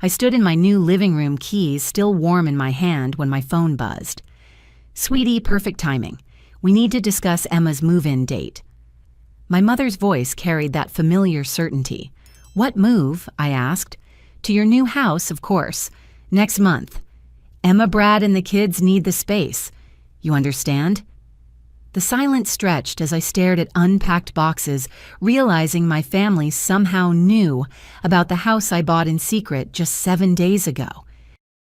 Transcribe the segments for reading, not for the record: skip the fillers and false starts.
I stood in my new living room, keys still warm in my hand when my phone buzzed. "Sweetie, perfect timing. We need to discuss Emma's move-in date." My mother's voice carried that familiar certainty. "What move?" I asked. "To your new house, of course. Next month. Emma, Brad, and the kids need the space. You understand?" The silence stretched as I stared at unpacked boxes, realizing my family somehow knew about the house I bought in secret just 7 days ago.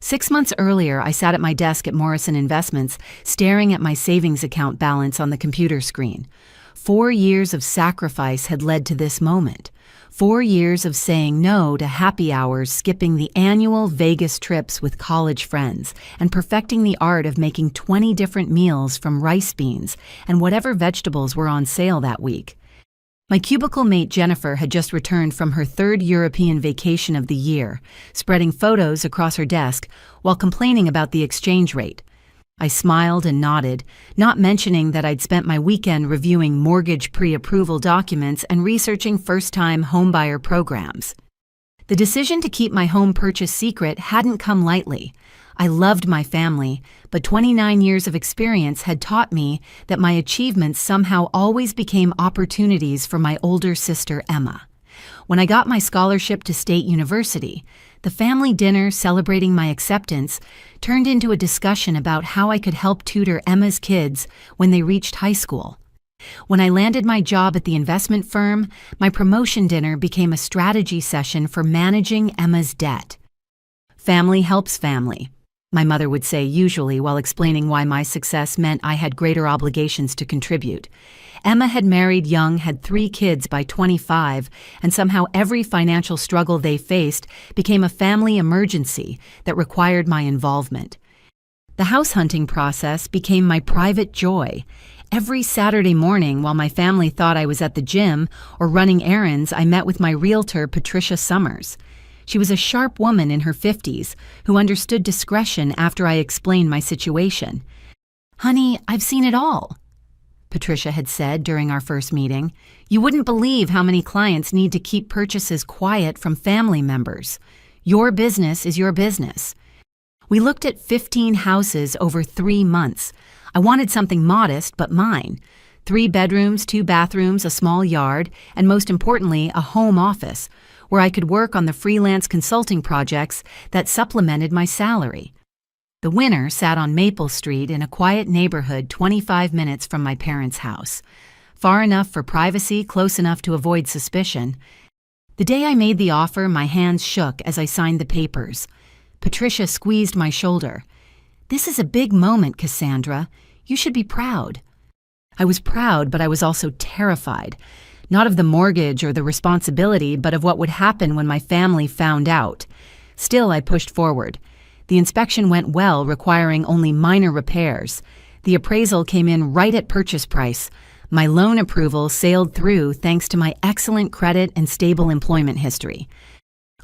6 months earlier, I sat at my desk at Morrison Investments, staring at my savings account balance on the computer screen. 4 years of sacrifice had led to this moment. 4 years of saying no to happy hours, skipping the annual Vegas trips with college friends, and perfecting the art of making 20 different meals from rice beans and whatever vegetables were on sale that week. My cubicle mate Jennifer had just returned from her 3rd European vacation of the year, spreading photos across her desk while complaining about the exchange rate. I smiled and nodded, not mentioning that I'd spent my weekend reviewing mortgage pre-approval documents and researching first-time homebuyer programs. The decision to keep my home purchase secret hadn't come lightly. I loved my family, but 29 years of experience had taught me that my achievements somehow always became opportunities for my older sister Emma. When I got my scholarship to State University, the family dinner celebrating my acceptance turned into a discussion about how I could help tutor Emma's kids when they reached high school. When I landed my job at the investment firm, my promotion dinner became a strategy session for managing Emma's debt. "Family helps family," my mother would say usually while explaining why my success meant I had greater obligations to contribute. Emma had married young, had 3 kids by 25, and somehow every financial struggle they faced became a family emergency that required my involvement. The house hunting process became my private joy. Every Saturday morning while my family thought I was at the gym or running errands, I met with my realtor, Patricia Summers. She was a sharp woman in her 50s who understood discretion after I explained my situation. "Honey, I've seen it all," Patricia had said during our first meeting. "You wouldn't believe how many clients need to keep purchases quiet from family members. Your business is your business." We looked at 15 houses over 3 months. I wanted something modest but mine. 3 bedrooms, 2 bathrooms, a small yard, and most importantly, a home office, where I could work on the freelance consulting projects that supplemented my salary. The winner sat on Maple Street in a quiet neighborhood 25 minutes from my parents' house. Far enough for privacy, close enough to avoid suspicion. The day I made the offer, my hands shook as I signed the papers. Patricia squeezed my shoulder. "This is a big moment, Cassandra. You should be proud." I was proud, but I was also terrified. Not of the mortgage or the responsibility, but of what would happen when my family found out. Still, I pushed forward. The inspection went well, requiring only minor repairs. The appraisal came in right at purchase price. My loan approval sailed through thanks to my excellent credit and stable employment history.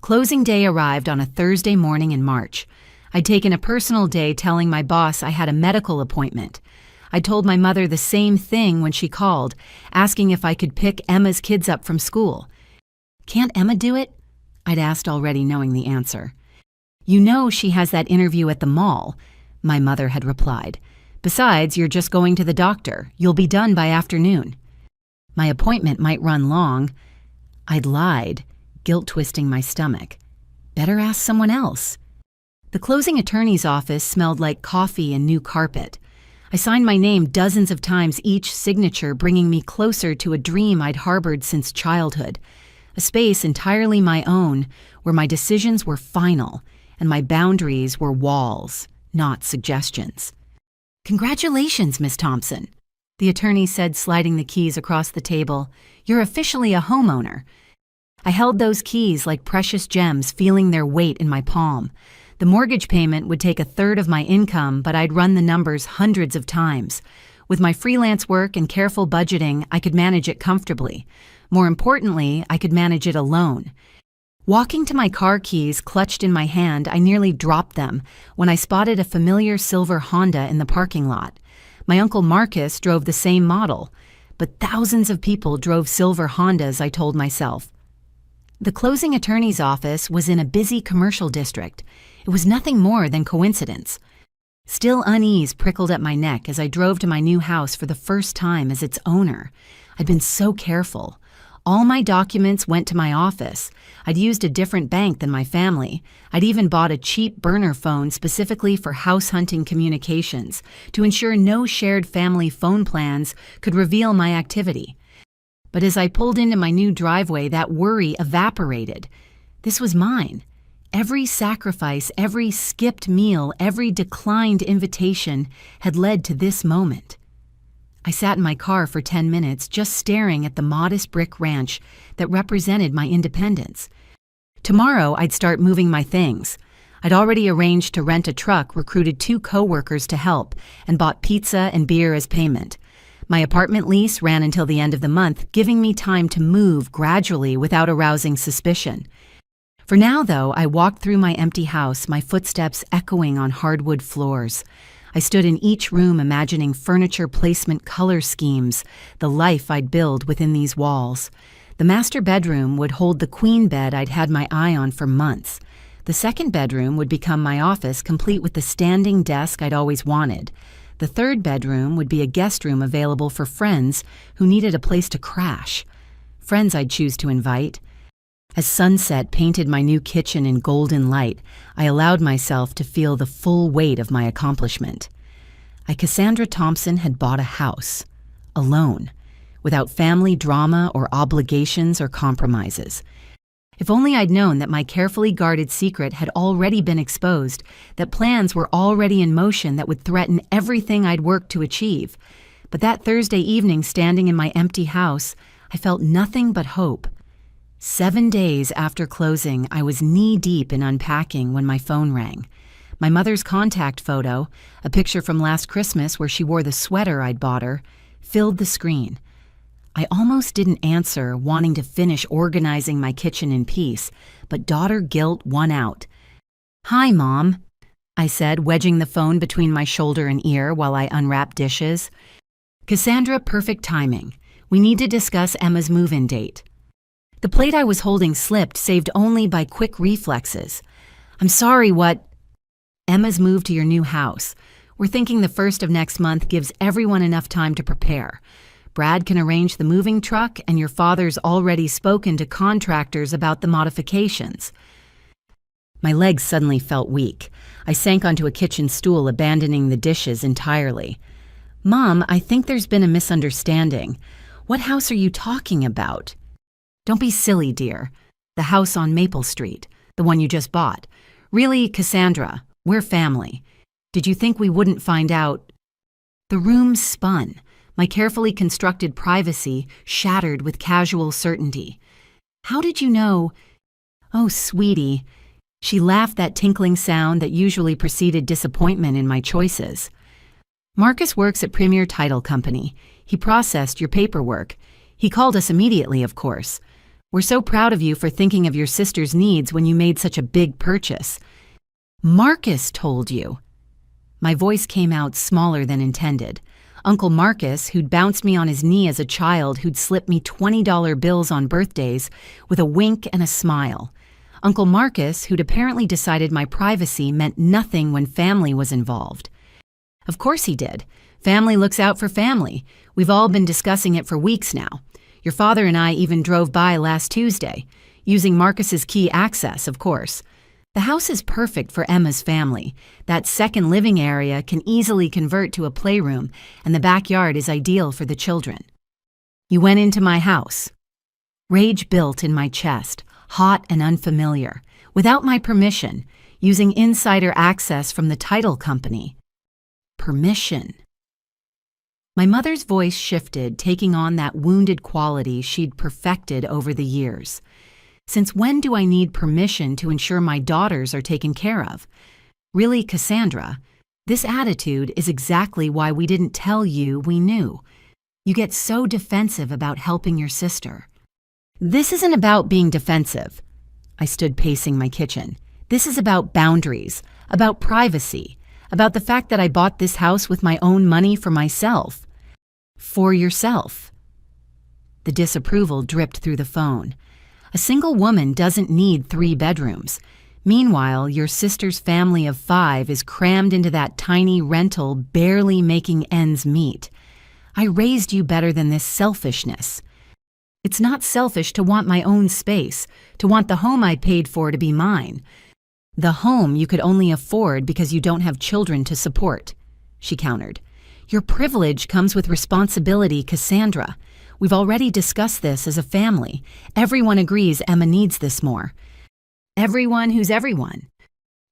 Closing day arrived on a Thursday morning in March. I'd taken a personal day telling my boss I had a medical appointment. I told my mother the same thing when she called, asking if I could pick Emma's kids up from school. "Can't Emma do it?" I'd asked already knowing the answer. "You know she has that interview at the mall," my mother had replied. "Besides, you're just going to the doctor. You'll be done by afternoon." My appointment might run long. I'd lied, guilt twisting my stomach. Better ask someone else. The closing attorney's office smelled like coffee and new carpet. I signed my name dozens of times, each signature bringing me closer to a dream I'd harbored since childhood. A space entirely my own, where my decisions were final and my boundaries were walls, not suggestions. "Congratulations, Miss Thompson," the attorney said, sliding the keys across the table. "You're officially a homeowner." I held those keys like precious gems, feeling their weight in my palm. The mortgage payment would take 1/3 of my income, but I'd run the numbers hundreds of times. With my freelance work and careful budgeting, I could manage it comfortably. More importantly, I could manage it alone. Walking to my car keys clutched in my hand, I nearly dropped them when I spotted a familiar silver Honda in the parking lot. My Uncle Marcus drove the same model, but thousands of people drove silver Hondas, I told myself. The closing attorney's office was in a busy commercial district. It was nothing more than coincidence. Still, unease prickled at my neck as I drove to my new house for the first time as its owner. I'd been so careful. All my documents went to my office. I'd used a different bank than my family. I'd even bought a cheap burner phone specifically for house hunting communications to ensure no shared family phone plans could reveal my activity. But as I pulled into my new driveway, that worry evaporated. This was mine. Every sacrifice, every skipped meal, every declined invitation had led to this moment. I sat in my car for 10 minutes, just staring at the modest brick ranch that represented my independence. Tomorrow, I'd start moving my things. I'd already arranged to rent a truck, recruited 2 co-workers to help, and bought pizza and beer as payment. My apartment lease ran until the end of the month, giving me time to move gradually without arousing suspicion. For now, though, I walked through my empty house, my footsteps echoing on hardwood floors. I stood in each room imagining furniture placement color schemes, the life I'd build within these walls. The master bedroom would hold the queen bed I'd had my eye on for months. The second bedroom would become my office, complete with the standing desk I'd always wanted. The third bedroom would be a guest room available for friends who needed a place to crash. Friends I'd choose to invite. As sunset painted my new kitchen in golden light, I allowed myself to feel the full weight of my accomplishment. Cassandra Thompson had bought a house, alone, without family drama or obligations or compromises. If only I'd known that my carefully guarded secret had already been exposed, that plans were already in motion that would threaten everything I'd worked to achieve. But that Thursday evening, standing in my empty house, I felt nothing but hope. 7 days after closing, I was knee-deep in unpacking when my phone rang. My mother's contact photo, a picture from last Christmas where she wore the sweater I'd bought her, filled the screen. I almost didn't answer, wanting to finish organizing my kitchen in peace, but daughter guilt won out. "Hi, Mom," I said, wedging the phone between my shoulder and ear while I unwrapped dishes. "Cassandra, perfect timing. We need to discuss Emma's move-in date." The plate I was holding slipped, saved only by quick reflexes. "I'm sorry, what?" "Emma's moved to your new house. We're thinking the 1st of next month gives everyone enough time to prepare. Brad can arrange the moving truck, and your father's already spoken to contractors about the modifications." My legs suddenly felt weak. I sank onto a kitchen stool, abandoning the dishes entirely. "Mom, I think there's been a misunderstanding. What house are you talking about?" "Don't be silly, dear. The house on Maple Street, the one you just bought. Really, Cassandra, we're family. Did you think we wouldn't find out?" The room spun. My carefully constructed privacy shattered with casual certainty. "How did you know?" "Oh, sweetie." She laughed, that tinkling sound that usually preceded disappointment in my choices. "Marcus works at Premier Title Company. He processed your paperwork. He called us immediately, of course. We're so proud of you for thinking of your sister's needs when you made such a big purchase." "Marcus told you." My voice came out smaller than intended. Uncle Marcus, who'd bounced me on his knee as a child, who'd slipped me $20 bills on birthdays with a wink and a smile. Uncle Marcus, who'd apparently decided my privacy meant nothing when family was involved. Of course he did. Family looks out for family. We've all been discussing it for weeks now. Your father and I even drove by last Tuesday, using Marcus's key access, of course. The house is perfect for Emma's family. That second living area can easily convert to a playroom, and the backyard is ideal for the children. "You went into my house." Rage built in my chest, hot and unfamiliar, without my permission, using insider access from the title company. Permission. My mother's voice shifted, taking on that wounded quality she'd perfected over the years. "Since when do I need permission to ensure my daughters are taken care of? Really, Cassandra, this attitude is exactly why we didn't tell you we knew. You get so defensive about helping your sister." "This isn't about being defensive." I stood pacing my kitchen. "This is about boundaries, about privacy, about the fact that I bought this house with my own money for myself." "For yourself." The disapproval dripped through the phone. A single woman doesn't need 3 bedrooms. Meanwhile, your sister's family of 5 is crammed into that tiny rental, barely making ends meet. I raised you better than this selfishness. It's not selfish to want my own space, to want the home I paid for to be mine. The home you could only afford because you don't have children to support, she countered. Your privilege comes with responsibility, Cassandra. We've already discussed this as a family. Everyone agrees Emma needs this more. Everyone who's everyone.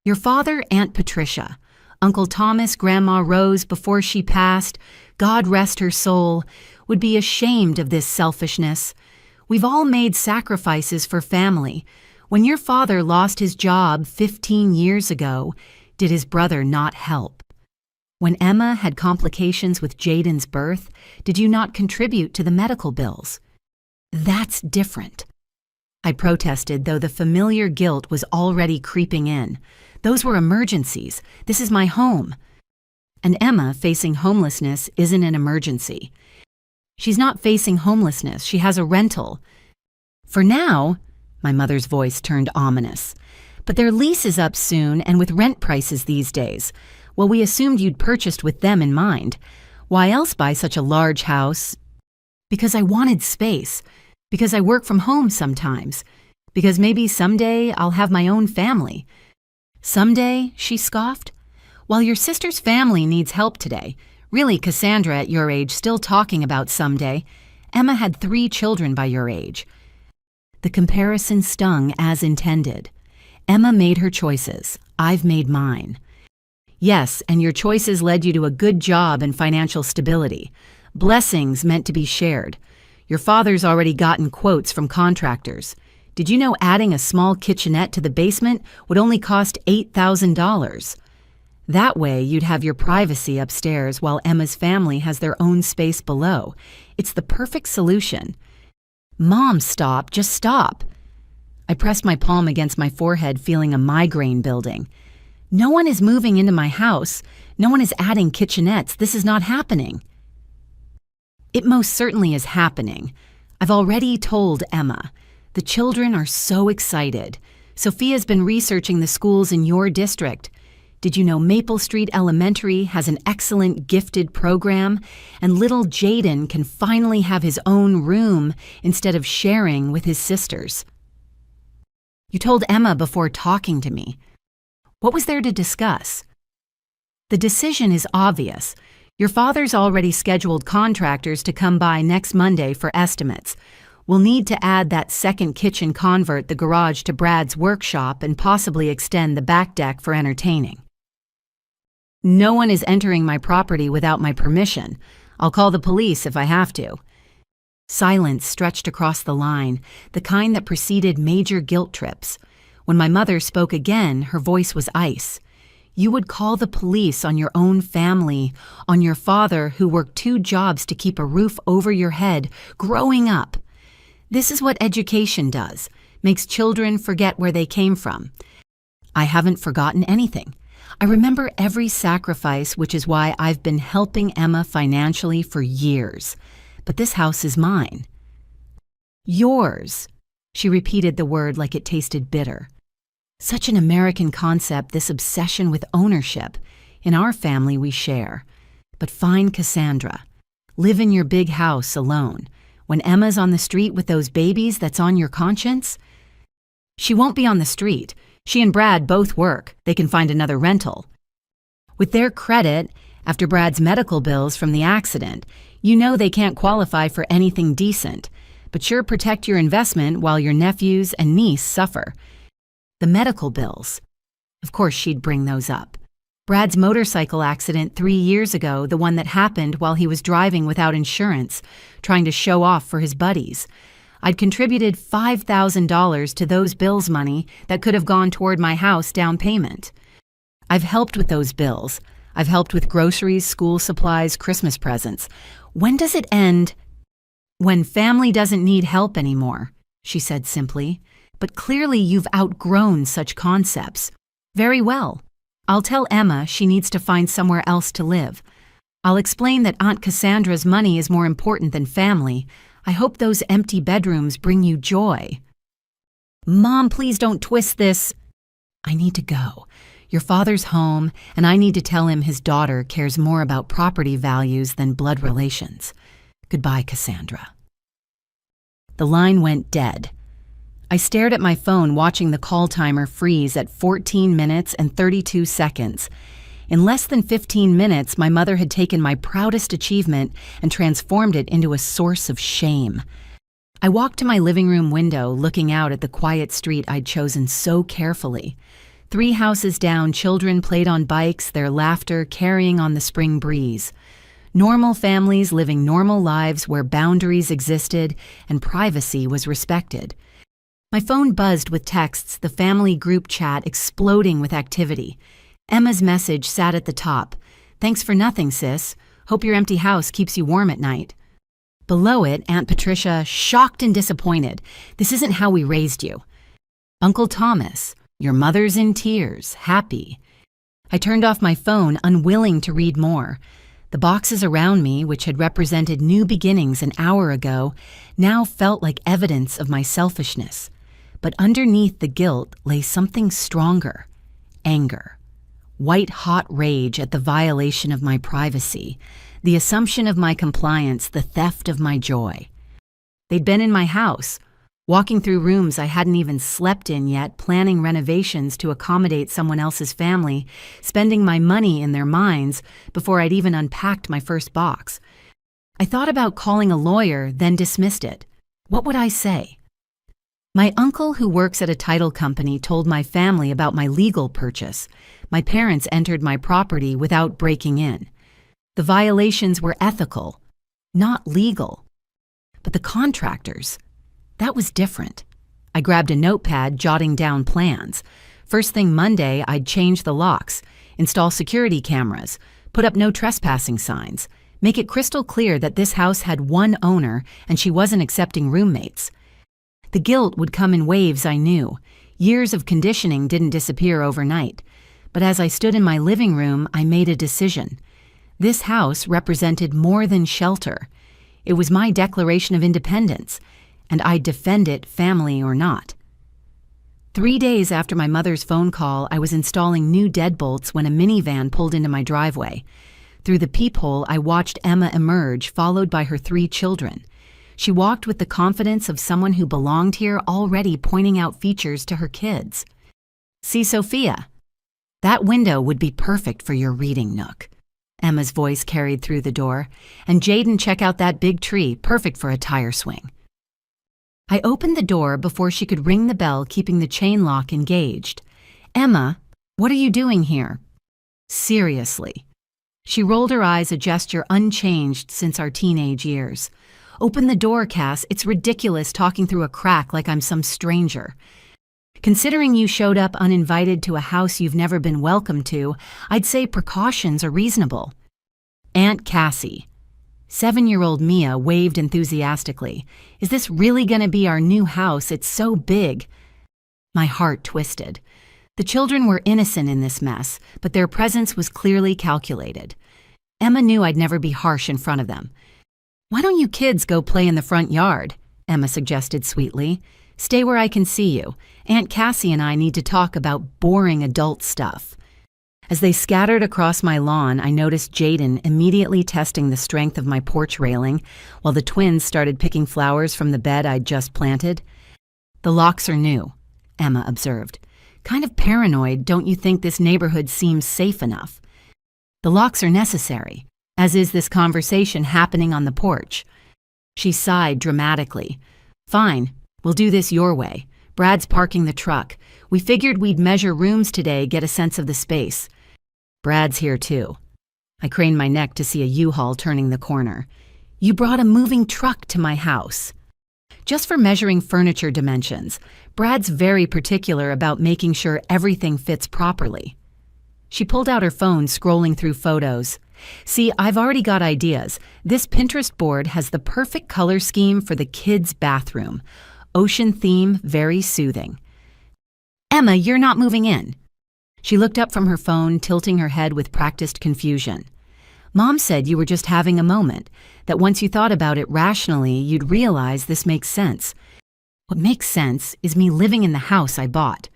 Your father, Aunt Patricia, Uncle Thomas, Grandma Rose before she passed, God rest her soul, would be ashamed of this selfishness. We've all made sacrifices for family. When your father lost his job 15 years ago, did his brother not help? When Emma had complications with Jaden's birth, did you not contribute to the medical bills? That's different. I protested, though the familiar guilt was already creeping in. Those were emergencies. This is my home. And Emma facing homelessness isn't an emergency. She's not facing homelessness. She has a rental. For now, my mother's voice turned ominous. But their lease is up soon, and with rent prices these days. Well, we assumed you'd purchased with them in mind. Why else buy such a large house? Because I wanted space. Because I work from home sometimes. Because maybe someday I'll have my own family. Someday, she scoffed. While your sister's family needs help today, really, Cassandra, at your age, still talking about someday, Emma had 3 children by your age. The comparison stung as intended. Emma made her choices. I've made mine. Yes, and your choices led you to a good job and financial stability. Blessings meant to be shared. Your father's already gotten quotes from contractors. Did you know adding a small kitchenette to the basement would only cost $8,000? That way, you'd have your privacy upstairs while Emma's family has their own space below. It's the perfect solution. Mom, stop. Just stop. I pressed my palm against my forehead, feeling a migraine building. No one is moving into my house. No one is adding kitchenettes. This is not happening. It most certainly is happening. I've already told Emma. The children are so excited. Sophia's been researching the schools in your district. Did you know Maple Street Elementary has an excellent gifted program, and little Jaden can finally have his own room instead of sharing with his sisters? You told Emma before talking to me. What was there to discuss? The decision is obvious. Your father's already scheduled contractors to come by next Monday for estimates. We'll need to add that second kitchen, convert the garage to Brad's workshop, and possibly extend the back deck for entertaining. No one is entering my property without my permission. I'll call the police if I have to. Silence stretched across the line, the kind that preceded major guilt trips. When my mother spoke again, her voice was ice. You would call the police on your own family, on your father who worked 2 jobs to keep a roof over your head, growing up. This is what education does, makes children forget where they came from. I haven't forgotten anything. I remember every sacrifice, which is why I've been helping Emma financially for years. But this house is mine. Yours. She repeated the word like it tasted bitter. Such an American concept, this obsession with ownership. In our family, we share. But find Cassandra. Live in your big house alone. When Emma's on the street with those babies, that's on your conscience? She won't be on the street. She and Brad both work. They can find another rental. With their credit, after Brad's medical bills from the accident, you know they can't qualify for anything decent. But sure, protect your investment while your nephews and niece suffer. The medical bills. Of course she'd bring those up. Brad's motorcycle accident 3 years ago, the one that happened while he was driving without insurance, trying to show off for his buddies. I'd contributed $5,000 to those bills money that could have gone toward my house down payment. I've helped with those bills. I've helped with groceries, school supplies, Christmas presents. When does it end? When family doesn't need help anymore, she said simply. But clearly you've outgrown such concepts. Very well. I'll tell Emma she needs to find somewhere else to live. I'll explain that Aunt Cassandra's money is more important than family. I hope those empty bedrooms bring you joy. Mom, please don't twist this. I need to go. Your father's home, and I need to tell him his daughter cares more about property values than blood relations. Goodbye, Cassandra. The line went dead. I stared at my phone, watching the call timer freeze at 14 minutes and 32 seconds. In less than 15 minutes, my mother had taken my proudest achievement and transformed it into a source of shame. I walked to my living room window, looking out at the quiet street I'd chosen so carefully. 3 houses down, children played on bikes, their laughter carrying on the spring breeze. Normal families living normal lives where boundaries existed and privacy was respected. My phone buzzed with texts, the family group chat exploding with activity. Emma's message sat at the top. "Thanks for nothing, sis. Hope your empty house keeps you warm at night." Below it, Aunt Patricia, shocked and disappointed. "This isn't how we raised you." Uncle Thomas, "Your mother's in tears, happy." I turned off my phone, unwilling to read more. The boxes around me, which had represented new beginnings an hour ago, now felt like evidence of my selfishness. But underneath the guilt lay something stronger: anger. White-hot rage at the violation of my privacy, the assumption of my compliance, the theft of my joy. They'd been in my house, walking through rooms I hadn't even slept in yet, planning renovations to accommodate someone else's family, spending my money in their minds before I'd even unpacked my first box. I thought about calling a lawyer, then dismissed it. What would I say? My uncle, who works at a title company, told my family about my legal purchase. My parents entered my property without breaking in. The violations were ethical, not legal. But the contractors, that was different. I grabbed a notepad, jotting down plans. First thing Monday, I'd change the locks, install security cameras, put up no trespassing signs, make it crystal clear that this house had one owner and she wasn't accepting roommates. The guilt would come in waves, I knew. Years of conditioning didn't disappear overnight. But as I stood in my living room, I made a decision. This house represented more than shelter. It was my declaration of independence, and I'd defend it, family or not. 3 days after my mother's phone call, I was installing new deadbolts when a minivan pulled into my driveway. Through the peephole, I watched Emma emerge, followed by her 3 children. She walked with the confidence of someone who belonged here, already pointing out features to her kids. "See, Sophia? That window would be perfect for your reading nook." Emma's voice carried through the door. "And Jaden, check out that big tree, perfect for a tire swing." I opened the door before she could ring the bell, keeping the chain lock engaged. "Emma, what are you doing here?" "Seriously." She rolled her eyes, a gesture unchanged since our teenage years. "Open the door, Cass. It's ridiculous talking through a crack like I'm some stranger. Considering you showed up uninvited to a house you've never been welcome to, I'd say precautions are reasonable." "Aunt Cassie." 7-year-old Mia waved enthusiastically. "Is this really going to be our new house? It's so big." My heart twisted. The children were innocent in this mess, but their presence was clearly calculated. Emma knew I'd never be harsh in front of them. "Why don't you kids go play in the front yard?" Emma suggested sweetly. "Stay where I can see you. Aunt Cassie and I need to talk about boring adult stuff." As they scattered across my lawn, I noticed Jaden immediately testing the strength of my porch railing, while the twins started picking flowers from the bed I'd just planted. "The locks are new," Emma observed. "Kind of paranoid, don't you think this neighborhood seems safe enough?" "The locks are necessary, as is this conversation happening on the porch." She sighed dramatically. "Fine, we'll do this your way. Brad's parking the truck. We figured we'd measure rooms today, get a sense of the space." "Brad's here too." I craned my neck to see a U-Haul turning the corner. "You brought a moving truck to my house." "Just for measuring furniture dimensions. Brad's very particular about making sure everything fits properly." She pulled out her phone, scrolling through photos. "See, I've already got ideas. This Pinterest board has the perfect color scheme for the kids' bathroom. Ocean theme, very soothing." "Emma, you're not moving in." She looked up from her phone, tilting her head with practiced confusion. "Mom said you were just having a moment, that once you thought about it rationally, you'd realize this makes sense." What makes sense is me living in the house I bought.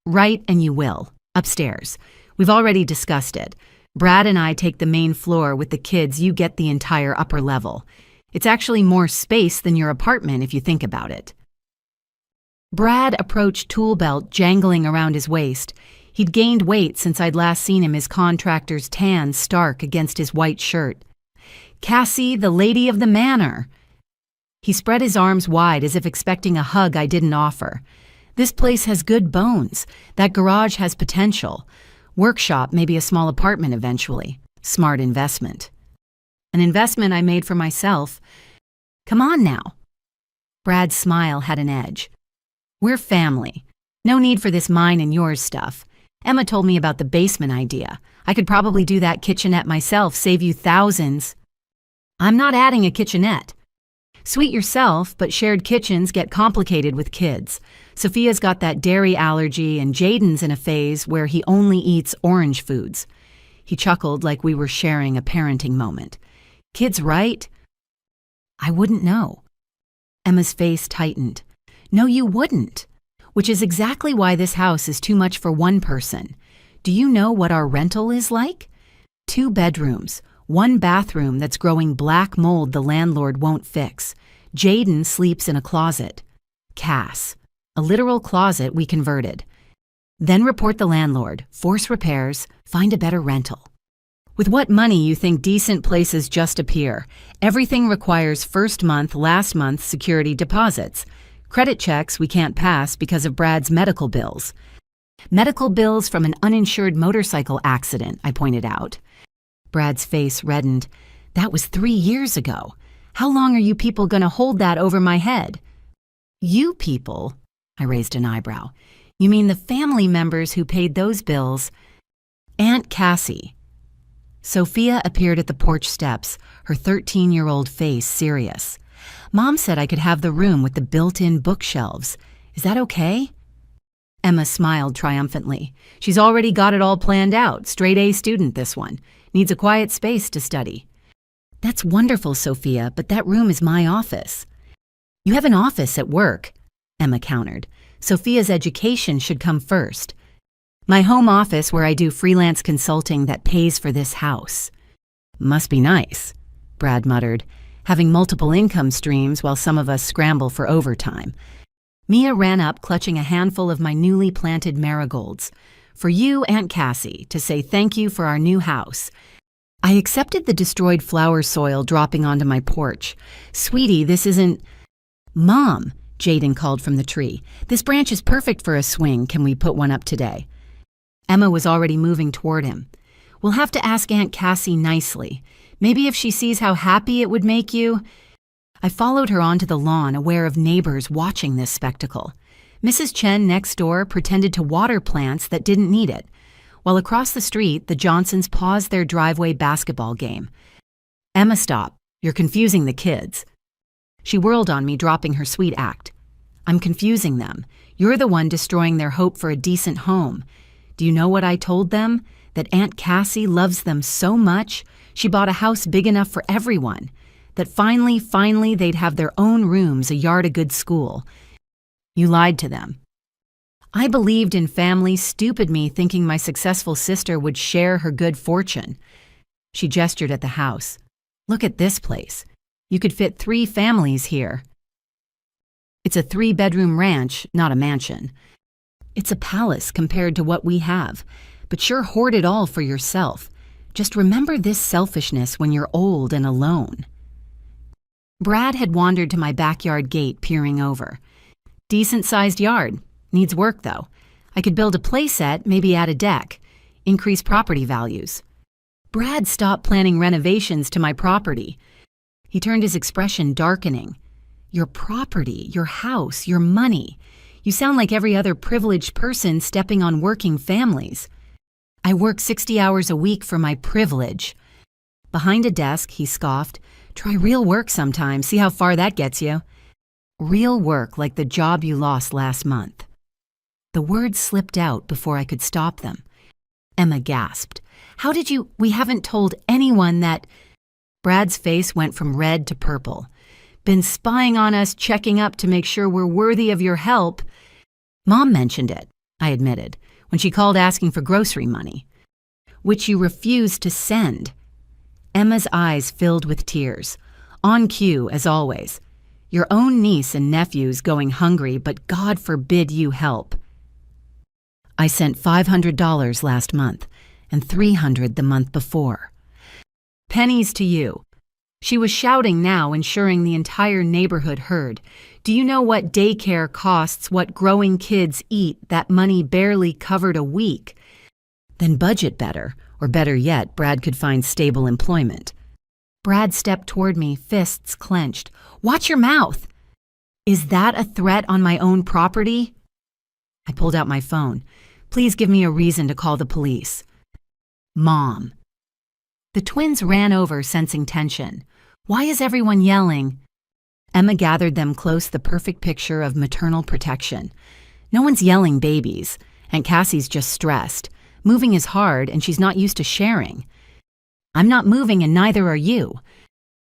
Right, and you will. Upstairs. We've already discussed it. Brad and I take the main floor with the kids. You get the entire upper level. It's actually more space than your apartment if you think about it. Brad approached tool belt jangling around his waist. He'd gained weight since I'd last seen him, his contractor's tan stark against his white shirt. Cassie, the lady of the manor. He spread his arms wide as if expecting a hug I didn't offer. This place has good bones. That garage has potential. Workshop, maybe a small apartment eventually. Smart investment. An investment I made for myself. Come on now. Brad's smile had an edge. We're family. No need for this mine and yours stuff. Emma told me about the basement idea. I could probably do that kitchenette myself, save you thousands. I'm not adding a kitchenette. Sweet yourself, but shared kitchens get complicated with kids. Sophia's got that dairy allergy and Jaden's in a phase where he only eats orange foods. He chuckled like we were sharing a parenting moment. Kids, right? I wouldn't know. Emma's face tightened. No, you wouldn't. Which is exactly why this house is too much for one person. Do you know what our rental is like? 2 bedrooms, 1 bathroom that's growing black mold the landlord won't fix. Jaden sleeps in a closet. Cass. A literal closet we converted. Then report the landlord, force repairs, find a better rental. With what money you think decent places just appear? Everything requires first month, last month security deposits. Credit checks we can't pass because of Brad's medical bills. Medical bills from an uninsured motorcycle accident, I pointed out. Brad's face reddened. That was 3 years ago. How long are you people going to hold that over my head? You people? I raised an eyebrow. You mean the family members who paid those bills? Aunt Cassie. Sophia appeared at the porch steps, her 13-year-old face serious. Mom said I could have the room with the built-in bookshelves. Is that okay? Emma smiled triumphantly. She's already got it all planned out. Straight A student, this one. Needs a quiet space to study. That's wonderful, Sophia, but that room is my office. You have an office at work, Emma countered. Sophia's education should come first. My home office where I do freelance consulting that pays for this house. Must be nice, Brad muttered, having multiple income streams while some of us scramble for overtime. Mia ran up, clutching a handful of my newly planted marigolds. For you, Aunt Cassie, to say thank you for our new house. I accepted the destroyed flower soil dropping onto my porch. Sweetie, this isn't... Mom, Jaden called from the tree. This branch is perfect for a swing. Can we put one up today? Emma was already moving toward him. We'll have to ask Aunt Cassie nicely. Maybe if she sees how happy it would make you... I followed her onto the lawn, aware of neighbors watching this spectacle. Mrs. Chen next door pretended to water plants that didn't need it, while across the street, the Johnsons paused their driveway basketball game. Emma, stop. You're confusing the kids. She whirled on me, dropping her sweet act. I'm confusing them. You're the one destroying their hope for a decent home. Do you know what I told them? That Aunt Cassie loves them so much, she bought a house big enough for everyone. That finally they'd have their own rooms, a yard, a good school. You lied to them. I believed in family, stupid me thinking my successful sister would share her good fortune. She gestured at the house. Look at this place. You could fit 3 families here. It's a 3-bedroom ranch, not a mansion. It's a palace compared to what we have, but sure hoard it all for yourself. Just remember this selfishness when you're old and alone. Brad had wandered to my backyard gate, peering over. Decent-sized yard. Needs work, though. I could build a playset, maybe add a deck. Increase property values. Brad stopped planning renovations to my property. He turned his expression darkening. Your property, your house, your money. You sound like every other privileged person stepping on working families. I work 60 hours a week for my privilege. Behind a desk, he scoffed. Try real work sometime, see how far that gets you. Real work like the job you lost last month. The words slipped out before I could stop them. Emma gasped. How did we haven't told anyone that... Brad's face went from red to purple. been spying on us, checking up to make sure we're worthy of your help. Mom mentioned it, I admitted, when she called asking for grocery money, which you refused to send. Emma's eyes filled with tears. On cue, as always. Your own niece and nephews going hungry, but God forbid you help. I sent $500 last month and $300 the month before. Pennies to you. She was shouting now, ensuring the entire neighborhood heard. Do you know what daycare costs, what growing kids eat? That money barely covered a week. Then budget better, or better yet, Brad could find stable employment. Brad stepped toward me, fists clenched. Watch your mouth! Is that a threat on my own property? I pulled out my phone. Please give me a reason to call the police. Mom. The twins ran over, sensing tension. Why is everyone yelling? Emma gathered them close, the perfect picture of maternal protection. No one's yelling babies. Aunt Cassie's just stressed. Moving is hard, and she's not used to sharing. I'm not moving, and neither are you.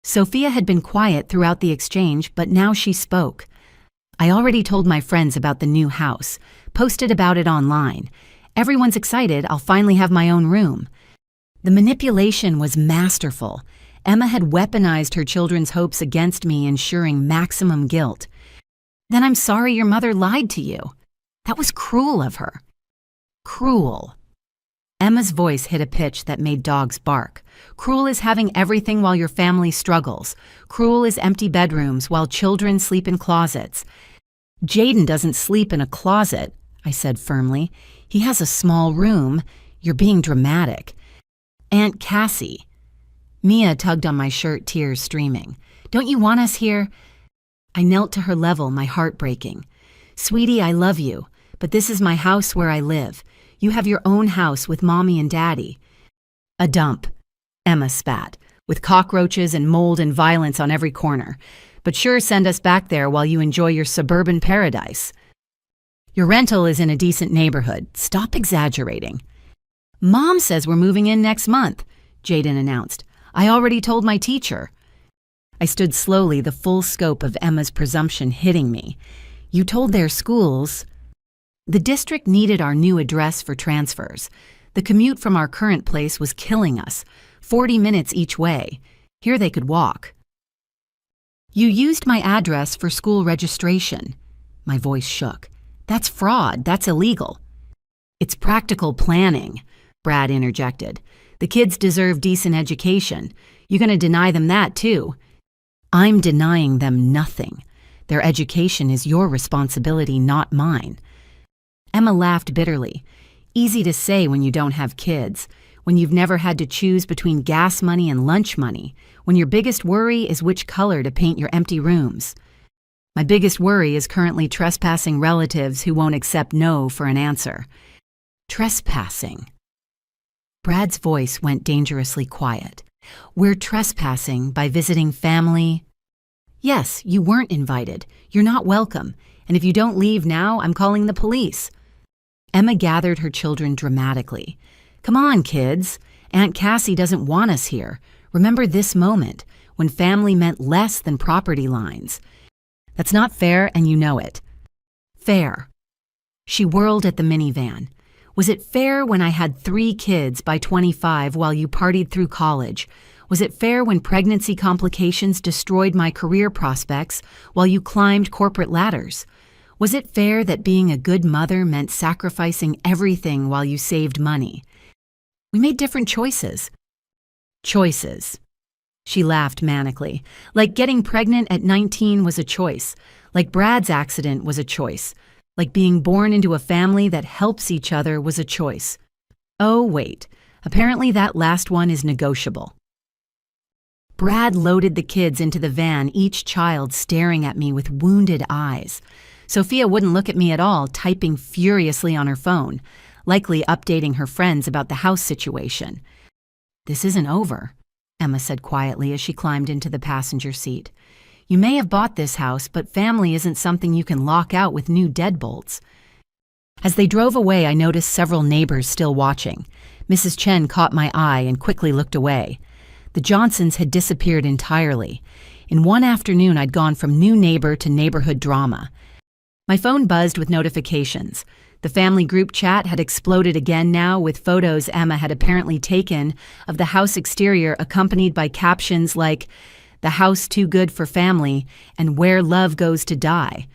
Sophia had been quiet throughout the exchange, but now she spoke. I already told my friends about the new house, posted about it online. Everyone's excited, I'll finally have my own room. The manipulation was masterful. Emma had weaponized her children's hopes against me, ensuring maximum guilt. Then I'm sorry your mother lied to you. That was cruel of her. Cruel. Emma's voice hit a pitch that made dogs bark. Cruel is having everything while your family struggles. Cruel is empty bedrooms while children sleep in closets. Jaden doesn't sleep in a closet, I said firmly. He has a small room. You're being dramatic. Aunt Cassie. Mia tugged on my shirt, tears streaming. Don't you want us here? I knelt to her level, my heart breaking. Sweetie, I love you, but this is my house where I live. You have your own house with Mommy and Daddy. A dump, Emma spat, with cockroaches and mold and violence on every corner. But sure, send us back there while you enjoy your suburban paradise. Your rental is in a decent neighborhood. Stop exaggerating. Mom says we're moving in next month, Jaden announced. I already told my teacher. I stood slowly, the full scope of Emma's presumption hitting me. You told their schools. The district needed our new address for transfers. The commute from our current place was killing us, 40 minutes each way. Here they could walk. You used my address for school registration. My voice shook. That's fraud. That's illegal. It's practical planning, Brad interjected. The kids deserve decent education. You're going to deny them that, too. I'm denying them nothing. Their education is your responsibility, not mine. Emma laughed bitterly. Easy to say when you don't have kids, when you've never had to choose between gas money and lunch money, when your biggest worry is which color to paint your empty rooms. My biggest worry is currently trespassing relatives who won't accept no for an answer. Trespassing. Brad's voice went dangerously quiet. We're trespassing by visiting family. Yes, you weren't invited. You're not welcome. And if you don't leave now, I'm calling the police. Emma gathered her children dramatically. Come on, kids. Aunt Cassie doesn't want us here. Remember this moment, when family meant less than property lines. That's not fair, and you know it. Fair. She whirled at the minivan. Was it fair when I had 3 kids by 25 while you partied through college? Was it fair when pregnancy complications destroyed my career prospects while you climbed corporate ladders? Was it fair that being a good mother meant sacrificing everything while you saved money? We made different choices. Choices. She laughed manically, like getting pregnant at 19 was a choice, like Brad's accident was a choice, like being born into a family that helps each other was a choice. Oh, wait, apparently that last one is negotiable. Brad loaded the kids into the van, each child staring at me with wounded eyes. Sophia wouldn't look at me at all, typing furiously on her phone, likely updating her friends about the house situation. This isn't over, Emma said quietly as she climbed into the passenger seat. You may have bought this house, but family isn't something you can lock out with new deadbolts. As they drove away, I noticed several neighbors still watching. Mrs. Chen caught my eye and quickly looked away. The Johnsons had disappeared entirely. In one afternoon, I'd gone from new neighbor to neighborhood drama. My phone buzzed with notifications. The family group chat had exploded again now with photos Emma had apparently taken of the house exterior accompanied by captions like, "The house too good for family," and "Where love goes to die."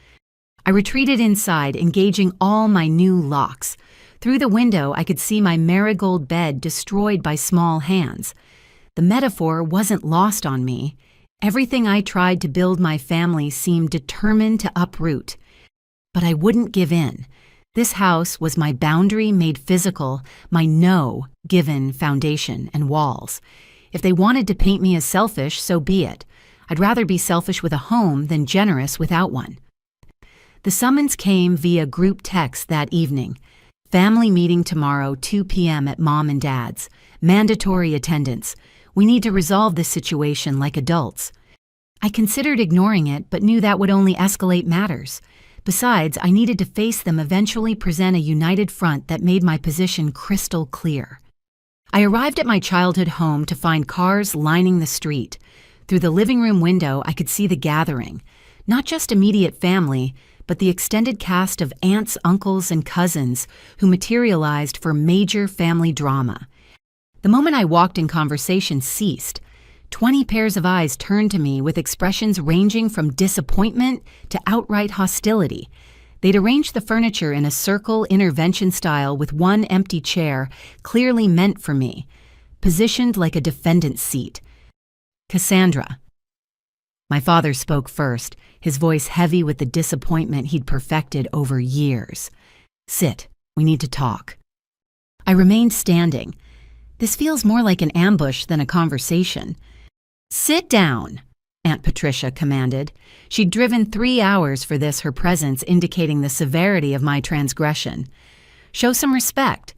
I retreated inside, engaging all my new locks. Through the window, I could see my marigold bed destroyed by small hands. The metaphor wasn't lost on me. Everything I tried to build my family seemed determined to uproot. But I wouldn't give in. This house was my boundary made physical, my no given foundation and walls. If they wanted to paint me as selfish, so be it. I'd rather be selfish with a home than generous without one. The summons came via group text that evening. Family meeting tomorrow, 2 p.m. at Mom and Dad's. Mandatory attendance. We need to resolve this situation like adults. I considered ignoring it, but knew that would only escalate matters. Besides, I needed to face them, eventually present a united front that made my position crystal clear. I arrived at my childhood home to find cars lining the street. Through the living room window, I could see the gathering. Not just immediate family, but the extended cast of aunts, uncles, and cousins who materialized for major family drama. The moment I walked in, conversation ceased. 20 pairs of eyes turned to me with expressions ranging from disappointment to outright hostility. They'd arranged the furniture in a circle intervention style with one empty chair, clearly meant for me, positioned like a defendant's seat. "Cassandra." My father spoke first, his voice heavy with the disappointment he'd perfected over years. "Sit, we need to talk." I remained standing. This feels more like an ambush than a conversation. "Sit down," Aunt Patricia commanded. She'd driven 3 hours for this, her presence indicating the severity of my transgression. "Show some respect."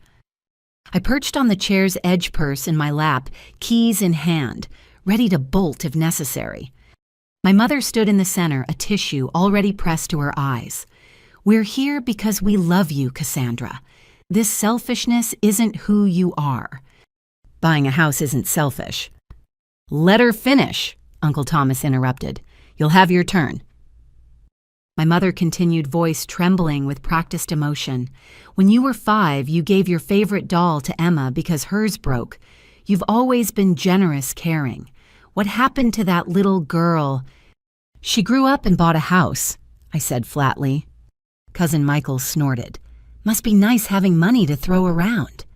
I perched on the chair's edge, purse in my lap, keys in hand, ready to bolt if necessary. My mother stood in the center, a tissue already pressed to her eyes. "We're here because we love you, Cassandra. This selfishness isn't who you are." "Buying a house isn't selfish." "Let her finish," Uncle Thomas interrupted. "You'll have your turn." My mother continued, voice trembling with practiced emotion. "When you were 5, you gave your favorite doll to Emma because hers broke. You've always been generous, caring. What happened to that little girl?" "She grew up and bought a house," I said flatly. Cousin Michael snorted. "Must be nice having money to throw around."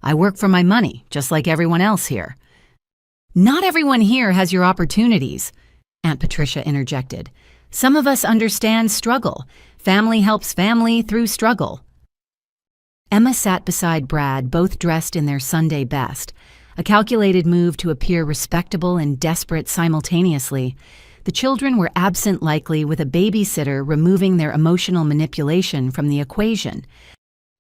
"I work for my money, just like everyone else here." "Not everyone here has your opportunities," Aunt Patricia interjected. "Some of us understand struggle. Family helps family through struggle." Emma sat beside Brad, both dressed in their Sunday best, a calculated move to appear respectable and desperate simultaneously. The children were absent, likely with a babysitter removing their emotional manipulation from the equation.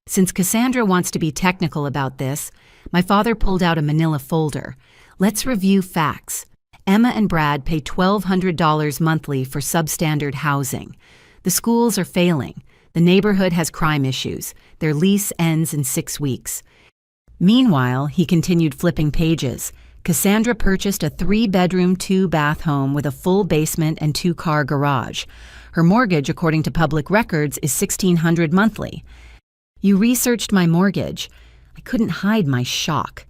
Since Cassandra wants to be technical about this, my father pulled out a manila folder. "Let's review facts. Emma and Brad pay $1,200 monthly for substandard housing. The schools are failing. The neighborhood has crime issues. Their lease ends in 6 weeks. Meanwhile," he continued, flipping pages, "Cassandra purchased a 3-bedroom, 2-bath home with a full basement and 2-car garage. Her mortgage, according to public records, is $1,600 monthly." "You researched my mortgage." I couldn't hide my shock.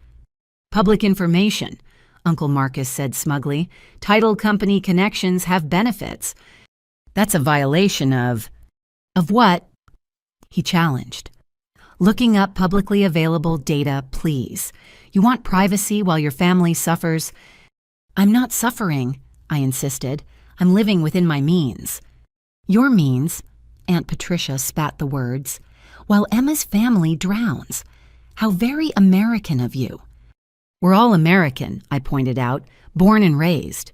"Public information," Uncle Marcus said smugly. "Title company connections have benefits." "That's a violation of—" "Of what?" he challenged. "Looking up publicly available data, please. You want privacy while your family suffers." "I'm not suffering," I insisted. "I'm living within my means." "Your means," Aunt Patricia spat the words, "while Emma's family drowns. How very American of you." "We're all American," I pointed out, "born and raised."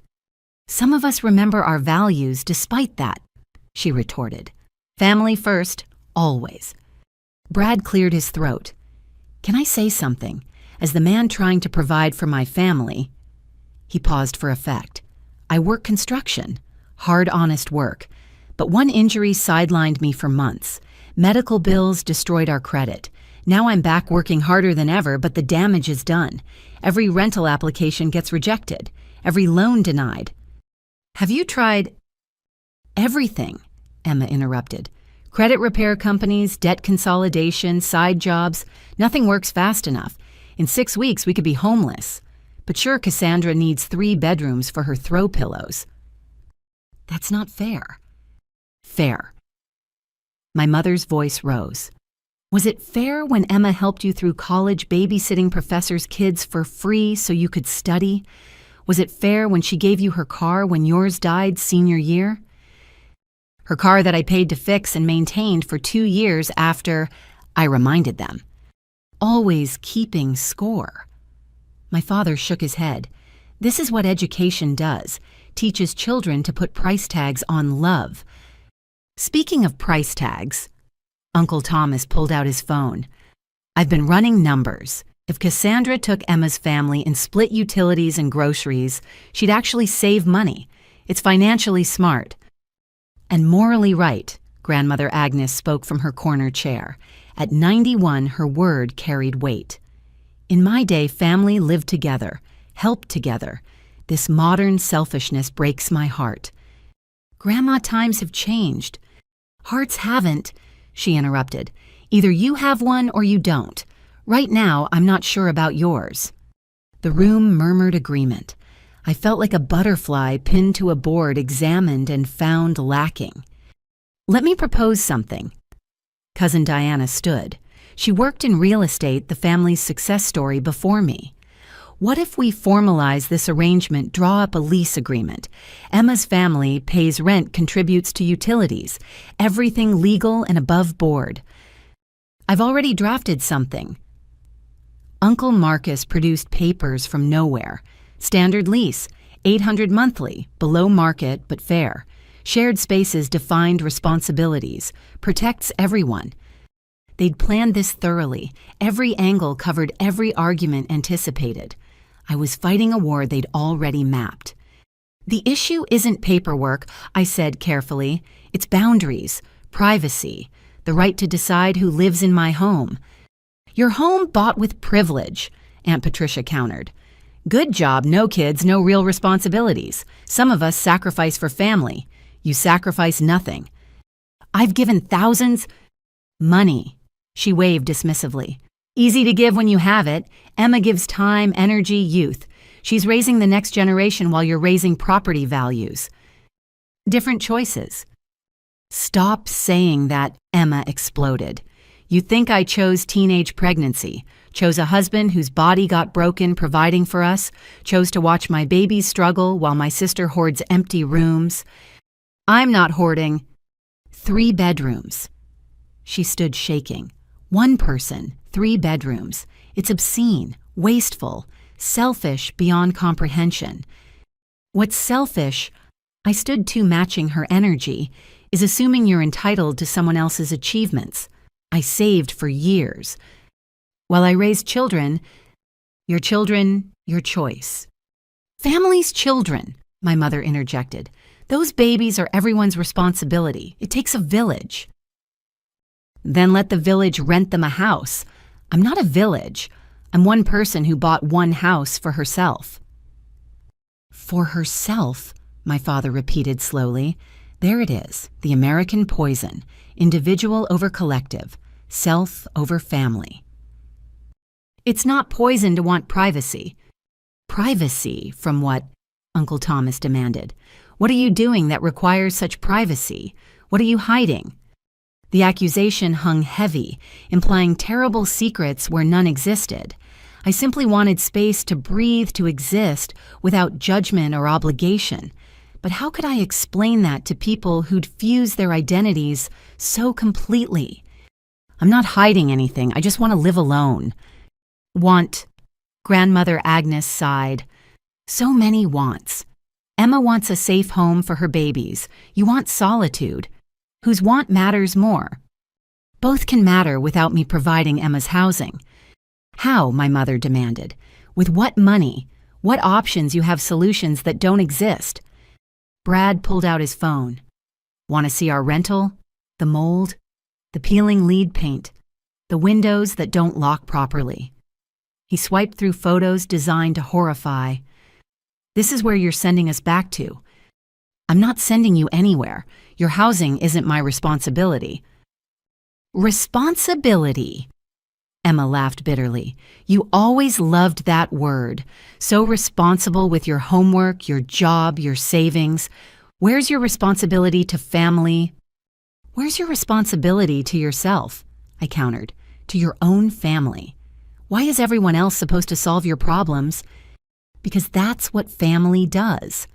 "Some of us remember our values despite that," she retorted. "Family first, always." Brad cleared his throat. "Can I say something? As the man trying to provide for my family—" He paused for effect. "I work construction. Hard, honest work. But one injury sidelined me for months. Medical bills destroyed our credit. Now I'm back working harder than ever, but the damage is done. Every rental application gets rejected. Every loan denied." Have you tried everything? Emma interrupted. Credit repair companies, debt consolidation, side jobs. Nothing works fast enough. In 6 weeks, we could be homeless. But sure, Cassandra needs 3 bedrooms for her throw pillows. That's not fair. Fair. My mother's voice rose. Was it fair when Emma helped you through college babysitting professors' kids for free so you could study? Was it fair when she gave you her car when yours died senior year? Her car that I paid to fix and maintained for 2 years after, I reminded them. Always keeping score. My father shook his head. This is what education does. Teaches children to put price tags on love. Speaking of price tags, Uncle Thomas pulled out his phone. I've been running numbers. If Cassandra took Emma's family and split utilities and groceries, she'd actually save money. It's financially smart. And morally right, Grandmother Agnes spoke from her corner chair. At 91, her word carried weight. In my day, family lived together, helped together. This modern selfishness breaks my heart. Grandma, times have changed. Hearts haven't, she interrupted. Either you have one or you don't. Right now, I'm not sure about yours. The room murmured agreement. I felt like a butterfly pinned to a board examined and found lacking. Let me propose something. Cousin Diana stood. She worked in real estate, the family's success story, before me. What if we formalize this arrangement, draw up a lease agreement? Emma's family pays rent, contributes to utilities, everything legal and above board. I've already drafted something. Uncle Marcus produced papers from nowhere. Standard lease, $800 monthly, below market but fair. Shared spaces, defined responsibilities, protects everyone. They'd planned this thoroughly. Every angle covered every argument anticipated. I was fighting a war they'd already mapped. The issue isn't paperwork, I said carefully. It's boundaries, privacy, the right to decide who lives in my home. Your home bought with privilege, Aunt Patricia countered. Good job, no kids, no real responsibilities. Some of us sacrifice for family. You sacrifice nothing. I've given thousands. Money, she waved dismissively. Easy to give when you have it. Emma gives time, energy, youth. She's raising the next generation while you're raising property values. Different choices. Stop saying that, Emma exploded. You think I chose teenage pregnancy, chose a husband whose body got broken providing for us, chose to watch my babies struggle while my sister hoards empty rooms. I'm not hoarding. 3 bedrooms. She stood shaking. 1 person, 3 bedrooms. It's obscene, wasteful, selfish beyond comprehension. What's selfish, I stood to matching her energy, is assuming you're entitled to someone else's achievements. I saved for years. While I raised children, your choice. Family's children, my mother interjected. Those babies are everyone's responsibility. It takes a village. Then let the village rent them a house. I'm not a village. I'm one person who bought 1 house for herself. For herself, my father repeated slowly. There it is, the American poison. Individual over collective. Self over family. It's not poison to want privacy. Privacy from what? Uncle Thomas demanded. What are you doing that requires such privacy? What are you hiding? The accusation hung heavy, implying terrible secrets where none existed. I simply wanted space to breathe, to exist, without judgment or obligation. But how could I explain that to people who'd fused their identities so completely? I'm not hiding anything, I just want to live alone. Want. Grandmother Agnes sighed. So many wants. Emma wants a safe home for her babies. You want solitude. Whose want matters more? Both can matter without me providing Emma's housing. How, my mother demanded. With what money? What options you have solutions that don't exist? Brad pulled out his phone. Want to see our rental? The mold? The peeling lead paint? The windows that don't lock properly? He swiped through photos designed to horrify. This is where you're sending us back to. I'm not sending you anywhere. Your housing isn't my responsibility. Responsibility? Emma laughed bitterly. You always loved that word. So responsible with your homework, your job, your savings. Where's your responsibility to family? Where's your responsibility to yourself? I countered. To your own family. Why is everyone else supposed to solve your problems? Because that's what family does.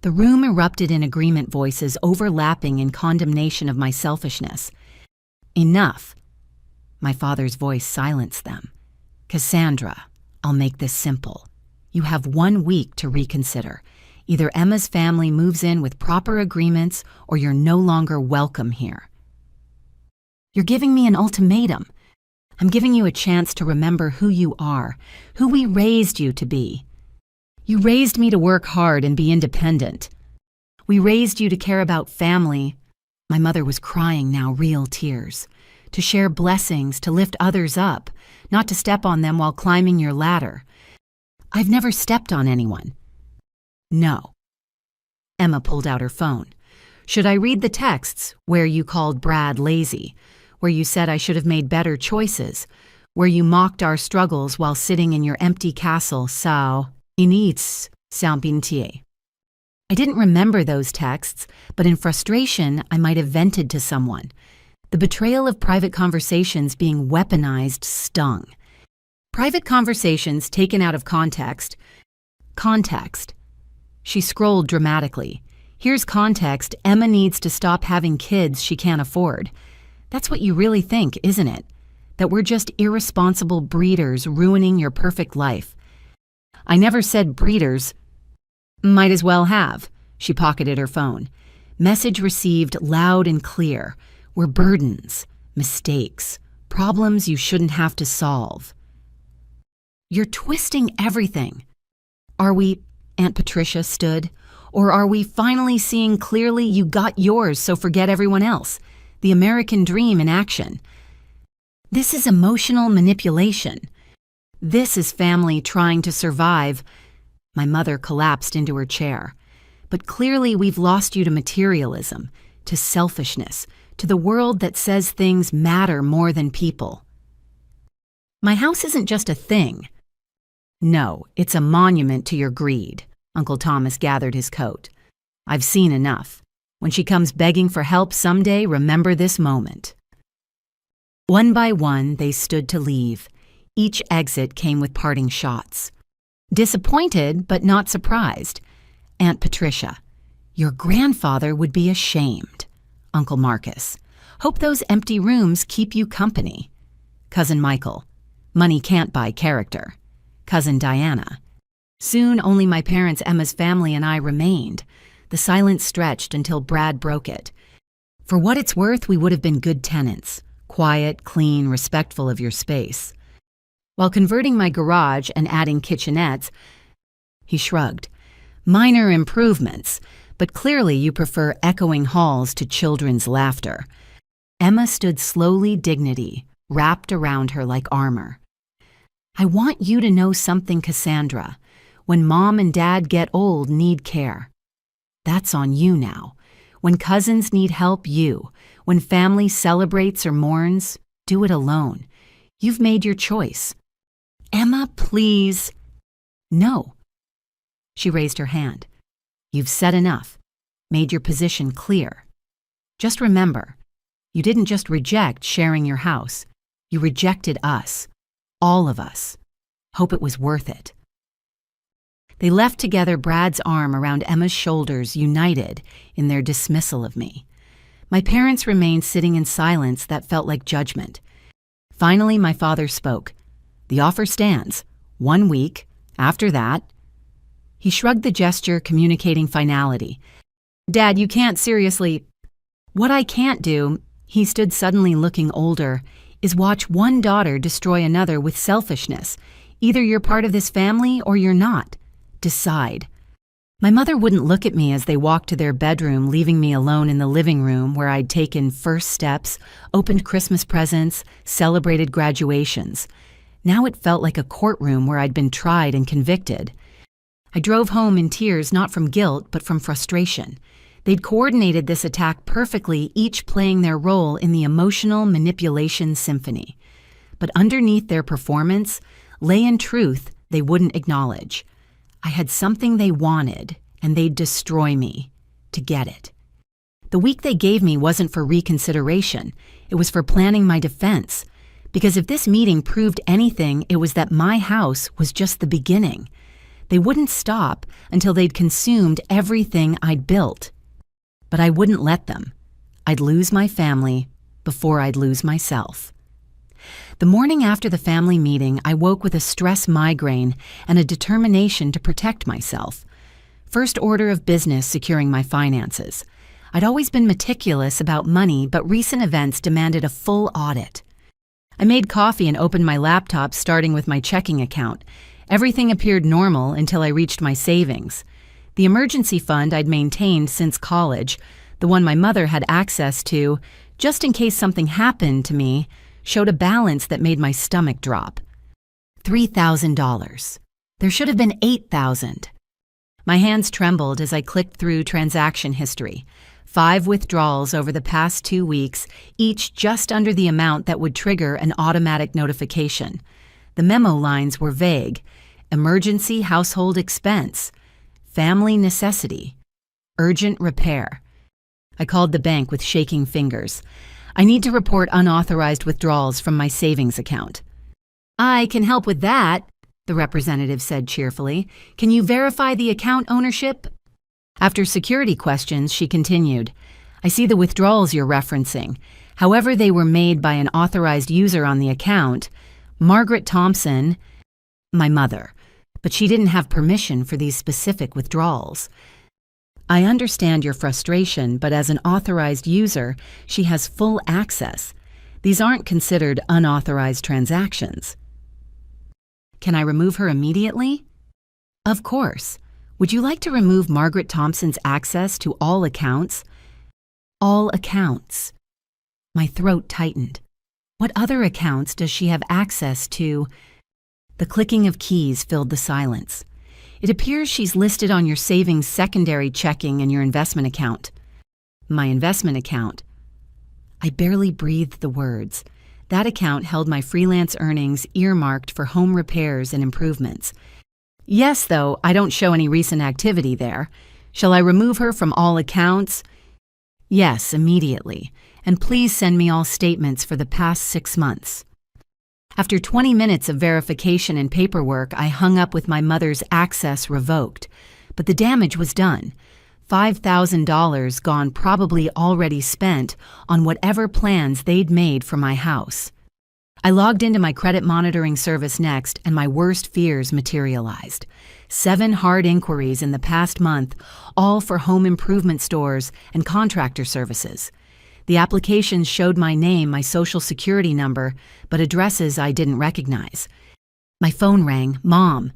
The room erupted in agreement voices overlapping in condemnation of my selfishness. Enough. My father's voice silenced them. Cassandra, I'll make this simple. You have 1 week to reconsider. Either Emma's family moves in with proper agreements or you're no longer welcome here. You're giving me an ultimatum. I'm giving you a chance to remember who you are, who we raised you to be. You raised me to work hard and be independent. We raised you to care about family. My mother was crying now, real tears. To share blessings, to lift others up, not to step on them while climbing your ladder. I've never stepped on anyone. No. Emma pulled out her phone. Should I read the texts where you called Brad lazy, where you said I should have made better choices, where you mocked our struggles while sitting in your empty castle, Sao, Inits, Saint-Pintier? I didn't remember those texts, but in frustration, I might have vented to someone. The betrayal of private conversations being weaponized stung. Private conversations taken out of context. Context. She scrolled dramatically. Here's context. Emma needs to stop having kids she can't afford. That's what you really think, isn't it? That we're just irresponsible breeders ruining your perfect life. I never said breeders. Might as well have. She pocketed her phone. Message received loud and clear. We're burdens, mistakes, problems you shouldn't have to solve. You're twisting everything. Are we, Aunt Patricia stood, or are we finally seeing clearly you got yours, so forget everyone else? The American dream in action. This is emotional manipulation. This is family trying to survive. My mother collapsed into her chair. But clearly we've lost you to materialism, to selfishness, to the world that says things matter more than people. My house isn't just a thing. No, it's a monument to your greed. Uncle Thomas gathered his coat. I've seen enough. When she comes begging for help someday, remember this moment. One by one, they stood to leave. Each exit came with parting shots. Disappointed, but not surprised. Aunt Patricia, your grandfather would be ashamed. Uncle Marcus, hope those empty rooms keep you company. Cousin Michael, money can't buy character. Cousin Diana, soon only my parents, Emma's family, and I remained. The silence stretched until Brad broke it. For what it's worth, we would have been good tenants, quiet, clean, respectful of your space. While converting my garage and adding kitchenettes, he shrugged. Minor improvements, but clearly you prefer echoing halls to children's laughter. Emma stood slowly, dignity wrapped around her like armor. I want you to know something, Cassandra. When Mom and Dad get old, need care. That's on you now. When cousins need help, you. When family celebrates or mourns, do it alone. You've made your choice. Emma, please. No. She raised her hand. You've said enough. Made your position clear. Just remember, you didn't just reject sharing your house. You rejected us. All of us. Hope it was worth it. They left together, Brad's arm around Emma's shoulders, united in their dismissal of me. My parents remained sitting in silence that felt like judgment. Finally, my father spoke. The offer stands. 1 week. After that. He shrugged the gesture, communicating finality. Dad, you can't seriously. What I can't do, he stood suddenly looking older, is watch one daughter destroy another with selfishness. Either you're part of this family or you're not. Decide. My mother wouldn't look at me as they walked to their bedroom, leaving me alone in the living room where I'd taken first steps, opened Christmas presents, celebrated graduations. Now it felt like a courtroom where I'd been tried and convicted. I drove home in tears, not from guilt, but from frustration. They'd coordinated this attack perfectly, each playing their role in the emotional manipulation symphony. But underneath their performance lay in truth they wouldn't acknowledge. I had something they wanted, and they'd destroy me to get it. The week they gave me wasn't for reconsideration. It was for planning my defense. Because if this meeting proved anything, it was that my house was just the beginning. They wouldn't stop until they'd consumed everything I'd built. But I wouldn't let them. I'd lose my family before I'd lose myself. The morning after the family meeting, I woke with a stress migraine and a determination to protect myself. First order of business, securing my finances. I'd always been meticulous about money, but recent events demanded a full audit. I made coffee and opened my laptop, starting with my checking account. Everything appeared normal until I reached my savings. The emergency fund I'd maintained since college, the one my mother had access to, just in case something happened to me, showed a balance that made my stomach drop. $3,000. There should have been $8,000. My hands trembled as I clicked through transaction history. 5 withdrawals over the past 2 weeks, each just under the amount that would trigger an automatic notification. The memo lines were vague. Emergency household expense. Family necessity. Urgent repair. I called the bank with shaking fingers. I need to report unauthorized withdrawals from my savings account. I can help with that, the representative said cheerfully. Can you verify the account ownership? After security questions, she continued. I see the withdrawals you're referencing. However, they were made by an authorized user on the account, Margaret Thompson, my mother, but she didn't have permission for these specific withdrawals. I understand your frustration, but as an authorized user, she has full access. These aren't considered unauthorized transactions. Can I remove her immediately? Of course. Would you like to remove Margaret Thompson's access to all accounts? All accounts. My throat tightened. What other accounts does she have access to? The clicking of keys filled the silence. It appears she's listed on your savings secondary checking and your investment account. My investment account. I barely breathed the words. That account held my freelance earnings earmarked for home repairs and improvements. Yes, though, I don't show any recent activity there. Shall I remove her from all accounts? Yes, immediately. And please send me all statements for the past 6 months. After 20 minutes of verification and paperwork, I hung up with my mother's access revoked. But the damage was done. $5,000 gone, probably already spent on whatever plans they'd made for my house. I logged into my credit monitoring service next, and my worst fears materialized. 7 hard inquiries in the past month, all for home improvement stores and contractor services. The applications showed my name, my social security number, but addresses I didn't recognize. My phone rang. Mom.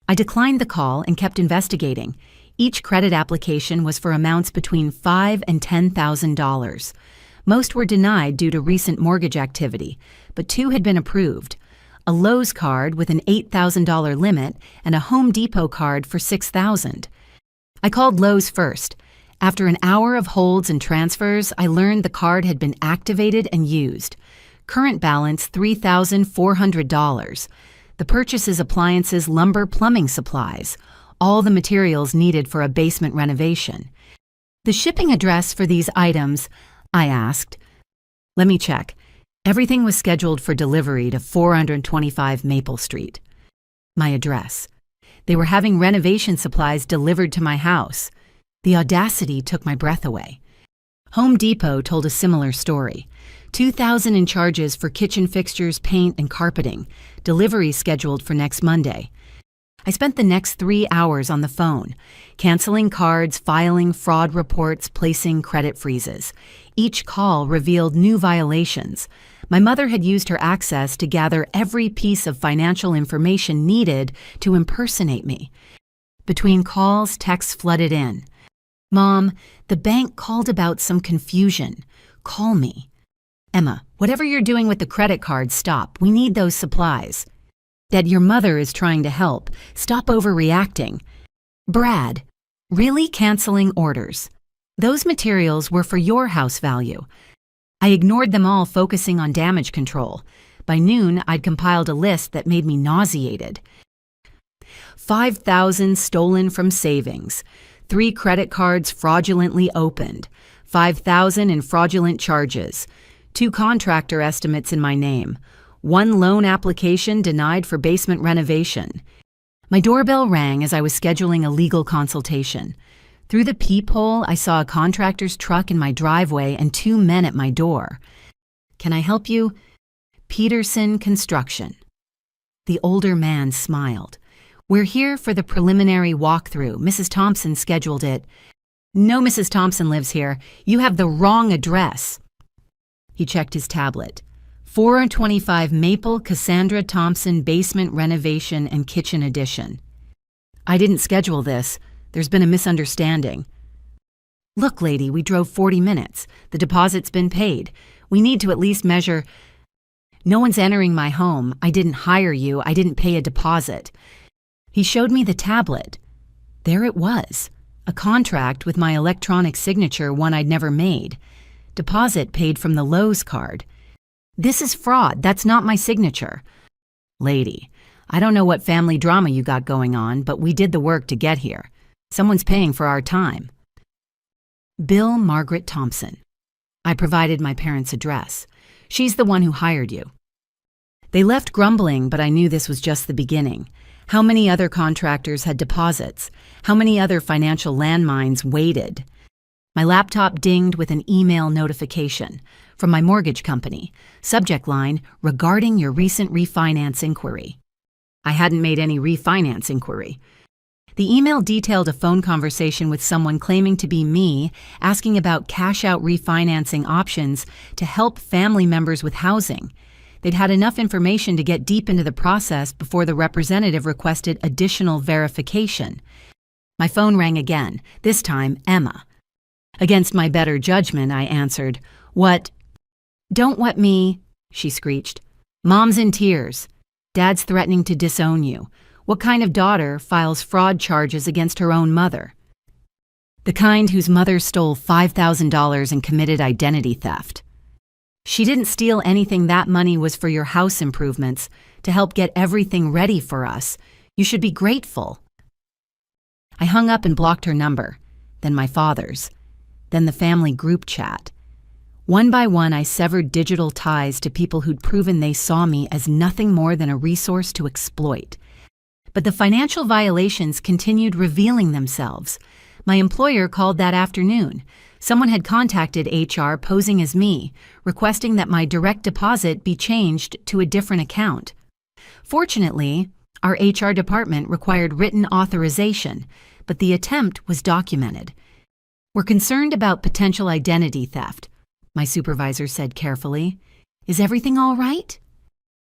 I declined the call and kept investigating. Each credit application was for amounts between $5,000 and $10,000. Most were denied due to recent mortgage activity, but 2 had been approved. A Lowe's card with an $8,000 limit and a Home Depot card for $6,000. I called Lowe's first. After an hour of holds and transfers, I learned the card had been activated and used. Current balance $3,400. The purchase is appliances, lumber, plumbing supplies, all the materials needed for a basement renovation. The shipping address for these items, I asked. Let me check. Everything was scheduled for delivery to 425 Maple Street. My address. They were having renovation supplies delivered to my house. The audacity took my breath away. Home Depot told a similar story. $2,000 in charges for kitchen fixtures, paint, and carpeting. Delivery scheduled for next Monday. I spent the next 3 hours on the phone, canceling cards, filing fraud reports, placing credit freezes. Each call revealed new violations. My mother had used her access to gather every piece of financial information needed to impersonate me. Between calls, texts flooded in. Mom, the bank called about some confusion. Call me. Emma, whatever you're doing with the credit card, stop. We need those supplies. That your mother is trying to help. Stop overreacting. Brad, really canceling orders. Those materials were for your house value. I ignored them all, focusing on damage control. By noon, I'd compiled a list that made me nauseated. 5,000 stolen from savings, 3 credit cards fraudulently opened, 5,000 in fraudulent charges, 2 contractor estimates in my name, 1 loan application denied for basement renovation. My doorbell rang as I was scheduling a legal consultation. Through the peephole, I saw a contractor's truck in my driveway and 2 men at my door. "Can I help you?" "Peterson Construction." The older man smiled. "We're here for the preliminary walkthrough. Mrs. Thompson scheduled it." "No, Mrs. Thompson lives here. You have the wrong address." He checked his tablet. 425 Maple Cassandra Thompson Basement Renovation and Kitchen Addition. "I didn't schedule this. There's been a misunderstanding." "Look, lady, we drove 40 minutes. The deposit's been paid. We need to at least measure—" "No one's entering my home. I didn't hire you. I didn't pay a deposit." He showed me the tablet. There it was, a contract with my electronic signature, one I'd never made. Deposit paid from the Lowe's card. "This is fraud. That's not my signature." "Lady, I don't know what family drama you got going on, but we did the work to get here. Someone's paying for our time." Bill Margaret Thompson. I provided my parents' address. "She's the one who hired you." They left grumbling, but I knew this was just the beginning. How many other contractors had deposits? How many other financial landmines waited? My laptop dinged with an email notification from my mortgage company. Subject line, "Regarding your recent refinance inquiry." I hadn't made any refinance inquiry. The email detailed a phone conversation with someone claiming to be me, asking about cash-out refinancing options to help family members with housing. They'd had enough information to get deep into the process before the representative requested additional verification. My phone rang again, this time Emma. Against my better judgment, I answered. "What?" "Don't what me," she screeched. "Mom's in tears. Dad's threatening to disown you. What kind of daughter files fraud charges against her own mother?" "The kind whose mother stole $5,000 and committed identity theft." "She didn't steal anything. That money was for your house improvements, to help get everything ready for us. You should be grateful." I hung up and blocked her number, then my father's, then the family group chat. One by one, I severed digital ties to people who'd proven they saw me as nothing more than a resource to exploit. But the financial violations continued revealing themselves. My employer called that afternoon. Someone had contacted HR posing as me, requesting that my direct deposit be changed to a different account. Fortunately, our HR department required written authorization, but the attempt was documented. "We're concerned about potential identity theft," my supervisor said carefully. "Is everything all right?"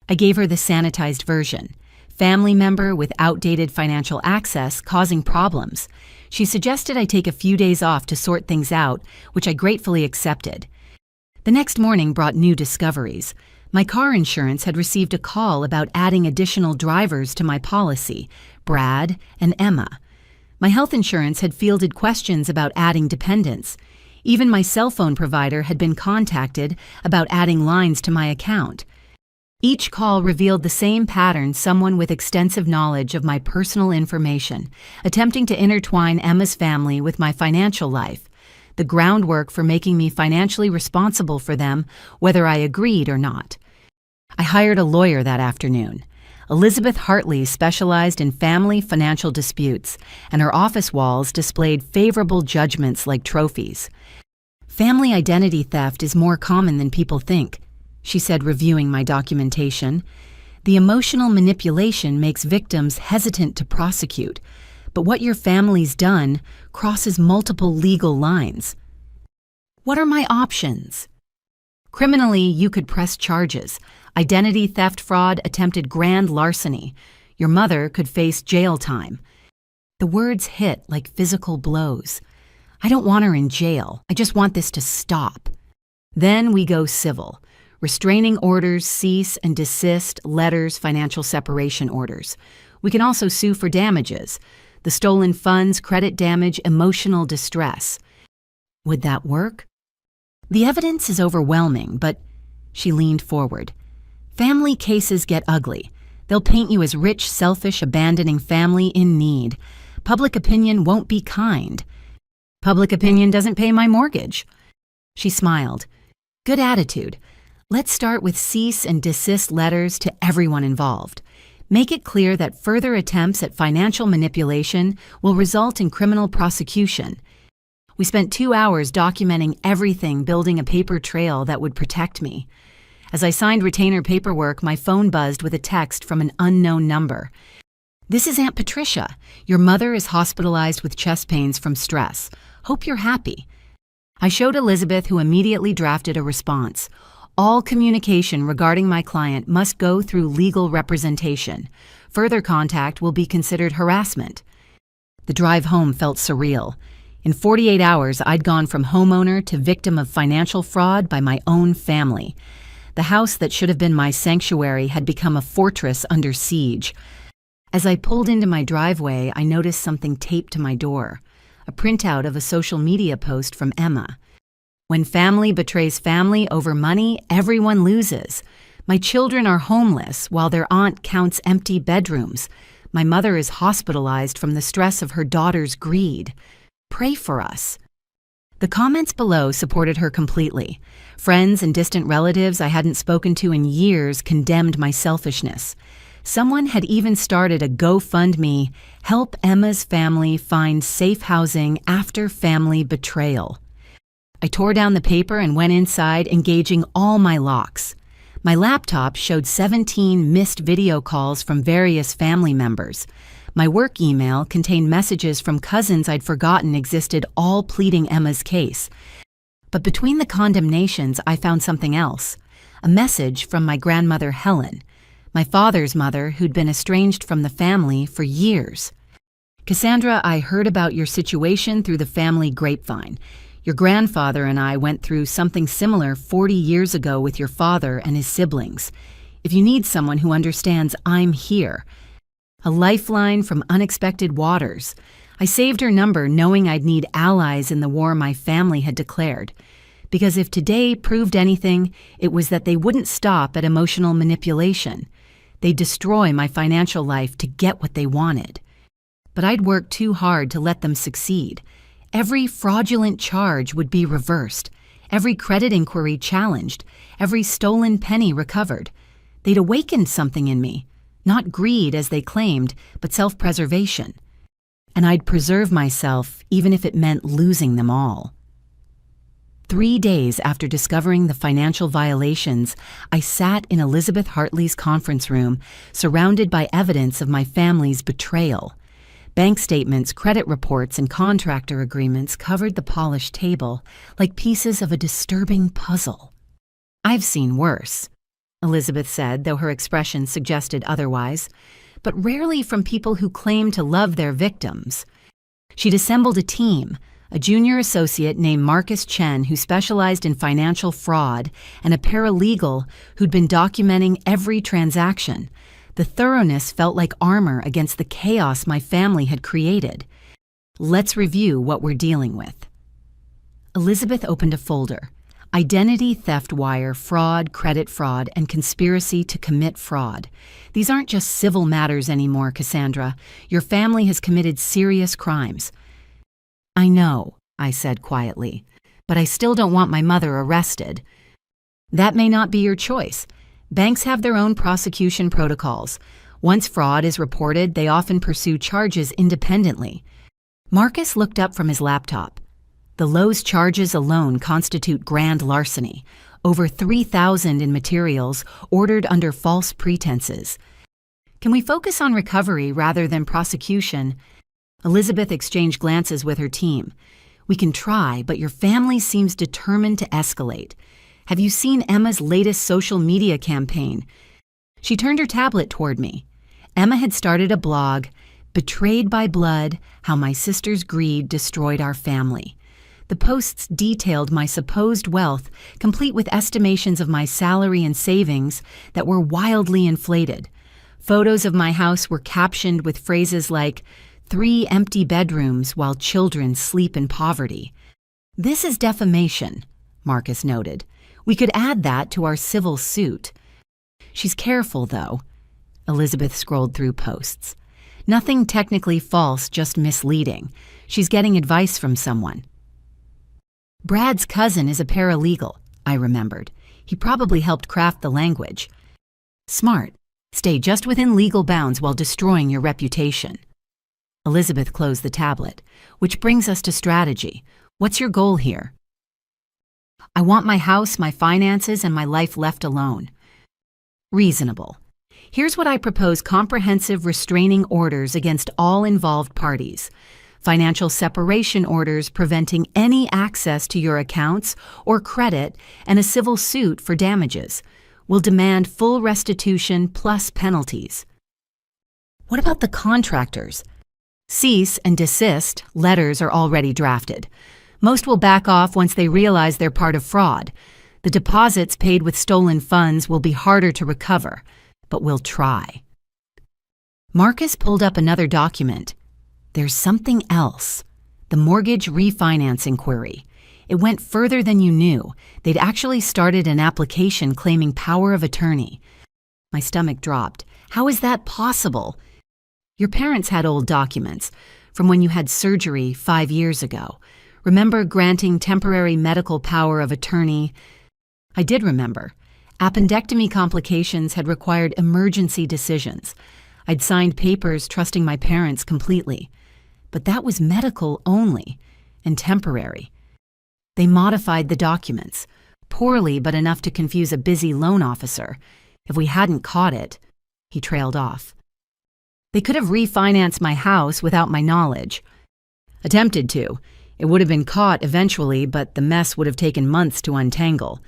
I gave her the sanitized version. Family member with outdated financial access causing problems. She suggested I take a few days off to sort things out, which I gratefully accepted. The next morning brought new discoveries. My car insurance had received a call about adding additional drivers to my policy, Brad and Emma. My health insurance had fielded questions about adding dependents. Even my cell phone provider had been contacted about adding lines to my account. Each call revealed the same pattern: someone with extensive knowledge of my personal information, attempting to intertwine Emma's family with my financial life, the groundwork for making me financially responsible for them, whether I agreed or not. I hired a lawyer that afternoon. Elizabeth Hartley specialized in family financial disputes, and her office walls displayed favorable judgments like trophies. "Family identity theft is more common than people think," she said, reviewing my documentation. "The emotional manipulation makes victims hesitant to prosecute, but what your family's done crosses multiple legal lines." "What are my options?" "Criminally, you could press charges. Identity theft, fraud, attempted grand larceny. Your mother could face jail time." The words hit like physical blows. I don't want her in jail. I just want this to stop. Then we go civil. Restraining orders, cease and desist, letters, financial separation orders. We can also sue for damages. The stolen funds, credit damage, emotional distress. Would that work? The evidence is overwhelming, but she leaned forward. Family cases get ugly. They'll paint you as rich, selfish, abandoning family in need. Public opinion won't be kind. Public opinion doesn't pay my mortgage. She smiled. Good attitude. Let's start with cease and desist letters to everyone involved. Make it clear that further attempts at financial manipulation will result in criminal prosecution. We spent 2 hours documenting everything, building a paper trail that would protect me. As I signed retainer paperwork, my phone buzzed with a text from an unknown number. This is Aunt Patricia. Your mother is hospitalized with chest pains from stress. Hope you're happy. I showed Elizabeth, who immediately drafted a response. All communication regarding my client must go through legal representation. Further contact will be considered harassment. The drive home felt surreal. In 48 hours, I'd gone from homeowner to victim of financial fraud by my own family. The house that should have been my sanctuary had become a fortress under siege. As I pulled into my driveway, I noticed something taped to my door, a printout of a social media post from Emma. When family betrays family over money, everyone loses. My children are homeless while their aunt counts empty bedrooms. My mother is hospitalized from the stress of her daughter's greed. Pray for us. The comments below supported her completely. Friends and distant relatives I hadn't spoken to in years condemned my selfishness. Someone had even started a GoFundMe, Help Emma's Family Find Safe Housing After Family Betrayal. I tore down the paper and went inside, engaging all my locks. My laptop showed 17 missed video calls from various family members. My work email contained messages from cousins I'd forgotten existed, all pleading Emma's case. But between the condemnations, I found something else. A message from my grandmother Helen, my father's mother, who'd been estranged from the family for years. Cassandra, I heard about your situation through the family grapevine. Your grandfather and I went through something similar 40 years ago with your father and his siblings. If you need someone who understands, I'm here. A lifeline from unexpected waters. I saved her number knowing I'd need allies in the war my family had declared. Because if today proved anything, it was that they wouldn't stop at emotional manipulation. They'd destroy my financial life to get what they wanted. But I'd worked too hard to let them succeed. Every fraudulent charge would be reversed, every credit inquiry challenged, every stolen penny recovered. They'd awakened something in me, not greed as they claimed, but self-preservation. And I'd preserve myself even if it meant losing them all. 3 days after discovering the financial violations, I sat in Elizabeth Hartley's conference room, surrounded by evidence of my family's betrayal. Bank statements, credit reports, and contractor agreements covered the polished table like pieces of a disturbing puzzle. I've seen worse, Elizabeth said, though her expression suggested otherwise, but rarely from people who claim to love their victims. She'd assembled a team, a junior associate named Marcus Chen who specialized in financial fraud, and a paralegal who'd been documenting every transaction. The thoroughness felt like armor against the chaos my family had created. Let's review what we're dealing with. Elizabeth opened a folder. Identity theft wire, fraud, credit fraud, and conspiracy to commit fraud. These aren't just civil matters anymore, Cassandra. Your family has committed serious crimes. I know, I said quietly, but I still don't want my mother arrested. That may not be your choice. Banks have their own prosecution protocols. Once fraud is reported, they often pursue charges independently. Marcus looked up from his laptop. The Lowe's charges alone constitute grand larceny, over 3,000 in materials ordered under false pretenses. Can we focus on recovery rather than prosecution? Elizabeth exchanged glances with her team. We can try, but your family seems determined to escalate. Have you seen Emma's latest social media campaign? She turned her tablet toward me. Emma had started a blog, Betrayed by Blood, How My Sister's Greed Destroyed Our Family. The posts detailed my supposed wealth, complete with estimations of my salary and savings that were wildly inflated. Photos of my house were captioned with phrases like, 3 empty bedrooms while children sleep in poverty. This is defamation, Marcus noted. We could add that to our civil suit. She's careful, though. Elizabeth scrolled through posts. Nothing technically false, just misleading. She's getting advice from someone. Brad's cousin is a paralegal, I remembered. He probably helped craft the language. Smart. Stay just within legal bounds while destroying your reputation. Elizabeth closed the tablet. Which brings us to strategy. What's your goal here? I want my house, my finances, and my life left alone. Reasonable. Here's what I propose: comprehensive restraining orders against all involved parties. Financial separation orders preventing any access to your accounts or credit, and a civil suit for damages. We'll demand full restitution plus penalties. What about the contractors? Cease and desist letters are already drafted. Most will back off once they realize they're part of fraud. The deposits paid with stolen funds will be harder to recover, but we'll try. Marcus pulled up another document. There's something else. The mortgage refinance inquiry. It went further than you knew. They'd actually started an application claiming power of attorney. My stomach dropped. How is that possible? Your parents had old documents from when you had surgery 5 years ago. Remember granting temporary medical power of attorney? I did remember. Appendectomy complications had required emergency decisions. I'd signed papers trusting my parents completely. But that was medical only, and temporary. They modified the documents, poorly but enough to confuse a busy loan officer. If we hadn't caught it, he trailed off. They could have refinanced my house without my knowledge. Attempted to. It would have been caught eventually, but the mess would have taken months to untangle.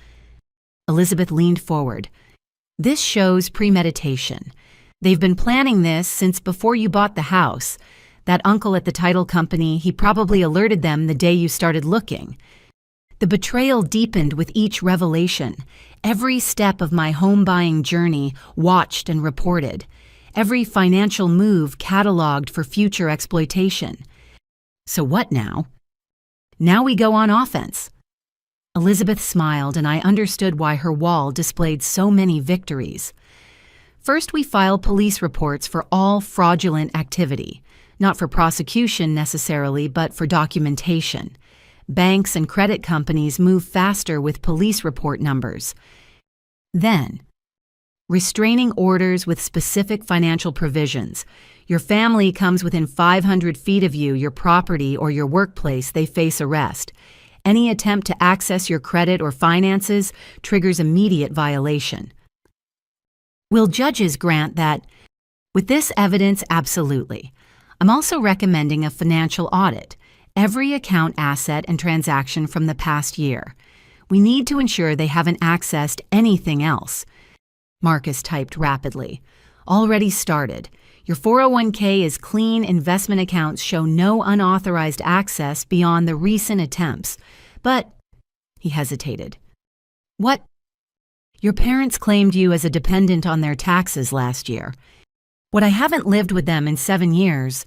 Elizabeth leaned forward. This shows premeditation. They've been planning this since before you bought the house. That uncle at the title company, he probably alerted them the day you started looking. The betrayal deepened with each revelation. Every step of my home-buying journey watched and reported. Every financial move cataloged for future exploitation. So what now? Now we go on offense. Elizabeth smiled, and I understood why her wall displayed so many victories. First, we file police reports for all fraudulent activity. Not for prosecution necessarily, but for documentation. Banks and credit companies move faster with police report numbers. Then, restraining orders with specific financial provisions. Your family comes within 500 feet of you, your property, or your workplace, they face arrest. Any attempt to access your credit or finances triggers immediate violation. Will judges grant that? With this evidence, absolutely. I'm also recommending a financial audit. Every account, asset, and transaction from the past year. We need to ensure they haven't accessed anything else. Marcus typed rapidly. Already started. Your 401k is clean. Investment accounts show no unauthorized access beyond the recent attempts. But, he hesitated. What? Your parents claimed you as a dependent on their taxes last year. What I haven't lived with them in 7 years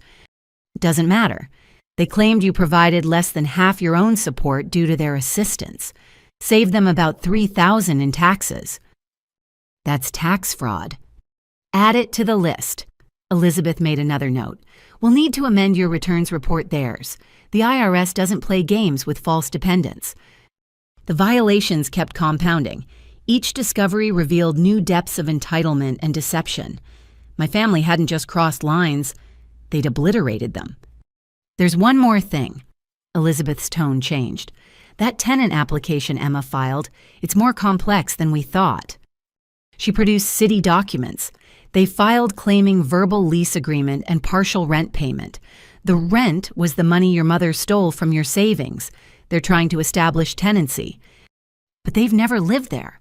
doesn't matter. They claimed you provided less than half your own support due to their assistance. Saved them about $3,000 in taxes. That's tax fraud. Add it to the list. Elizabeth made another note. We'll need to amend your returns report theirs. The IRS doesn't play games with false dependents. The violations kept compounding. Each discovery revealed new depths of entitlement and deception. My family hadn't just crossed lines, they'd obliterated them. There's one more thing. Elizabeth's tone changed. That tenant application Emma filed, it's more complex than we thought. She produced city documents. They filed claiming verbal lease agreement and partial rent payment. The rent was the money your mother stole from your savings. They're trying to establish tenancy. But they've never lived there.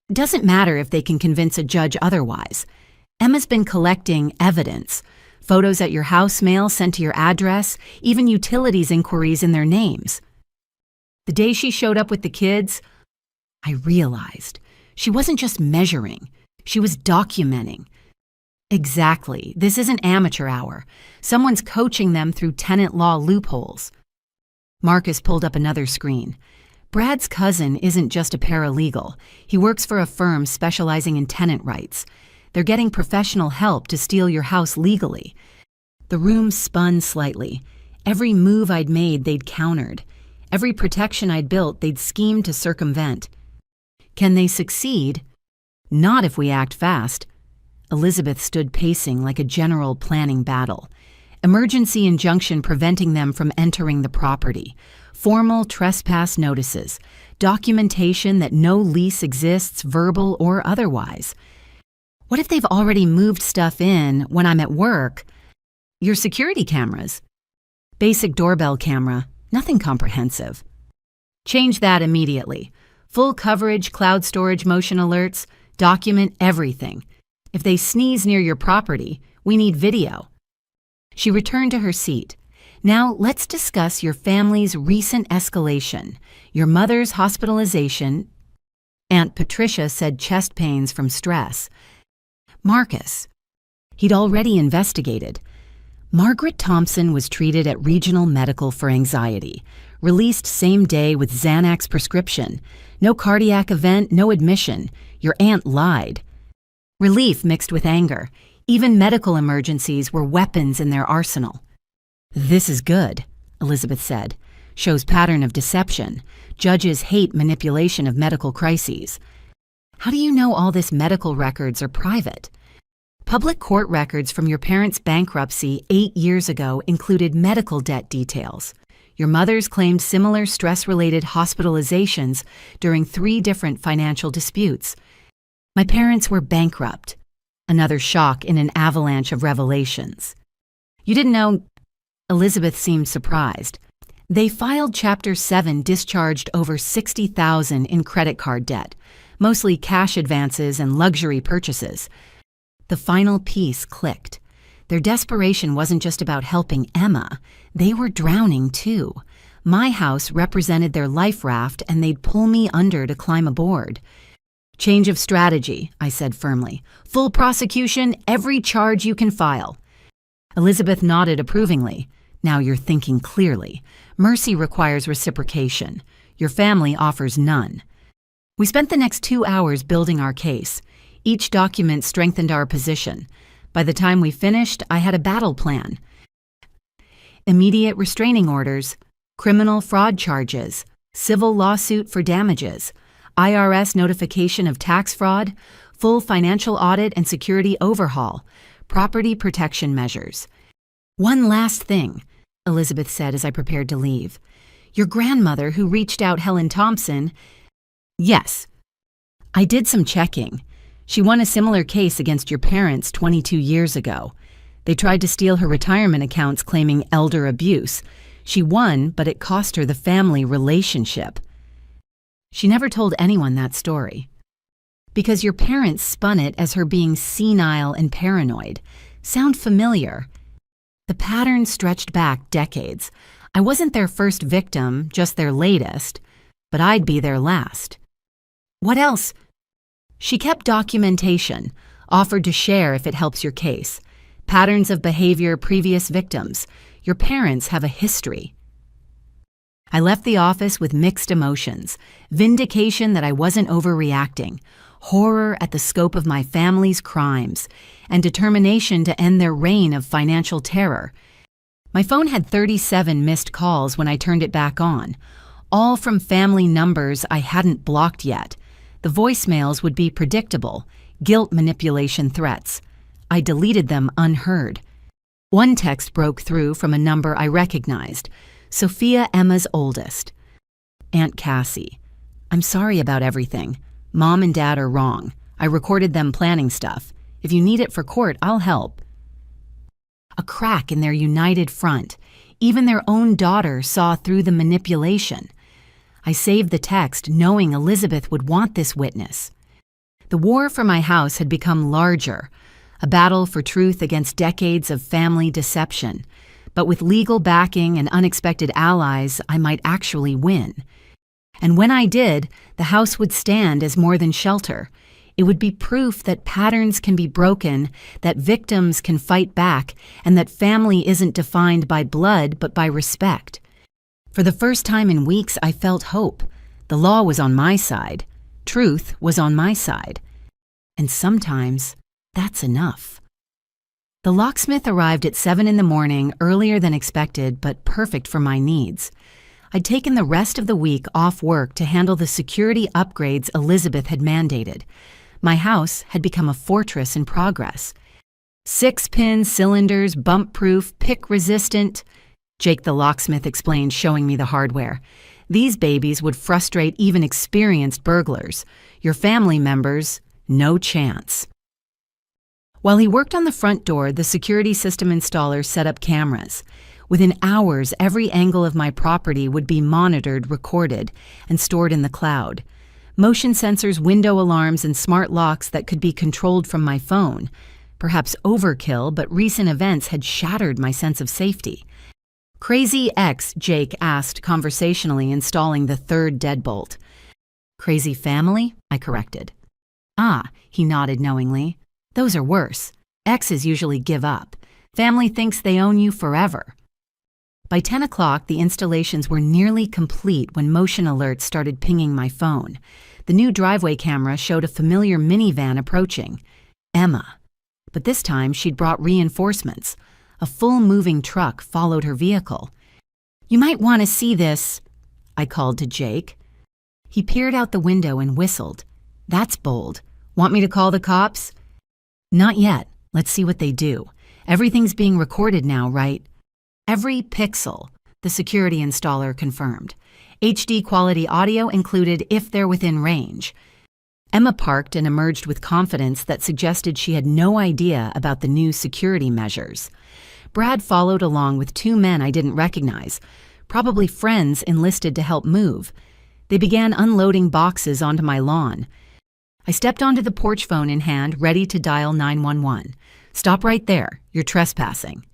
It doesn't matter if they can convince a judge otherwise. Emma's been collecting evidence. Photos at your house mail sent to your address, even utilities inquiries in their names. The day she showed up with the kids, I realized she wasn't just measuring, she was documenting. Exactly. This isn't amateur hour. Someone's coaching them through tenant law loopholes. Marcus pulled up another screen. Brad's cousin isn't just a paralegal. He works for a firm specializing in tenant rights. They're getting professional help to steal your house legally. The room spun slightly. Every move I'd made, they'd countered. Every protection I'd built, they'd schemed to circumvent. Can they succeed? Not if we act fast. Elizabeth stood pacing like a general planning battle. Emergency injunction preventing them from entering the property. Formal trespass notices. Documentation that no lease exists, verbal or otherwise. What if they've already moved stuff in when I'm at work? Your security cameras. Basic doorbell camera. Nothing comprehensive. Change that immediately. Full coverage, cloud storage, motion alerts. Document everything. If they sneeze near your property, we need video. She returned to her seat. Now let's discuss your family's recent escalation, your mother's hospitalization. Aunt Patricia said chest pains from stress. Marcus. He'd already investigated. Margaret Thompson was treated at Regional Medical for anxiety, released same day with Xanax prescription. No cardiac event, no admission. Your aunt lied. Relief mixed with anger. Even medical emergencies were weapons in their arsenal. This is good, Elizabeth said. Shows pattern of deception. Judges hate manipulation of medical crises. How do you know all this medical records are private? Public court records from your parents' bankruptcy 8 years ago included medical debt details. Your mother's claimed similar stress-related hospitalizations during 3 different financial disputes. My parents were bankrupt. Another shock in an avalanche of revelations. You didn't know? Elizabeth seemed surprised. They filed Chapter 7 discharged over $60,000 in credit card debt, mostly cash advances and luxury purchases. The final piece clicked. Their desperation wasn't just about helping Emma. They were drowning too. My house represented their life raft and they'd pull me under to climb aboard. Change of strategy, I said firmly. Full prosecution, every charge you can file. Elizabeth nodded approvingly. Now you're thinking clearly. Mercy requires reciprocation. Your family offers none. We spent the next 2 hours building our case. Each document strengthened our position. By the time we finished, I had a battle plan. Immediate restraining orders, criminal fraud charges, civil lawsuit for damages, IRS notification of tax fraud, full financial audit and security overhaul, property protection measures. One last thing, Elizabeth said as I prepared to leave. Your grandmother who reached out, Helen Thompson. Yes. I did some checking. She won a similar case against your parents 22 years ago. They tried to steal her retirement accounts claiming elder abuse. She won, but it cost her the family relationship. She never told anyone that story. Because your parents spun it as her being senile and paranoid. Sound familiar? The pattern stretched back decades. I wasn't their first victim, just their latest, but I'd be their last. What else? She kept documentation, offered to share if it helps your case. Patterns of behavior, previous victims. Your parents have a history. I left the office with mixed emotions. Vindication that I wasn't overreacting. Horror at the scope of my family's crimes. And determination to end their reign of financial terror. My phone had 37 missed calls when I turned it back on. All from family numbers I hadn't blocked yet. The voicemails would be predictable. Guilt manipulation threats. I deleted them unheard. One text broke through from a number I recognized. Sophia, Emma's oldest. Aunt Cassie. I'm sorry about everything. Mom and Dad are wrong. I recorded them planning stuff. If you need it for court, I'll help. A crack in their united front. Even their own daughter saw through the manipulation. I saved the text knowing Elizabeth would want this witness. The war for my house had become larger, a battle for truth against decades of family deception. But with legal backing and unexpected allies, I might actually win. And when I did, the house would stand as more than shelter. It would be proof that patterns can be broken, that victims can fight back, and that family isn't defined by blood but by respect. For the first time in weeks, I felt hope. The law was on my side. Truth was on my side. And sometimes, that's enough. The locksmith arrived at 7 in the morning, earlier than expected, but perfect for my needs. I'd taken the rest of the week off work to handle the security upgrades Elizabeth had mandated. My house had become a fortress in progress. 6-pin cylinders, bump-proof, pick-resistant. Jake the locksmith explained, showing me the hardware. These babies would frustrate even experienced burglars. Your family members, no chance. While he worked on the front door, the security system installer set up cameras. Within hours, every angle of my property would be monitored, recorded, and stored in the cloud. Motion sensors, window alarms, and smart locks that could be controlled from my phone. Perhaps overkill, but recent events had shattered my sense of safety. Crazy X, Jake asked conversationally, installing the third deadbolt. Crazy family? I corrected. Ah, he nodded knowingly. Those are worse. Exes usually give up. Family thinks they own you forever. By 10 o'clock, the installations were nearly complete when motion alerts started pinging my phone. The new driveway camera showed a familiar minivan approaching. Emma. But this time, she'd brought reinforcements. A full moving truck followed her vehicle. You might want to see this, I called to Jake. He peered out the window and whistled. That's bold. Want me to call the cops? Not yet. Let's see what they do. Everything's being recorded now, right? Every pixel, the security installer confirmed. HD quality audio included if they're within range. Emma parked and emerged with confidence that suggested she had no idea about the new security measures. Brad followed along with 2 men I didn't recognize, probably friends enlisted to help move. They began unloading boxes onto my lawn. I stepped onto the porch phone in hand, ready to dial 911. Stop right there. You're trespassing.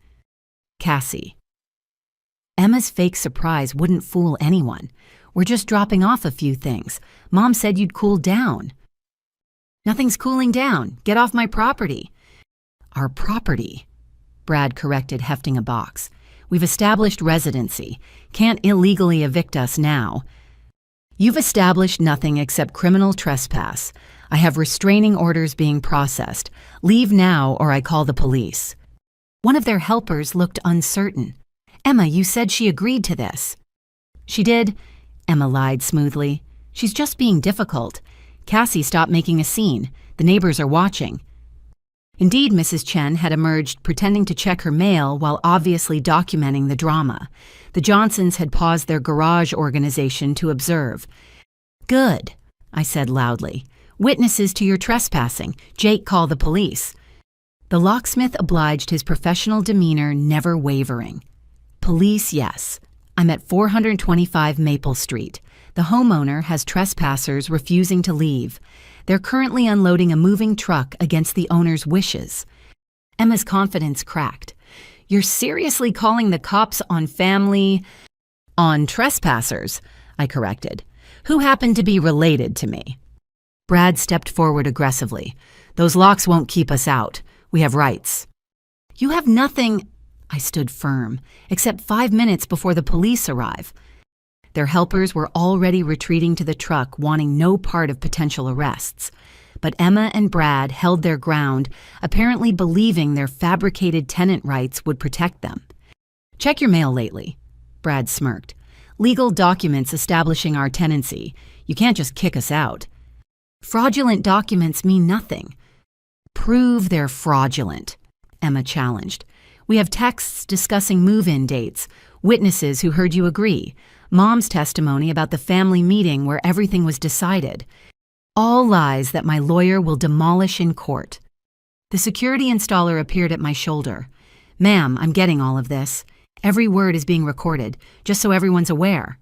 Cassie. Emma's fake surprise wouldn't fool anyone. We're just dropping off a few things. Mom said you'd cool down. Nothing's cooling down. Get off my property. Our property, Brad corrected, hefting a box. We've established residency. Can't illegally evict us now. You've established nothing except criminal trespass. I have restraining orders being processed. Leave now or I call the police. One of their helpers looked uncertain. Emma, you said she agreed to this. She did, Emma lied smoothly. She's just being difficult. Cassie stopped making a scene. The neighbors are watching. Indeed, Mrs. Chen had emerged, pretending to check her mail while obviously documenting the drama. The Johnsons had paused their garage organization to observe. Good, I said loudly. Witnesses to your trespassing. Jake, call the police. The locksmith obliged, his professional demeanor never wavering. Police, yes. I'm at 425 Maple Street. The homeowner has trespassers refusing to leave. They're currently unloading a moving truck against the owner's wishes. Emma's confidence cracked. You're seriously calling the cops on family? On trespassers, I corrected, who happen to be related to me. Brad stepped forward aggressively. Those locks won't keep us out. We have rights. You have nothing, I stood firm, except 5 minutes before the police arrive. Their helpers were already retreating to the truck, wanting no part of potential arrests. But Emma and Brad held their ground, apparently believing their fabricated tenant rights would protect them. Check your mail lately, Brad smirked. Legal documents establishing our tenancy. You can't just kick us out. Fraudulent documents mean nothing. Prove they're fraudulent, Emma challenged. We have texts discussing move-in dates, witnesses who heard you agree, Mom's testimony about the family meeting where everything was decided. All lies that my lawyer will demolish in court. The security installer appeared at my shoulder. Ma'am, I'm getting all of this. Every word is being recorded, just so everyone's aware.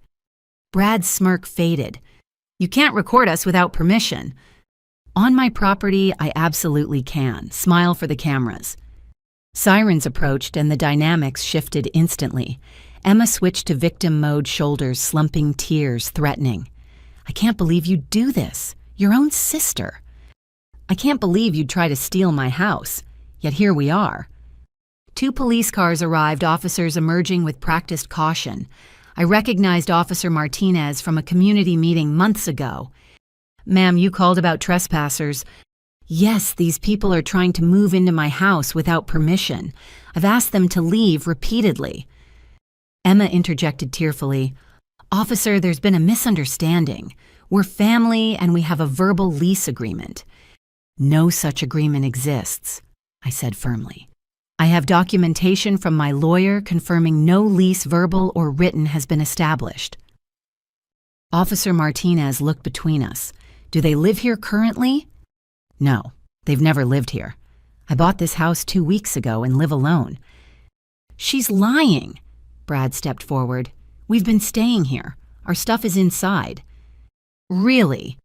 Brad's smirk faded. You can't record us without permission. On my property, I absolutely can. Smile for the cameras. Sirens approached and the dynamics shifted instantly. Emma switched to victim mode, shoulders slumping, tears threatening. I can't believe you'd do this. Your own sister. I can't believe you'd try to steal my house, yet here we are. 2 police cars arrived, officers emerging with practiced caution. I recognized Officer Martinez from a community meeting months ago. Ma'am, you called about trespassers. Yes, these people are trying to move into my house without permission. I've asked them to leave repeatedly. Emma interjected tearfully. Officer, there's been a misunderstanding. We're family and we have a verbal lease agreement. No such agreement exists, I said firmly. I have documentation from my lawyer confirming no lease, verbal or written, has been established. Officer Martinez looked between us. Do they live here currently? No, they've never lived here. I bought this house 2 weeks ago and live alone. She's lying. Brad stepped forward. We've been staying here. Our stuff is inside. Really?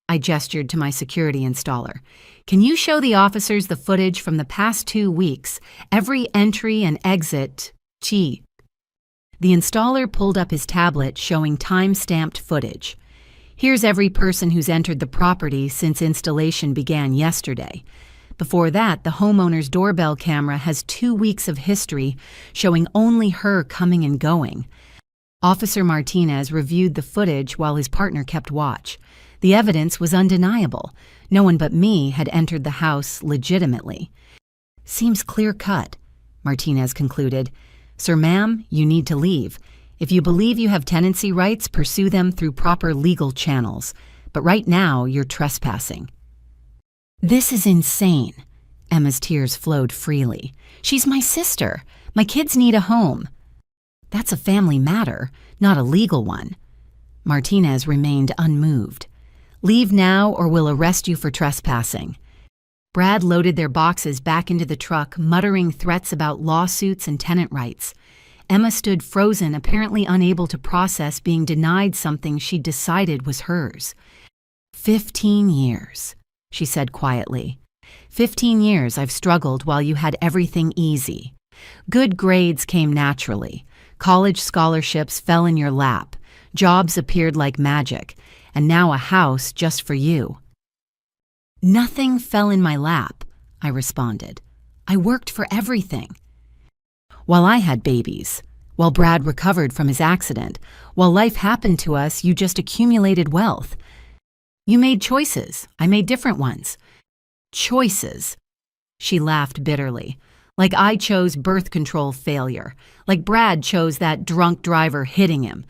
I gestured to my security installer. Can you show the officers the footage from the past 2 weeks, every entry and exit? Gee. The installer pulled up his tablet showing time-stamped footage. Here's every person who's entered the property since installation began yesterday. Before that, the homeowner's doorbell camera has 2 weeks of history showing only her coming and going. Officer Martinez reviewed the footage while his partner kept watch. The evidence was undeniable. No one but me had entered the house legitimately. Seems clear-cut, Martinez concluded. Sir, ma'am, you need to leave. If you believe you have tenancy rights, pursue them through proper legal channels. But right now, you're trespassing. This is insane. Emma's tears flowed freely. She's my sister. My kids need a home. That's a family matter, not a legal one. Martinez remained unmoved. Leave now or we'll arrest you for trespassing. Brad loaded their boxes back into the truck, muttering threats about lawsuits and tenant rights. Emma stood frozen, apparently unable to process being denied something she'd decided was hers. 15 years, she said quietly. 15 years I've struggled while you had everything easy. Good grades came naturally. College scholarships fell in your lap. Jobs appeared like magic. And now a house just for you. Nothing fell in my lap, I responded. I worked for everything. While I had babies, while Brad recovered from his accident, while life happened to us, you just accumulated wealth. You made choices. I made different ones. Choices. She laughed bitterly. Like I chose birth control failure. Like Brad chose that drunk driver hitting him.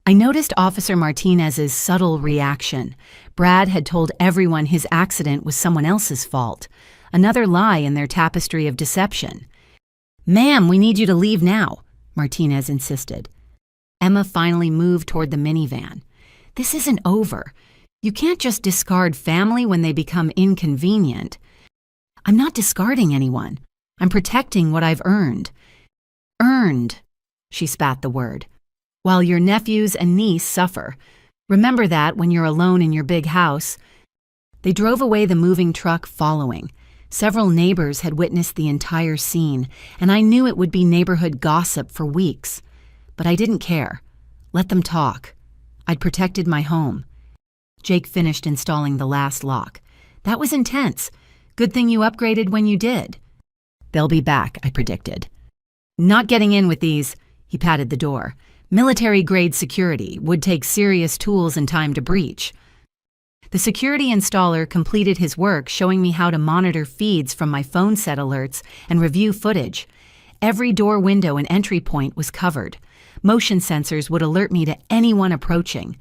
I noticed Officer Martinez's subtle reaction. Brad had told everyone his accident was someone else's fault. Another lie in their tapestry of deception. Ma'am, we need you to leave now, Martinez insisted. Emma finally moved toward the minivan. This isn't over. You can't just discard family when they become inconvenient. I'm not discarding anyone. I'm protecting what I've earned. Earned, she spat the word. While your nephews and niece suffer. Remember that when you're alone in your big house. They drove away, the moving truck following. Several neighbors had witnessed the entire scene, and I knew it would be neighborhood gossip for weeks. But I didn't care. Let them talk. I'd protected my home. Jake finished installing the last lock. That was intense. Good thing you upgraded when you did. They'll be back, I predicted. Not getting in with these. He patted the door. Military-grade security would take serious tools and time to breach. The security installer completed his work, showing me how to monitor feeds from my phone set alerts and review footage. Every door, window, and entry point was covered. Motion sensors would alert me to anyone approaching.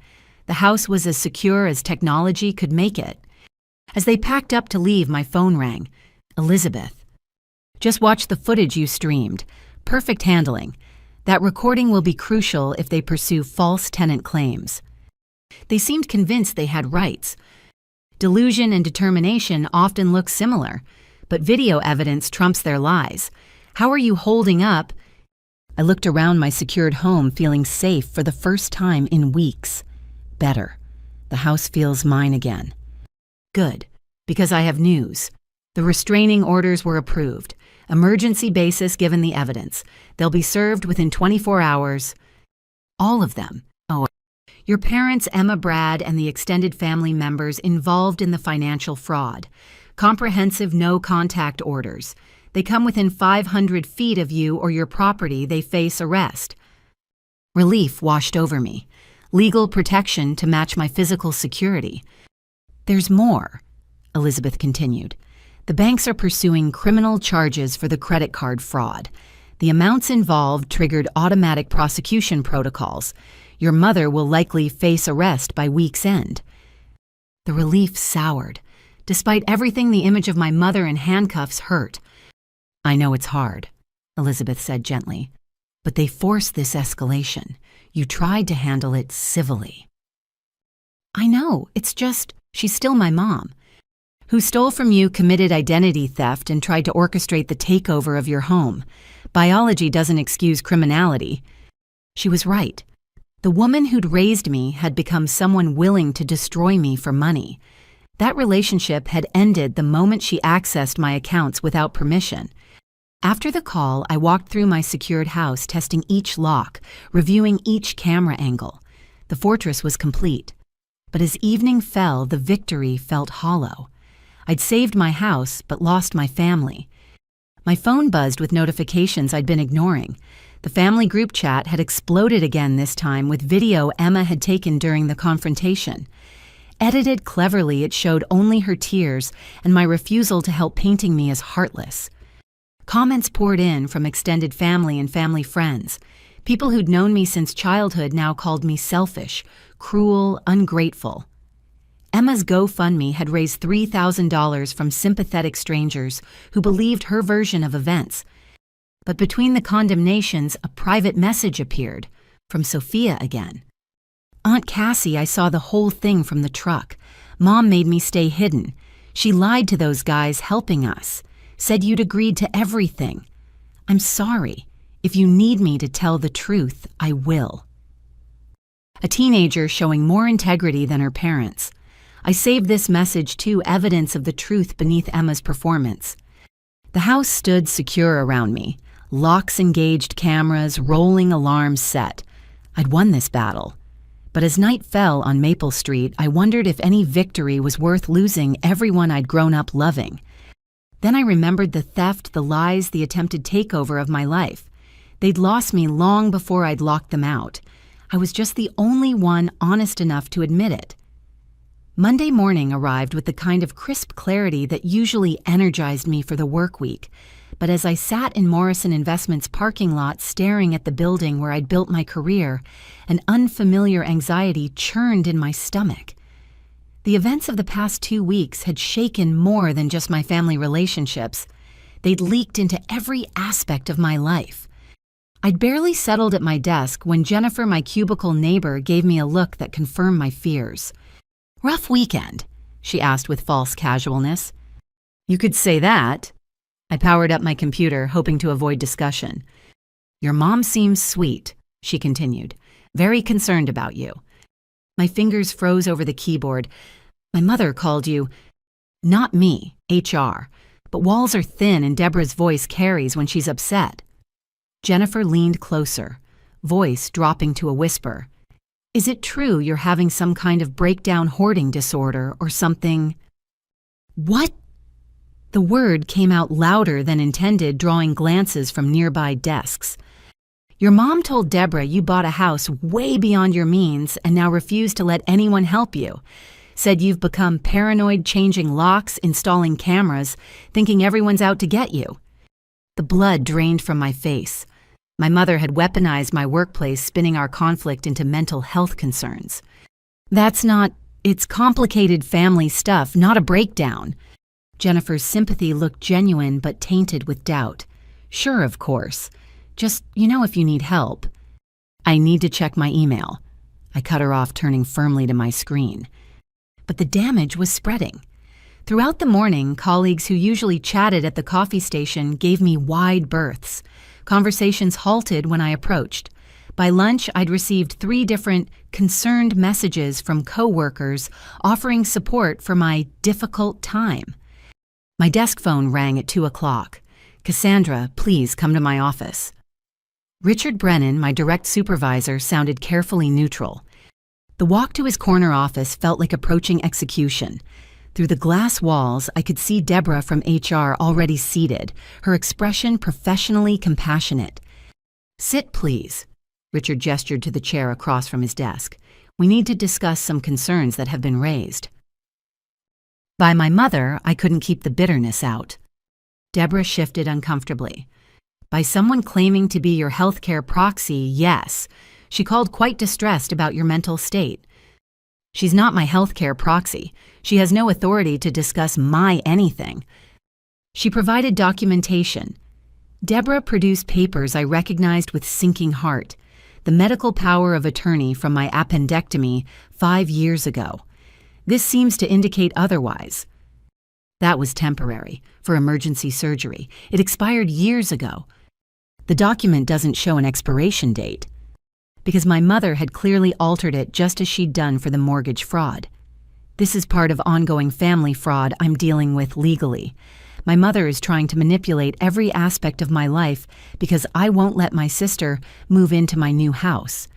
The house was as secure as technology could make it. As they packed up to leave, my phone rang. Elizabeth. Just watch the footage you streamed. Perfect handling. That recording will be crucial if they pursue false tenant claims. They seemed convinced they had rights. Delusion and determination often look similar, but video evidence trumps their lies. How are you holding up? I looked around my secured home, feeling safe for the first time in weeks. Better. The house feels mine again. Good, because I have news. The restraining orders were approved. Emergency basis given the evidence. They'll be served within 24 hours. All of them. Oh, Your parents, Emma, Brad, and the extended family members involved in the financial fraud. Comprehensive no-contact orders. They come within 500 feet of you or your property, they face arrest. Relief washed over me. Legal protection to match my physical security. There's more, Elizabeth continued. The banks are pursuing criminal charges for the credit card fraud. The amounts involved triggered automatic prosecution protocols. Your mother will likely face arrest by week's end. The relief soured. Despite everything, the image of my mother in handcuffs hurt. I know it's hard, Elizabeth said gently, but they forced this escalation. You tried to handle it civilly. I know, it's just, she's still my mom. Who stole from you, committed identity theft, and tried to orchestrate the takeover of your home. Biology doesn't excuse criminality. She was right. The woman who'd raised me had become someone willing to destroy me for money. That relationship had ended the moment she accessed my accounts without permission. After the call, I walked through my secured house, testing each lock, reviewing each camera angle. The fortress was complete. But as evening fell, the victory felt hollow. I'd saved my house, but lost my family. My phone buzzed with notifications I'd been ignoring. The family group chat had exploded again, this time with video Emma had taken during the confrontation. Edited cleverly, it showed only her tears and my refusal to help, painting me as heartless. Comments poured in from extended family and family friends. People who'd known me since childhood now called me selfish, cruel, ungrateful. Emma's GoFundMe had raised $3,000 from sympathetic strangers who believed her version of events. But between the condemnations, a private message appeared, from Sophia again. Aunt Cassie, I saw the whole thing from the truck. Mom made me stay hidden. She lied to those guys helping us. Said you'd agreed to everything. I'm sorry. If you need me to tell the truth, I will. A teenager showing more integrity than her parents. I saved this message too, evidence of the truth beneath Emma's performance. The house stood secure around me. Locks engaged, cameras, rolling alarms set. I'd won this battle. But as night fell on Maple Street, I wondered if any victory was worth losing everyone I'd grown up loving. Then I remembered the theft, the lies, the attempted takeover of my life. They'd lost me long before I'd locked them out. I was just the only one honest enough to admit it. Monday morning arrived with the kind of crisp clarity that usually energized me for the work week. But as I sat in Morrison Investments' parking lot staring at the building where I'd built my career, an unfamiliar anxiety churned in my stomach. The events of the past 2 weeks had shaken more than just my family relationships. They'd leaked into every aspect of my life. I'd barely settled at my desk when Jennifer, my cubicle neighbor, gave me a look that confirmed my fears. "Rough weekend?" she asked with false casualness. "You could say that." I powered up my computer, hoping to avoid discussion. "Your mom seems sweet," she continued. "Very concerned about you." My fingers froze over the keyboard. "My mother called you—" "Not me, HR. But walls are thin and Deborah's voice carries when she's upset." Jennifer leaned closer, voice dropping to a whisper. "Is it true you're having some kind of breakdown hoarding disorder or something?" "What?" The word came out louder than intended, drawing glances from nearby desks. "Your mom told Deborah you bought a house way beyond your means and now refuse to let anyone help you. Said you've become paranoid, changing locks, installing cameras, thinking everyone's out to get you." The blood drained from my face. My mother had weaponized my workplace, spinning our conflict into mental health concerns. It's complicated family stuff, not a breakdown." Jennifer's sympathy looked genuine but tainted with doubt. "Sure, of course. Just, if you need help." "I need to check my email." I cut her off, turning firmly to my screen. But the damage was spreading. Throughout the morning, colleagues who usually chatted at the coffee station gave me wide berths. Conversations halted when I approached. By lunch, I'd received 3 different concerned messages from coworkers offering support for my difficult time. My desk phone rang at 2 o'clock. "Cassandra, please come to my office." Richard Brennan, my direct supervisor, sounded carefully neutral. The walk to his corner office felt like approaching execution. Through the glass walls, I could see Deborah from HR already seated, her expression professionally compassionate. "Sit, please." Richard gestured to the chair across from his desk. "We need to discuss some concerns that have been raised." By my mother, I couldn't keep the bitterness out. Deborah shifted uncomfortably. By someone claiming to be your healthcare proxy, yes. She called quite distressed about your mental state. She's not my healthcare proxy. She has no authority to discuss my anything. She provided documentation. Deborah produced papers I recognized with sinking heart. The medical power of attorney from my appendectomy 5 years ago. This seems to indicate otherwise. That was temporary, for emergency surgery. It expired years ago. The document doesn't show an expiration date, because my mother had clearly altered it just as she'd done for the mortgage fraud. This is part of ongoing family fraud I'm dealing with legally. My mother is trying to manipulate every aspect of my life because I won't let my sister move into my new house.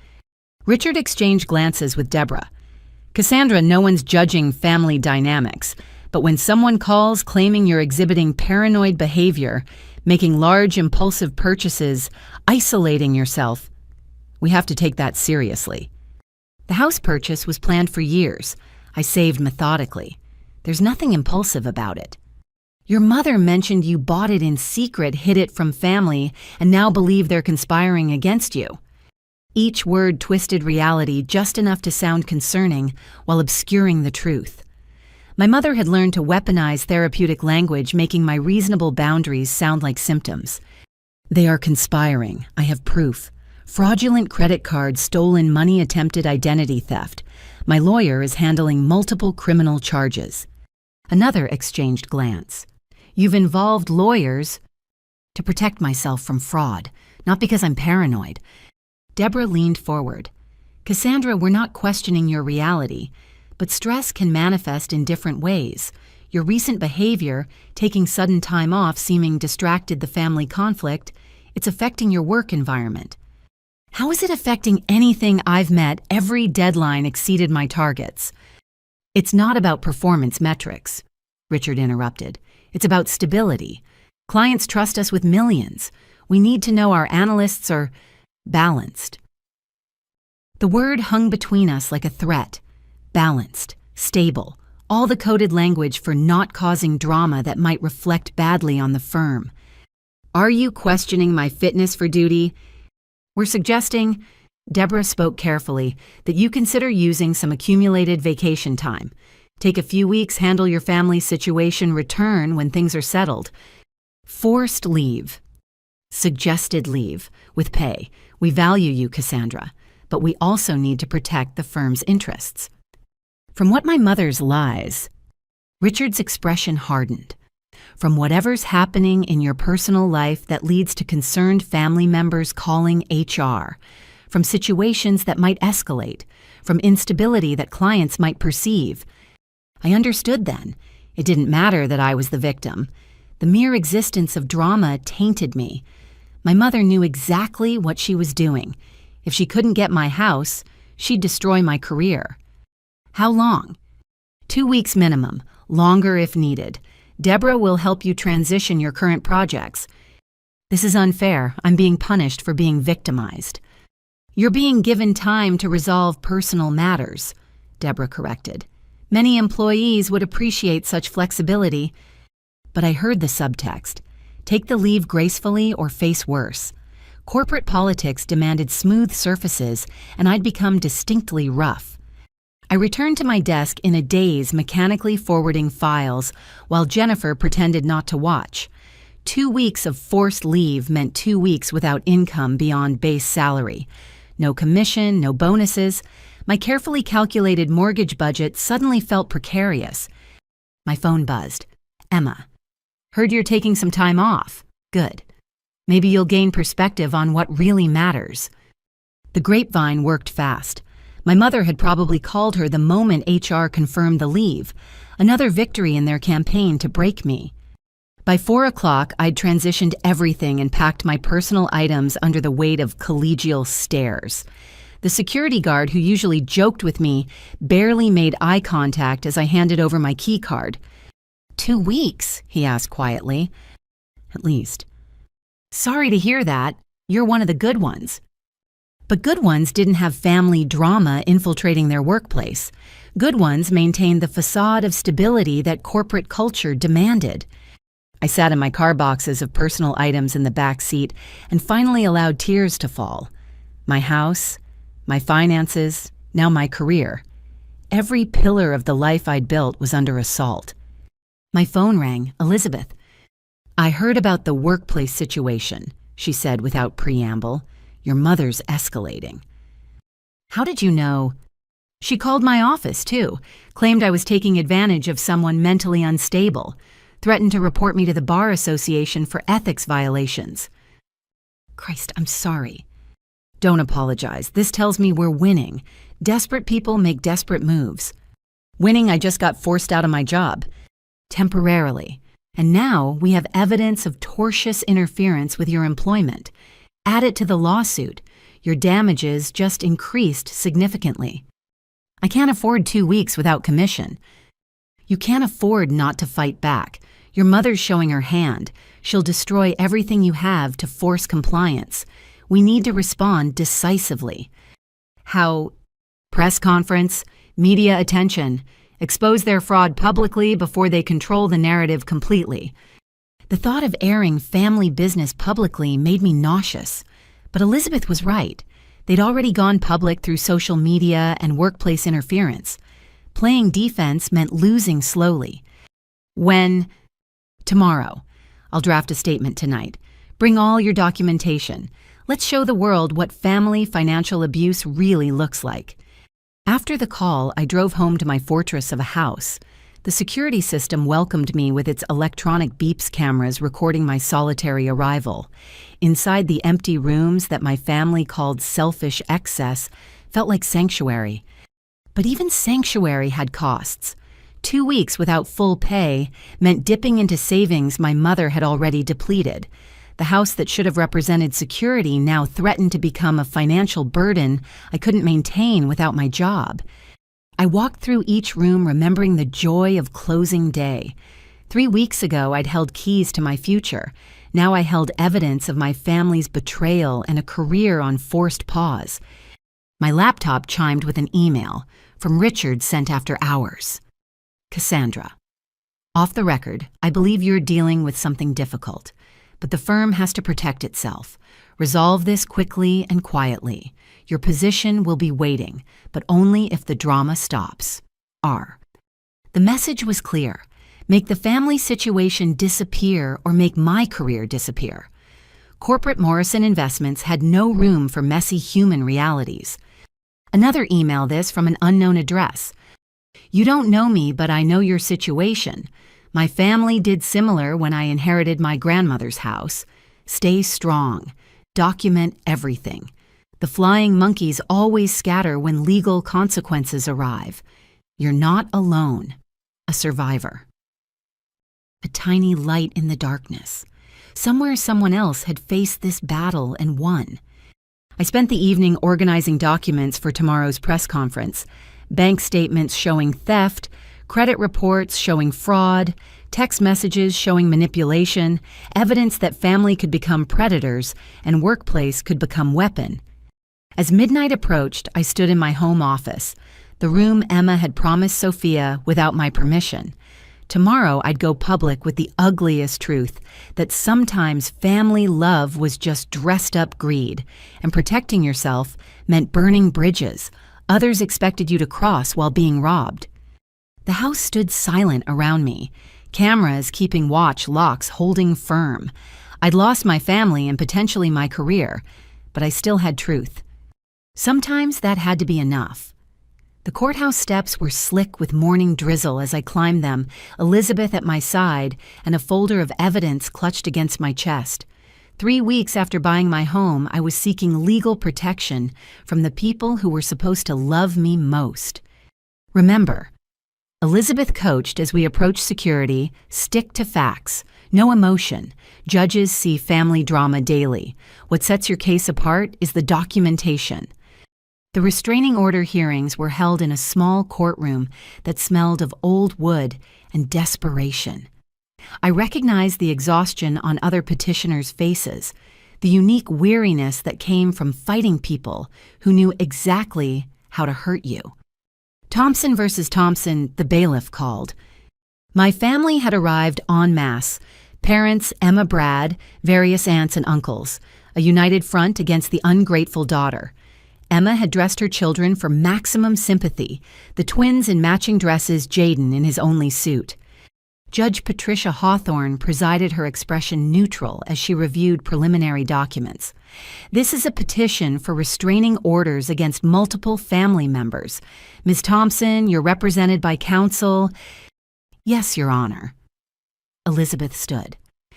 Richard exchanged glances with Deborah. "Cassandra, no one's judging family dynamics, but when someone calls claiming you're exhibiting paranoid behavior, making large impulsive purchases, isolating yourself, we have to take that seriously." The house purchase was planned for years. I saved methodically. There's nothing impulsive about it. Your mother mentioned you bought it in secret, hid it from family, and now believe they're conspiring against you. Each word twisted reality just enough to sound concerning while obscuring the truth. My mother had learned to weaponize therapeutic language, making my reasonable boundaries sound like symptoms. "They are conspiring. I have proof. Fraudulent credit cards, stolen money, attempted identity theft. My lawyer is handling multiple criminal charges." Another exchanged glance. "You've involved lawyers to protect myself from fraud, not because I'm paranoid." Deborah leaned forward. "Cassandra, we're not questioning your reality, but stress can manifest in different ways. Your recent behavior, taking sudden time off, seeming distracted the family conflict, it's affecting your work environment." "How is it affecting anything I've met? Every deadline exceeded my targets." "It's not about performance metrics," Richard interrupted. "It's about stability. Clients trust us with millions. We need to know our analysts are balanced." The word hung between us like a threat. Balanced, stable, all the coded language for not causing drama that might reflect badly on the firm. "Are you questioning my fitness for duty? We're suggesting," Deborah spoke carefully, "that you consider using some accumulated vacation time. Take a few weeks, handle your family situation, return when things are settled. Forced leave. Suggested leave, with pay. We value you, Cassandra, but we also need to protect the firm's interests." From what my mother's lies, Richard's expression hardened. "From whatever's happening in your personal life that leads to concerned family members calling HR, from situations that might escalate, from instability that clients might perceive." I understood then. It didn't matter that I was the victim. The mere existence of drama tainted me. My mother knew exactly what she was doing. If she couldn't get my house, she'd destroy my career. "How long?" 2 weeks minimum, longer if needed. Deborah will help you transition your current projects." "This is unfair. I'm being punished for being victimized." "You're being given time to resolve personal matters," Deborah corrected. "Many employees would appreciate such flexibility." But I heard the subtext. Take the leave gracefully or face worse. Corporate politics demanded smooth surfaces, and I'd become distinctly rough. I returned to my desk in a daze, mechanically forwarding files, while Jennifer pretended not to watch. 2 weeks of forced leave meant 2 weeks without income beyond base salary. No commission, no bonuses. My carefully calculated mortgage budget suddenly felt precarious. My phone buzzed. "Emma. Heard you're taking some time off. Good. Maybe you'll gain perspective on what really matters." The grapevine worked fast. My mother had probably called her the moment HR confirmed the leave, another victory in their campaign to break me. By 4 o'clock, I'd transitioned everything and packed my personal items under the weight of collegial stares. The security guard who usually joked with me barely made eye contact as I handed over my key card. 2 weeks, he asked quietly. At least. Sorry to hear that. You're one of the good ones. But good ones didn't have family drama infiltrating their workplace. Good ones maintained the facade of stability that corporate culture demanded. I sat in my car boxes of personal items in the back seat and finally allowed tears to fall. My house, my finances, now my career. Every pillar of the life I'd built was under assault. My phone rang. Elizabeth. I heard about the workplace situation, she said without preamble. Your mother's escalating. How did you know? She called my office, too, claimed I was taking advantage of someone mentally unstable, threatened to report me to the Bar Association for ethics violations. Christ, I'm sorry. Don't apologize. This tells me we're winning. Desperate people make desperate moves. Winning, I just got forced out of my job. Temporarily. And now we have evidence of tortious interference with your employment. Add it to the lawsuit. Your damages just increased significantly. I can't afford 2 weeks without commission. You can't afford not to fight back. Your mother's showing her hand. She'll destroy everything you have to force compliance. We need to respond decisively. How? Press conference, media attention, expose their fraud publicly before they control the narrative completely. The thought of airing family business publicly made me nauseous. But Elizabeth was right. They'd already gone public through social media and workplace interference. Playing defense meant losing slowly. When? Tomorrow. I'll draft a statement tonight. Bring all your documentation. Let's show the world what family financial abuse really looks like. After the call, I drove home to my fortress of a house. The security system welcomed me with its electronic beeps cameras recording my solitary arrival. Inside the empty rooms that my family called selfish excess felt like sanctuary. But even sanctuary had costs. 2 weeks without full pay meant dipping into savings my mother had already depleted. The house that should have represented security now threatened to become a financial burden I couldn't maintain without my job. I walked through each room remembering the joy of closing day. 3 weeks ago, I'd held keys to my future. Now I held evidence of my family's betrayal and a career on forced pause. My laptop chimed with an email from Richard sent after hours. Cassandra. Off the record, I believe you're dealing with something difficult, but the firm has to protect itself. Resolve this quickly and quietly. Your position will be waiting, but only if the drama stops. R. The message was clear. Make the family situation disappear or make my career disappear. Corporate Morrison Investments had no room for messy human realities. Another email this from an unknown address. You don't know me, but I know your situation. My family did similar when I inherited my grandmother's house. Stay strong. Document everything. The flying monkeys always scatter when legal consequences arrive. You're not alone. A survivor. A tiny light in the darkness. Somewhere someone else had faced this battle and won. I spent the evening organizing documents for tomorrow's press conference. Bank statements showing theft, credit reports showing fraud, text messages showing manipulation, evidence that family could become predators and workplace could become weapon. As midnight approached, I stood in my home office, the room Emma had promised Sophia without my permission. Tomorrow I'd go public with the ugliest truth, that sometimes family love was just dressed up greed, and protecting yourself meant burning bridges others expected you to cross while being robbed. The house stood silent around me, cameras keeping watch, locks holding firm. I'd lost my family and potentially my career, but I still had truth. Sometimes that had to be enough. The courthouse steps were slick with morning drizzle as I climbed them, Elizabeth at my side and a folder of evidence clutched against my chest. 3 weeks after buying my home, I was seeking legal protection from the people who were supposed to love me most. Remember, Elizabeth coached as we approached security, stick to facts, no emotion. Judges see family drama daily. What sets your case apart is the documentation. The restraining order hearings were held in a small courtroom that smelled of old wood and desperation. I recognized the exhaustion on other petitioners' faces, the unique weariness that came from fighting people who knew exactly how to hurt you. Thompson versus Thompson, the bailiff called. My family had arrived en masse. Parents, Emma, Brad, various aunts and uncles, a united front against the ungrateful daughter. Emma had dressed her children for maximum sympathy, the twins in matching dresses, Jaden in his only suit. Judge Patricia Hawthorne presided, her expression neutral as she reviewed preliminary documents. This is a petition for restraining orders against multiple family members. Ms. Thompson, you're represented by counsel. Yes, Your Honor. Elizabeth stood.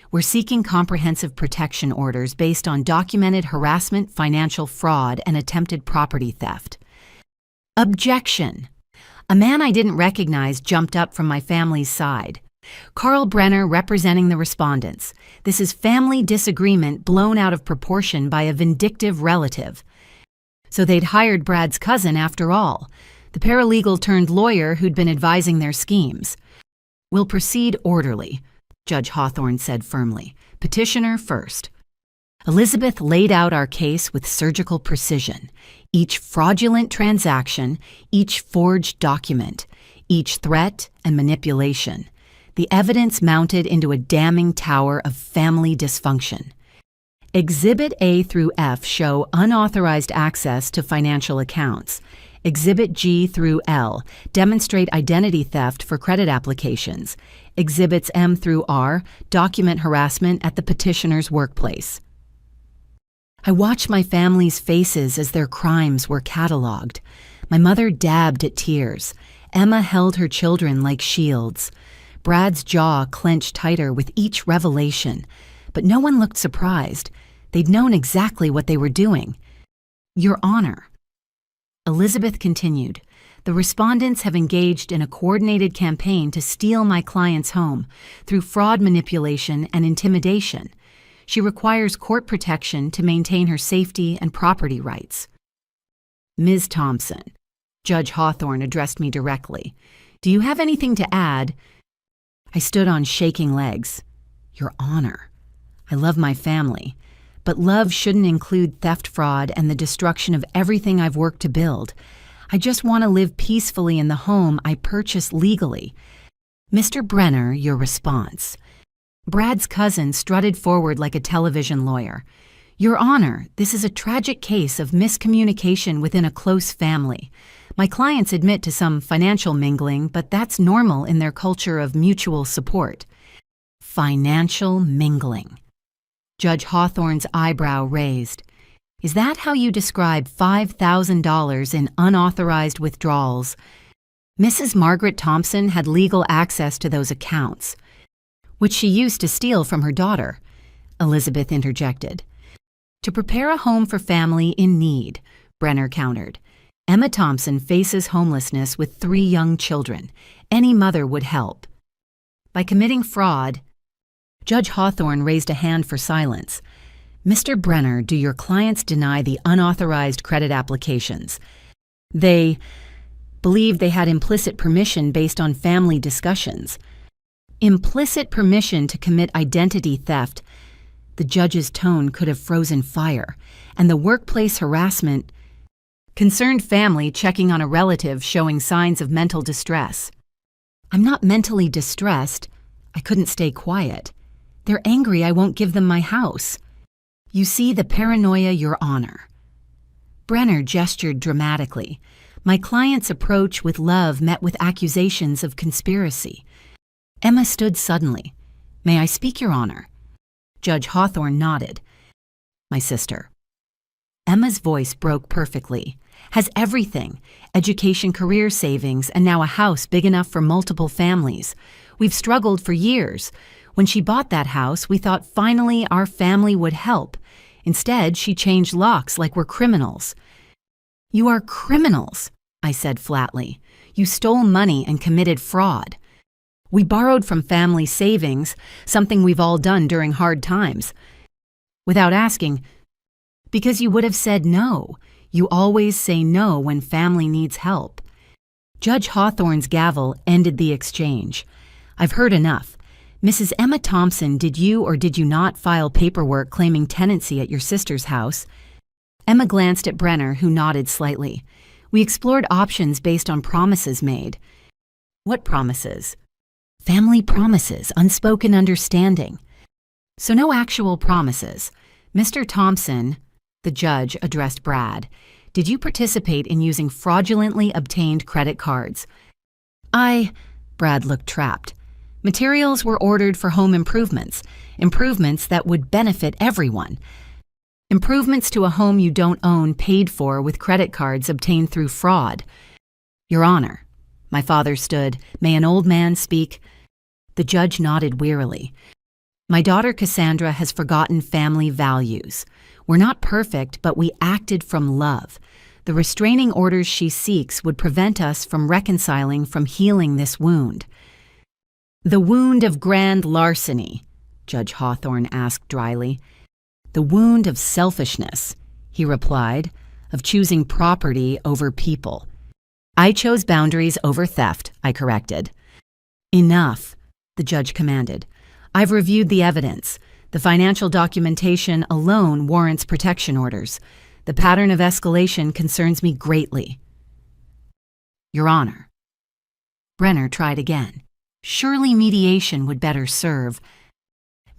We're seeking comprehensive protection orders based on documented harassment, financial fraud, and attempted property theft. Objection. A man I didn't recognize jumped up from my family's side. Carl Brenner representing the respondents. This is family disagreement blown out of proportion by a vindictive relative. So they'd hired Brad's cousin after all, the paralegal turned lawyer who'd been advising their schemes. We'll proceed orderly, Judge Hawthorne said firmly. Petitioner first. Elizabeth laid out our case with surgical precision. Each fraudulent transaction, each forged document, each threat and manipulation. The evidence mounted into a damning tower of family dysfunction. Exhibit A through F show unauthorized access to financial accounts. Exhibit G through L demonstrate identity theft for credit applications. Exhibits M through R document harassment at the petitioner's workplace. I watched my family's faces as their crimes were cataloged. My mother dabbed at tears. Emma held her children like shields. Brad's jaw clenched tighter with each revelation, but no one looked surprised. They'd known exactly what they were doing. Your Honor. Elizabeth continued, the respondents have engaged in a coordinated campaign to steal my client's home through fraud, manipulation, and intimidation. She requires court protection to maintain her safety and property rights. Ms. Thompson, Judge Hawthorne addressed me directly. Do you have anything to add? I stood on shaking legs. Your Honor, I love my family, but love shouldn't include theft, fraud, and the destruction of everything I've worked to build. I just want to live peacefully in the home I purchased legally. Mr. Brenner, your response. Brad's cousin strutted forward like a television lawyer. Your Honor, this is a tragic case of miscommunication within a close family. My clients admit to some financial mingling, but that's normal in their culture of mutual support. Financial mingling. Judge Hawthorne's eyebrow raised. Is that how you describe $5,000 in unauthorized withdrawals? Mrs. Margaret Thompson had legal access to those accounts, which she used to steal from her daughter, Elizabeth interjected. To prepare a home for family in need, Brenner countered. Emma Thompson faces homelessness with 3 young children. Any mother would help. By committing fraud, Judge Hawthorne raised a hand for silence. Mr. Brenner, do your clients deny the unauthorized credit applications? They believed they had implicit permission based on family discussions. Implicit permission to commit identity theft. The judge's tone could have frozen fire, and the workplace harassment concerned family checking on a relative showing signs of mental distress. I'm not mentally distressed. I couldn't stay quiet. They're angry I won't give them my house. You see the paranoia, Your Honor. Brenner gestured dramatically. My client's approach with love met with accusations of conspiracy. Emma stood suddenly. May I speak, Your Honor? Judge Hawthorne nodded. My sister. Emma's voice broke perfectly. Has everything. Education, career savings, and now a house big enough for multiple families. We've struggled for years. When she bought that house, we thought finally our family would help. Instead, she changed locks like we're criminals. You are criminals, I said flatly. You stole money and committed fraud. We borrowed from family savings, something we've all done during hard times. Without asking, because you would have said no. You always say no when family needs help. Judge Hawthorne's gavel ended the exchange. I've heard enough. Mrs. Emma Thompson, did you or did you not file paperwork claiming tenancy at your sister's house? Emma glanced at Brenner, who nodded slightly. We explored options based on promises made. What promises? Family promises, unspoken understanding. So no actual promises. Mr. Thompson, the judge addressed Brad, did you participate in using fraudulently obtained credit cards? Brad looked trapped. Materials were ordered for home improvements that would benefit everyone. Improvements to a home you don't own paid for with credit cards obtained through fraud. Your Honor, my father stood. May an old man speak? The judge nodded wearily. My daughter Cassandra has forgotten family values. We're not perfect, but we acted from love. The restraining orders she seeks would prevent us from reconciling, from healing this wound. The wound of grand larceny, Judge Hawthorne asked dryly. The wound of selfishness, he replied, of choosing property over people. I chose boundaries over theft, I corrected. Enough, the judge commanded. I've reviewed the evidence. The financial documentation alone warrants protection orders. The pattern of escalation concerns me greatly. Your Honor. Brenner tried again. Surely mediation would better serve.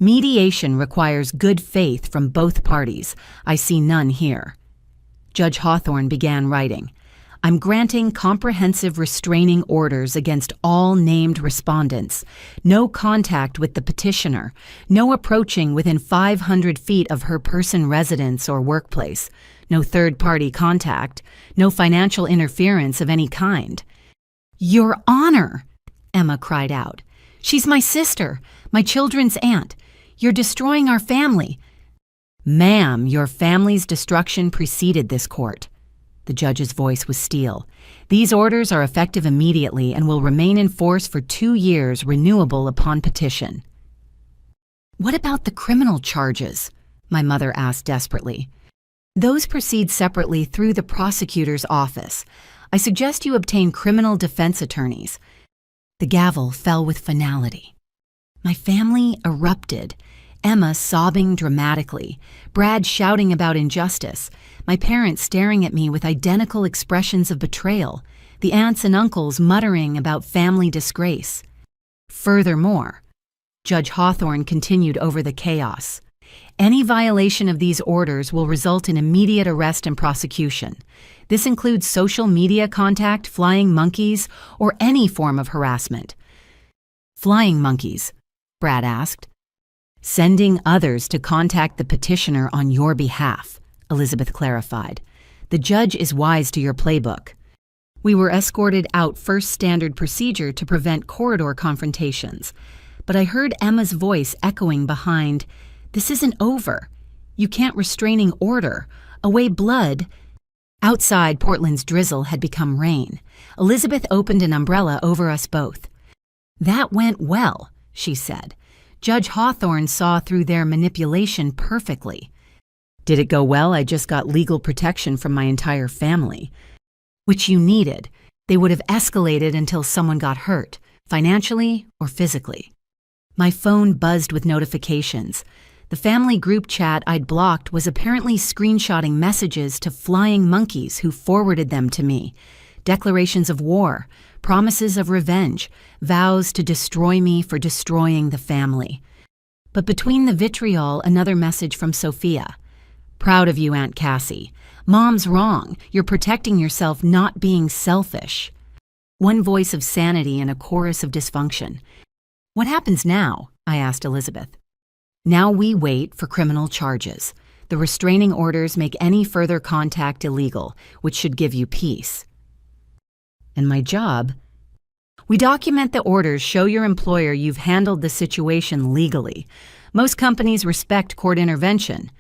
Mediation requires good faith from both parties. I see none here. Judge Hawthorne began writing. I'm granting comprehensive restraining orders against all named respondents. No contact with the petitioner. No approaching within 500 feet of her person, residence, or workplace. No third-party contact. No financial interference of any kind. Your Honor, Emma cried out. She's my sister, my children's aunt. You're destroying our family. Ma'am, your family's destruction preceded this court. The judge's voice was steel. These orders are effective immediately and will remain in force for 2 years, renewable upon petition. What about the criminal charges? My mother asked desperately. Those proceed separately through the prosecutor's office. I suggest you obtain criminal defense attorneys. The gavel fell with finality. My family erupted. Emma sobbing dramatically, Brad shouting about injustice, my parents staring at me with identical expressions of betrayal, the aunts and uncles muttering about family disgrace. Furthermore, Judge Hawthorne continued over the chaos. Any violation of these orders will result in immediate arrest and prosecution. This includes social media contact, flying monkeys, or any form of harassment. Flying monkeys? Brad asked. Sending others to contact the petitioner on your behalf, Elizabeth clarified. The judge is wise to your playbook. We were escorted out first standard procedure to prevent corridor confrontations, but I heard Emma's voice echoing behind, "This isn't over. You can't restraining order. Away blood." Outside, Portland's drizzle had become rain. Elizabeth opened an umbrella over us both. That went well, she said. Judge Hawthorne saw through their manipulation perfectly. Did it go well? I just got legal protection from my entire family. Which you needed. They would have escalated until someone got hurt, financially or physically. My phone buzzed with notifications. The family group chat I'd blocked was apparently screenshotting messages to flying monkeys who forwarded them to me. Declarations of war, promises of revenge, vows to destroy me for destroying the family. But between the vitriol, another message from Sophia. Proud of you, Aunt Cassie. Mom's wrong. You're protecting yourself, not being selfish. One voice of sanity and a chorus of dysfunction. What happens now? I asked Elizabeth. Now we wait for criminal charges. The restraining orders make any further contact illegal, which should give you peace. And my job? We document the orders, show your employer you've handled the situation legally. Most companies respect court intervention.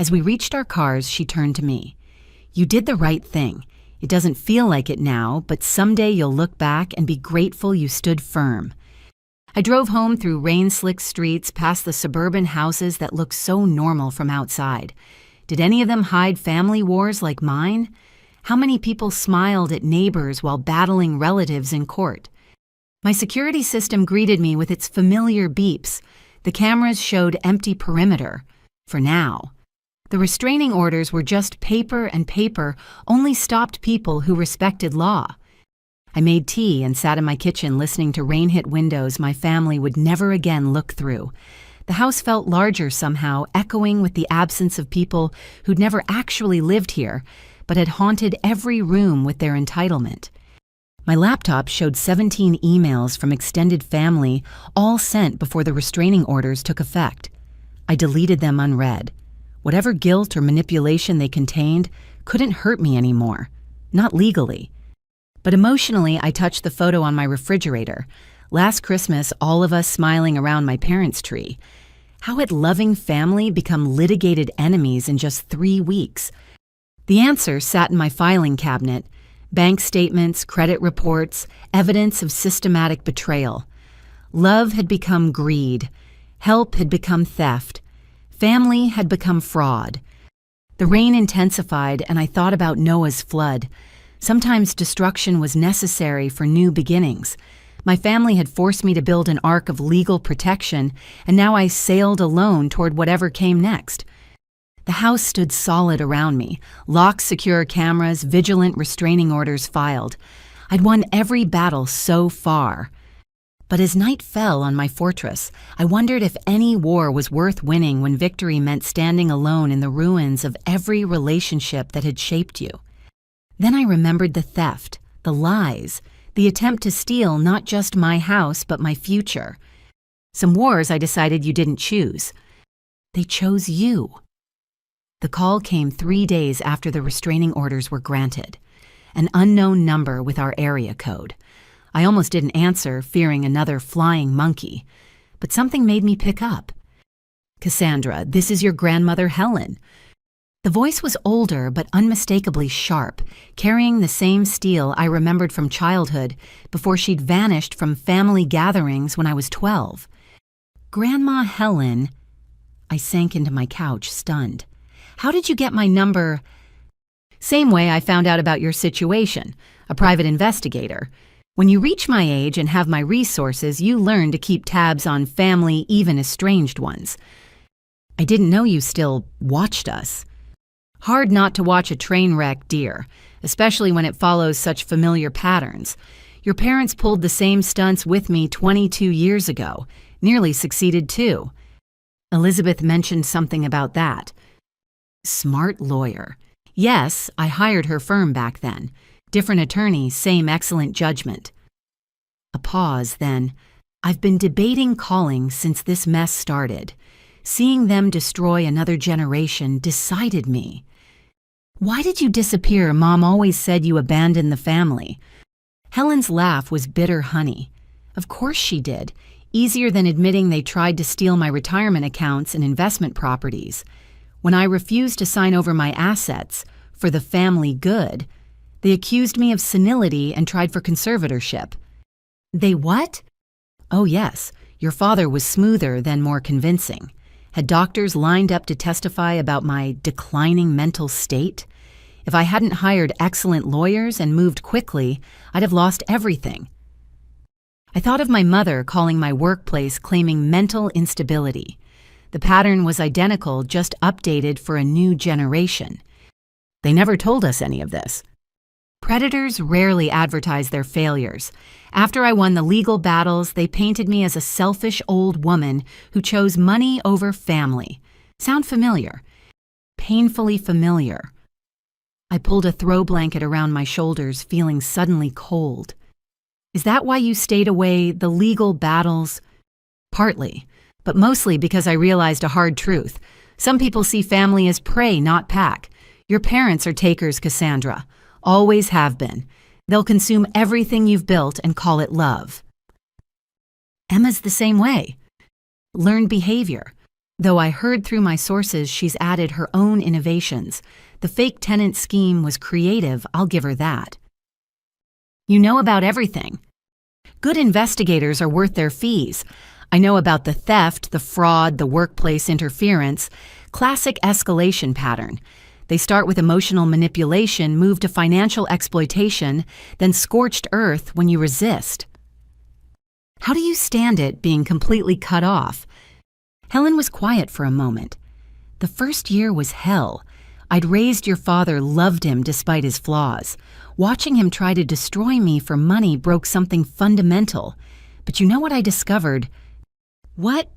As we reached our cars, she turned to me. You did the right thing. It doesn't feel like it now, but someday you'll look back and be grateful you stood firm. I drove home through rain-slicked streets past the suburban houses that looked so normal from outside. Did any of them hide family wars like mine? How many people smiled at neighbors while battling relatives in court? My security system greeted me with its familiar beeps. The cameras showed empty perimeter. For now. The restraining orders were just paper, and paper only stopped people who respected law. I made tea and sat in my kitchen listening to rain-hit windows my family would never again look through. The house felt larger somehow, echoing with the absence of people who'd never actually lived here, but had haunted every room with their entitlement. My laptop showed 17 emails from extended family, all sent before the restraining orders took effect. I deleted them unread. Whatever guilt or manipulation they contained couldn't hurt me anymore. Not legally. But emotionally, I touched the photo on my refrigerator. Last Christmas, all of us smiling around my parents' tree. How had loving family become litigated enemies in just 3 weeks? The answer sat in my filing cabinet. Bank statements, credit reports, evidence of systematic betrayal. Love had become greed. Help had become theft. Family had become fraud. The rain intensified, and I thought about Noah's flood. Sometimes destruction was necessary for new beginnings. My family had forced me to build an ark of legal protection, and now I sailed alone toward whatever came next. The house stood solid around me, locked secure cameras, vigilant restraining orders filed. I'd won every battle so far. But as night fell on my fortress, I wondered if any war was worth winning when victory meant standing alone in the ruins of every relationship that had shaped you. Then I remembered the theft, the lies, the attempt to steal not just my house but my future. Some wars I decided you didn't choose. They chose you. The call came 3 days after the restraining orders were granted. An unknown number with our area code. I almost didn't answer, fearing another flying monkey. But something made me pick up. "Cassandra, this is your grandmother Helen." The voice was older but unmistakably sharp, carrying the same steel I remembered from childhood before she'd vanished from family gatherings when I was 12. "Grandma Helen." I sank into my couch, stunned. "How did you get my number?" "Same way I found out about your situation, a private investigator. When you reach my age and have my resources, you learn to keep tabs on family, even estranged ones. I didn't know you still watched us." Hard not to watch a train wreck, dear, especially when it follows such familiar patterns. Your parents pulled the same stunts with me 22 years ago, nearly succeeded too. Elizabeth mentioned something about that. Smart lawyer. Yes, I hired her firm back then. Different attorney, same excellent judgment. A pause, then. "I've been debating calling since this mess started. Seeing them destroy another generation decided me." "Why did you disappear? Mom always said you abandoned the family." Helen's laugh was bitter honey. Of course she did. Easier than admitting they tried to steal my retirement accounts and investment properties. When I refused to sign over my assets, for the family good, they accused me of senility and tried for conservatorship. They what? Oh yes, your father was smoother than more convincing. Had doctors lined up to testify about my declining mental state? If I hadn't hired excellent lawyers and moved quickly, I'd have lost everything. I thought of my mother calling my workplace claiming mental instability. The pattern was identical, just updated for a new generation. They never told us any of this. Predators rarely advertise their failures. After I won the legal battles, they painted me as a selfish old woman who chose money over family. Sound familiar? Painfully familiar. I pulled a throw blanket around my shoulders, feeling suddenly cold. Is that why you stayed away, the legal battles? Partly, but mostly because I realized a hard truth. Some people see family as prey, not pack. Your parents are takers, Cassandra. Always have been. They'll consume everything you've built and call it love. Emma's the same way. Learned behavior. Though I heard through my sources she's added her own innovations. The fake tenant scheme was creative, I'll give her that. You know about everything. Good investigators are worth their fees. I know about the theft, the fraud, the workplace interference, classic escalation pattern. They start with emotional manipulation, move to financial exploitation, then scorched earth when you resist. How do you stand it being completely cut off? Helen was quiet for a moment. The first year was hell. I'd raised your father, loved him despite his flaws. Watching him try to destroy me for money broke something fundamental. But you know what I discovered? What?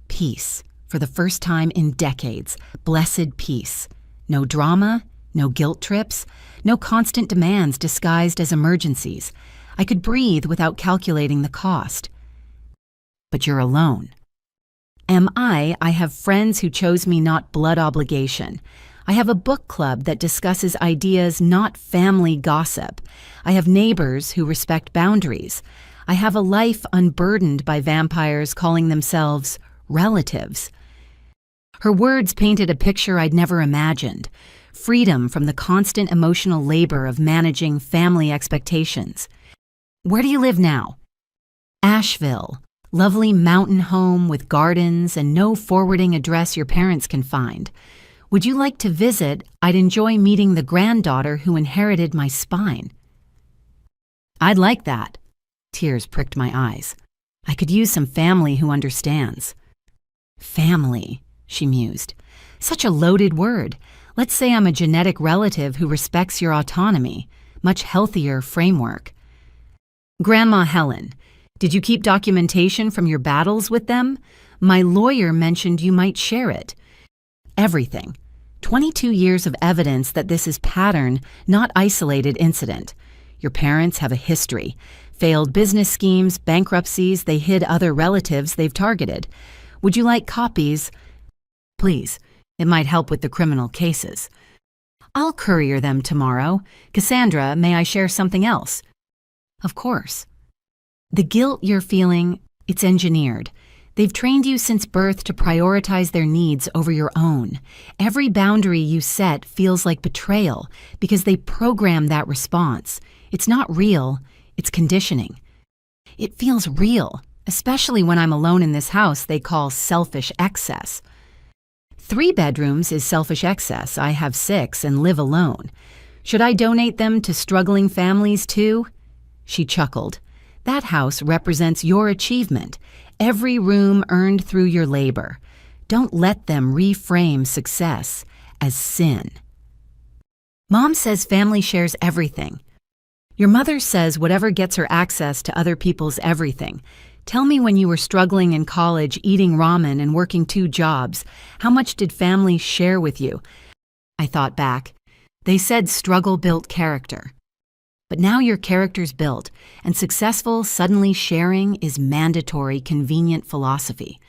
Peace. For the first time in decades. Blessed peace. No drama, no guilt trips, no constant demands disguised as emergencies. I could breathe without calculating the cost. But you're alone. Am I have friends who chose me, not blood obligation. I have a book club that discusses ideas, not family gossip. I have neighbors who respect boundaries. I have a life unburdened by vampires calling themselves relatives. Her words painted a picture I'd never imagined. Freedom from the constant emotional labor of managing family expectations. Where do you live now? Asheville. Lovely mountain home with gardens and no forwarding address your parents can find. Would you like to visit? I'd enjoy meeting the granddaughter who inherited my spine. I'd like that. Tears pricked my eyes. I could use some family who understands. Family, she mused. Such a loaded word. Let's say I'm a genetic relative who respects your autonomy. Much healthier framework. Grandma Helen, did you keep documentation from your battles with them? My lawyer mentioned you might share it. Everything. 22 years of evidence that this is pattern, not isolated incident. Your parents have a history. Failed business schemes, bankruptcies, they hid other relatives they've targeted. Would you like copies? Please. It might help with the criminal cases. I'll courier them tomorrow. Cassandra, may I share something else? Of course. The guilt you're feeling, it's engineered. They've trained you since birth to prioritize their needs over your own. Every boundary you set feels like betrayal because they program that response. It's not real, it's conditioning. It feels real, especially when I'm alone in this house they call selfish excess. 3 bedrooms is selfish excess. I have 6 and live alone. Should I donate them to struggling families too? She chuckled. That house represents your achievement, every room earned through your labor. Don't let them reframe success as sin. Mom says family shares everything. Your mother says whatever gets her access to other people's everything. Tell me, when you were struggling in college, eating ramen and working 2 jobs, how much did family share with you? I thought back. They said struggle built character. But now your character's built, and successful, suddenly sharing is mandatory, convenient philosophy.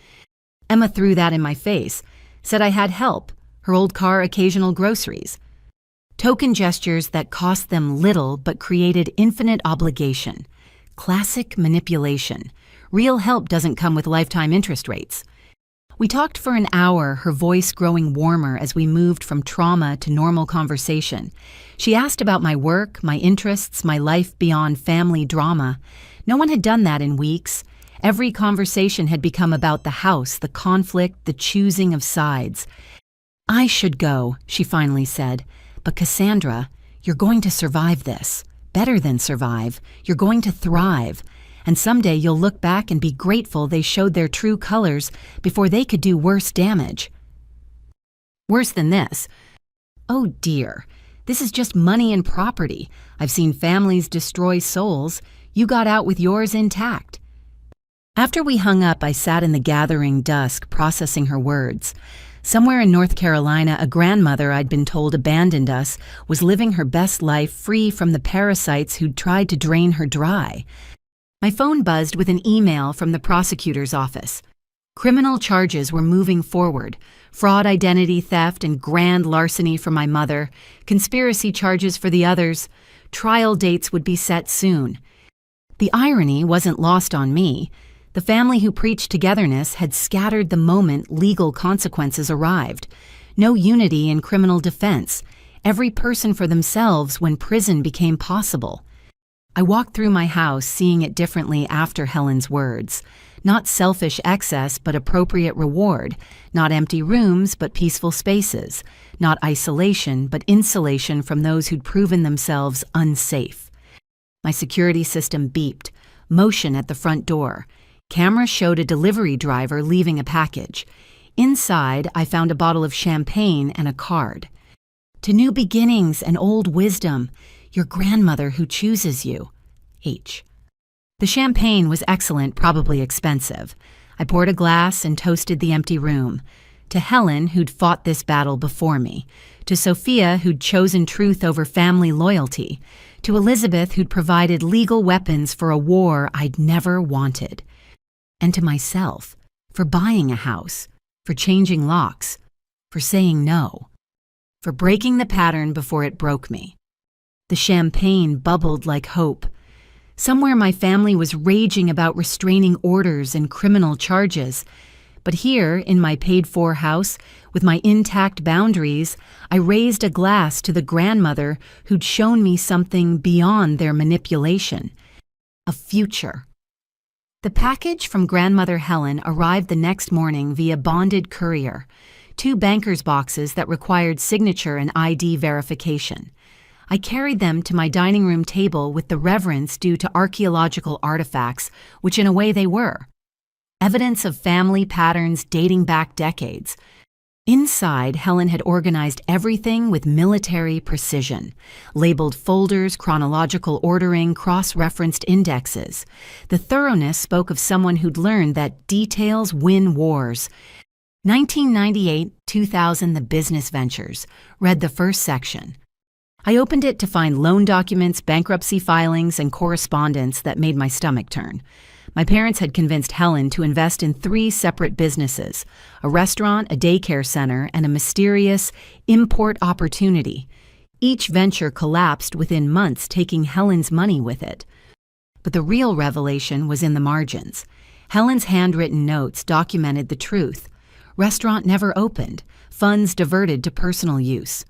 Emma threw that in my face, said I had help, her old car, occasional groceries. Token gestures that cost them little but created infinite obligation. Classic manipulation. Real help doesn't come with lifetime interest rates. We talked for an hour, her voice growing warmer as we moved from trauma to normal conversation. She asked about my work, my interests, my life beyond family drama. No one had done that in weeks. Every conversation had become about the house, the conflict, the choosing of sides. I should go, she finally said. But Cassandra, you're going to survive this. Better than survive. You're going to thrive. And someday you'll look back and be grateful they showed their true colors before they could do worse damage. Worse than this. Oh dear, this is just money and property. I've seen families destroy souls. You got out with yours intact. After we hung up, I sat in the gathering dusk, processing her words. Somewhere in North Carolina, a grandmother I'd been told abandoned us was living her best life free from the parasites who'd tried to drain her dry. My phone buzzed with an email from the prosecutor's office. Criminal charges were moving forward. Fraud, identity theft, and grand larceny for my mother. Conspiracy charges for the others. Trial dates would be set soon. The irony wasn't lost on me. The family who preached togetherness had scattered the moment legal consequences arrived. No unity in criminal defense. Every person for themselves when prison became possible. I walked through my house, seeing it differently after Helen's words. Not selfish excess, but appropriate reward. Not empty rooms, but peaceful spaces. Not isolation, but insulation from those who'd proven themselves unsafe. My security system beeped. Motion at the front door. Camera showed a delivery driver leaving a package. Inside, I found a bottle of champagne and a card. To new beginnings and old wisdom, your grandmother who chooses you. H. The champagne was excellent, probably expensive. I poured a glass and toasted the empty room. To Helen, who'd fought this battle before me. To Sophia, who'd chosen truth over family loyalty. To Elizabeth, who'd provided legal weapons for a war I'd never wanted. And to myself, for buying a house, for changing locks, for saying no, for breaking the pattern before it broke me. The champagne bubbled like hope. Somewhere my family was raging about restraining orders and criminal charges. But here, in my paid-for house, with my intact boundaries, I raised a glass to the grandmother who'd shown me something beyond their manipulation. A future. The package from Grandmother Helen arrived the next morning via bonded courier, 2 banker's boxes that required signature and ID verification. I carried them to my dining room table with the reverence due to archaeological artifacts, which in a way they were. Evidence of family patterns dating back decades. Inside, Helen had organized everything with military precision. Labeled folders, chronological ordering, cross-referenced indexes. The thoroughness spoke of someone who'd learned that details win wars. 1998-2000 The Business Ventures. Read the first section. I opened it to find loan documents, bankruptcy filings, and correspondence that made my stomach turn. My parents had convinced Helen to invest in 3 separate businesses, a restaurant, a daycare center, and a mysterious import opportunity. Each venture collapsed within months, taking Helen's money with it. But the real revelation was in the margins. Helen's handwritten notes documented the truth. Restaurant never opened, funds diverted to personal use.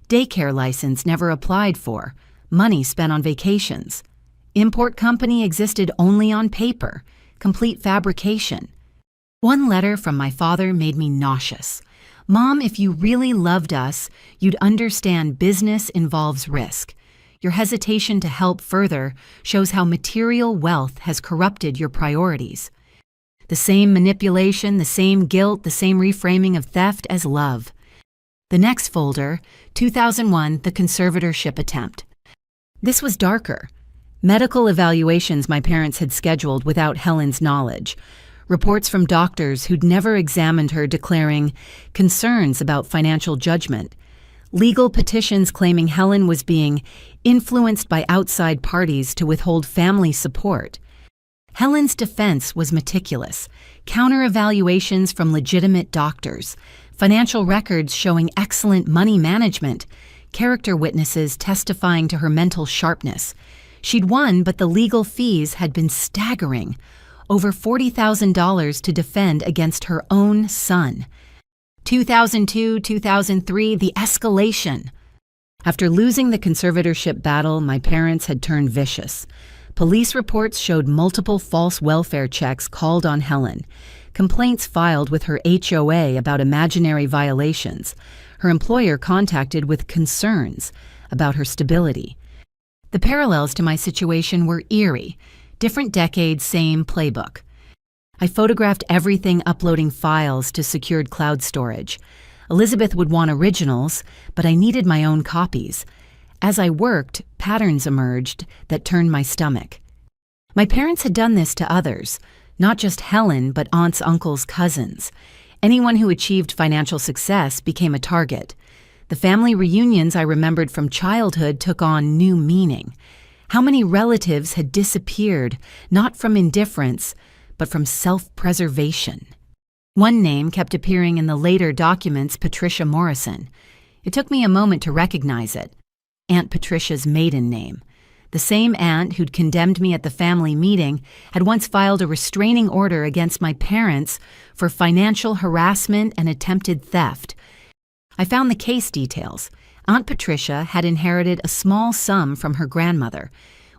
Daycare license never applied for, money spent on vacations. Import company existed only on paper, complete fabrication. One letter from my father made me nauseous. Mom, if you really loved us, you'd understand business involves risk. Your hesitation to help further shows how material wealth has corrupted your priorities. The same manipulation, the same guilt, the same reframing of theft as love. The next folder, 2001, the conservatorship attempt. This was darker. Medical evaluations my parents had scheduled without Helen's knowledge. Reports from doctors who'd never examined her declaring concerns about financial judgment. Legal petitions claiming Helen was being influenced by outside parties to withhold family support. Helen's defense was meticulous. Counter-evaluations from legitimate doctors. Financial records showing excellent money management. Character witnesses testifying to her mental sharpness. She'd won, but the legal fees had been staggering. Over $40,000 to defend against her own son. 2002-2003, the escalation. After losing the conservatorship battle, my parents had turned vicious. Police reports showed multiple false welfare checks called on Helen. Complaints filed with her HOA about imaginary violations. Her employer contacted with concerns about her stability. The parallels to my situation were eerie. Different decades, same playbook. I photographed everything, uploading files to secured cloud storage. Elizabeth would want originals, but I needed my own copies. As I worked, patterns emerged that turned my stomach. My parents had done this to others, not just Helen, but aunts, uncles, cousins. Anyone who achieved financial success became a target. The family reunions I remembered from childhood took on new meaning. How many relatives had disappeared, not from indifference, but from self-preservation? One name kept appearing in the later documents, Patricia Morrison. It took me a moment to recognize it. Aunt Patricia's maiden name. The same aunt who'd condemned me at the family meeting had once filed a restraining order against my parents for financial harassment and attempted theft. I found the case details. Aunt Patricia had inherited a small sum from her grandmother.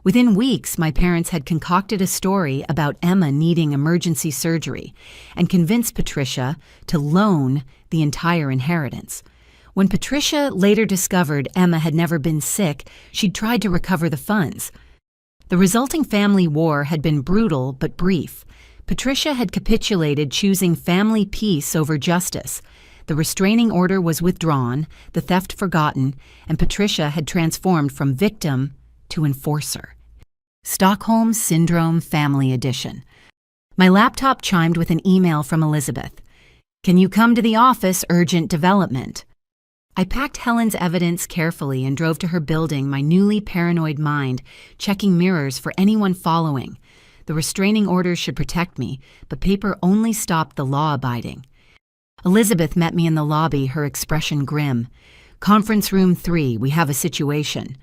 Within weeks, my parents had concocted a story about Emma needing emergency surgery and convinced Patricia to loan the entire inheritance. When Patricia later discovered Emma had never been sick, she'd tried to recover the funds. The resulting family war had been brutal but brief. Patricia had capitulated, choosing family peace over justice. The restraining order was withdrawn, the theft forgotten, and Patricia had transformed from victim to enforcer. Stockholm Syndrome Family Edition. My laptop chimed with an email from Elizabeth. "Can you come to the office? Urgent development." I packed Helen's evidence carefully and drove to her building, my newly paranoid mind checking mirrors for anyone following. The restraining orders should protect me, but paper only stopped the law-abiding. Elizabeth met me in the lobby, her expression grim. "Conference room 3, we have a situation."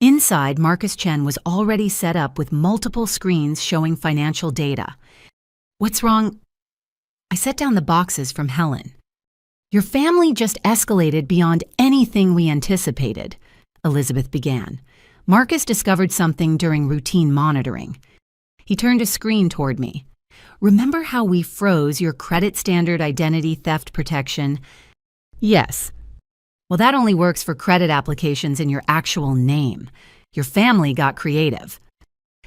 Inside, Marcus Chen was already set up with multiple screens showing financial data. "What's wrong?" I set down the boxes from Helen. "Your family just escalated beyond anything we anticipated," Elizabeth began. "Marcus discovered something during routine monitoring." He turned a screen toward me. "Remember how we froze your credit standard identity theft protection?" "Yes." "Well, that only works for credit applications in your actual name. Your family got creative."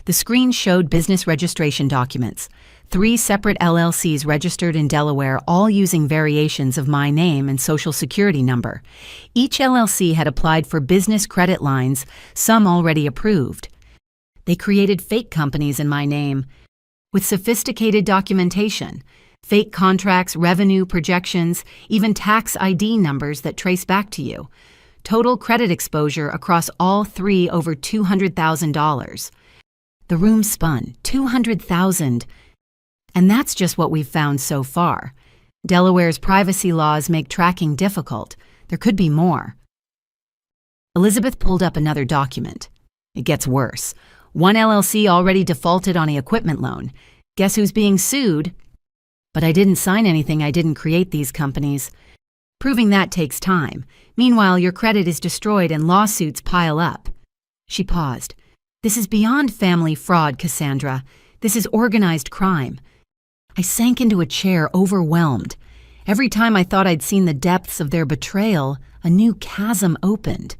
The screen showed business registration documents. 3 separate LLCs registered in Delaware, all using variations of my name and social security number. Each LLC had applied for business credit lines, some already approved. They created fake companies in my name with sophisticated documentation. Fake contracts, revenue projections, even tax ID numbers that trace back to you. Total credit exposure across all 3 over $200,000. The room spun. $200,000. And that's just what we've found so far. Delaware's privacy laws make tracking difficult. There could be more. Elizabeth pulled up another document. It gets worse. One LLC already defaulted on an equipment loan. Guess who's being sued? But I didn't sign anything. I didn't create these companies. Proving that takes time. Meanwhile, your credit is destroyed and lawsuits pile up. She paused. "This is beyond family fraud, Cassandra. This is organized crime." I sank into a chair, overwhelmed. Every time I thought I'd seen the depths of their betrayal, a new chasm opened.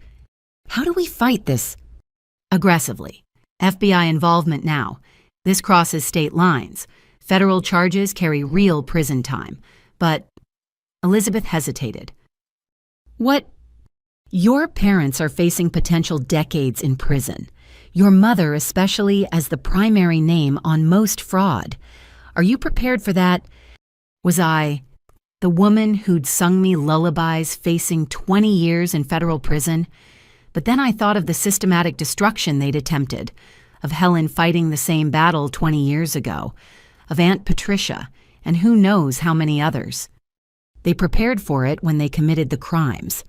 How do we fight this? Aggressively. FBI involvement now. This crosses state lines. Federal charges carry real prison time. But Elizabeth hesitated. "What? Your parents are facing potential decades in prison. Your mother especially as the primary name on most fraud. Are you prepared for that? Was I, the woman who'd sung me lullabies, facing 20 years in federal prison? But then I thought of the systematic destruction they'd attempted, of Helen fighting the same battle 20 years ago, of Aunt Patricia, and who knows how many others. They prepared for it when they committed the crimes."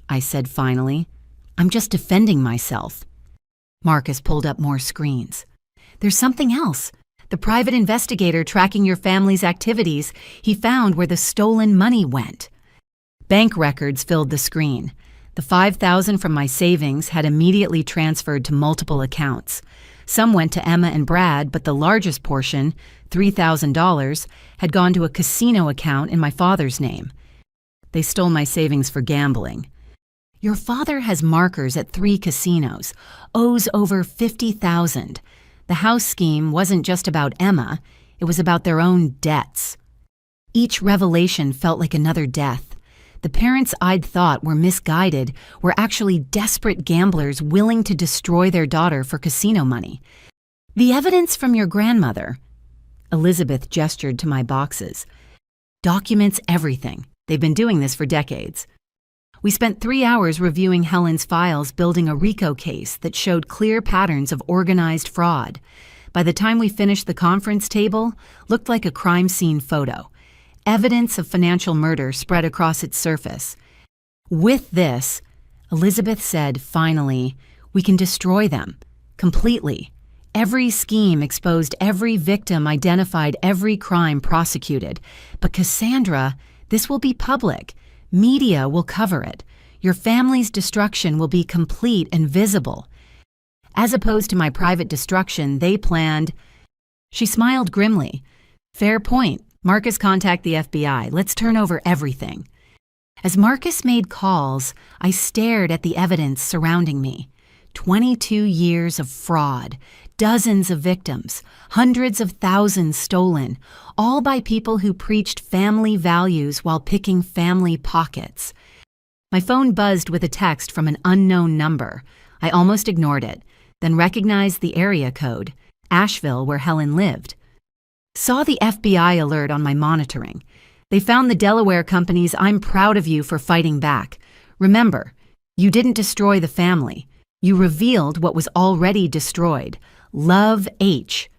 I said finally. "I'm just defending myself." Marcus pulled up more screens. "There's something else. The private investigator tracking your family's activities, he found where the stolen money went." Bank records filled the screen. The $5,000 from my savings had immediately transferred to multiple accounts. Some went to Emma and Brad, but the largest portion, $3,000, had gone to a casino account in my father's name. They stole my savings for gambling. "Your father has markers at 3 casinos, owes over $50,000. The house scheme wasn't just about Emma, it was about their own debts." Each revelation felt like another death. The parents I'd thought were misguided were actually desperate gamblers willing to destroy their daughter for casino money. "The evidence from your grandmother," Elizabeth gestured to my boxes, "documents everything. They've been doing this for decades." We spent 3 hours reviewing Helen's files, building a RICO case that showed clear patterns of organized fraud. By the time we finished, the conference table looked like a crime scene photo. Evidence of financial murder spread across its surface. "With this," Elizabeth said finally, "we can destroy them. Completely. Every scheme exposed, every victim identified, every crime prosecuted. But Cassandra, this will be public. Media will cover it. Your family's destruction will be complete and visible." As opposed to my private destruction, they planned. She smiled grimly. Fair point. Marcus, contact the FBI. Let's turn over everything. As Marcus made calls, I stared at the evidence surrounding me. 22 years of fraud, dozens of victims, hundreds of thousands stolen, all by people who preached family values while picking family pockets. My phone buzzed with a text from an unknown number. I almost ignored it, then recognized the area code, Asheville, where Helen lived. Saw the FBI alert on my monitoring. They found the Delaware companies. I'm proud of you for fighting back. Remember, you didn't destroy the family. You revealed what was already destroyed. Love H.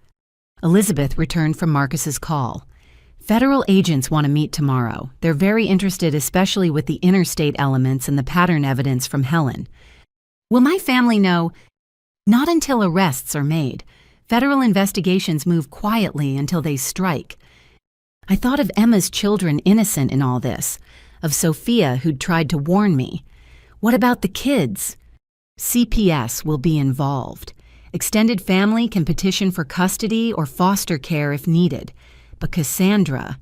Elizabeth returned from Marcus's call. Federal agents want to meet tomorrow. They're very interested, especially with the interstate elements and the pattern evidence from Helen. Will my family know? Not until arrests are made. Federal investigations move quietly until they strike. I thought of Emma's children innocent in all this, of Sophia who'd tried to warn me. What about the kids? CPS will be involved. Extended family can petition for custody or foster care if needed. But Cassandra,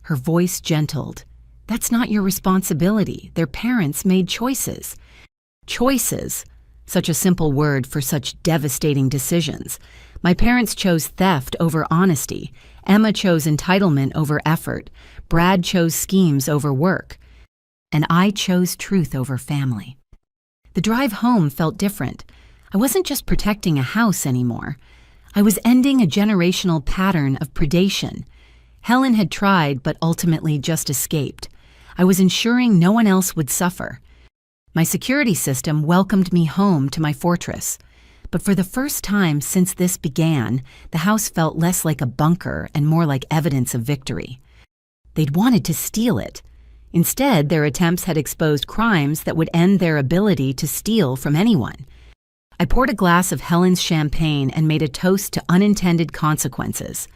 her voice gentled. That's not your responsibility. Their parents made choices. Choices, such a simple word for such devastating decisions. My parents chose theft over honesty. Emma chose entitlement over effort. Brad chose schemes over work. And I chose truth over family. The drive home felt different. I wasn't just protecting a house anymore. I was ending a generational pattern of predation. Helen had tried, but ultimately just escaped. I was ensuring no one else would suffer. My security system welcomed me home to my fortress. But for the first time since this began, the house felt less like a bunker and more like evidence of victory. They'd wanted to steal it. Instead, their attempts had exposed crimes that would end their ability to steal from anyone. I poured a glass of Helen's champagne and made a toast to unintended consequences.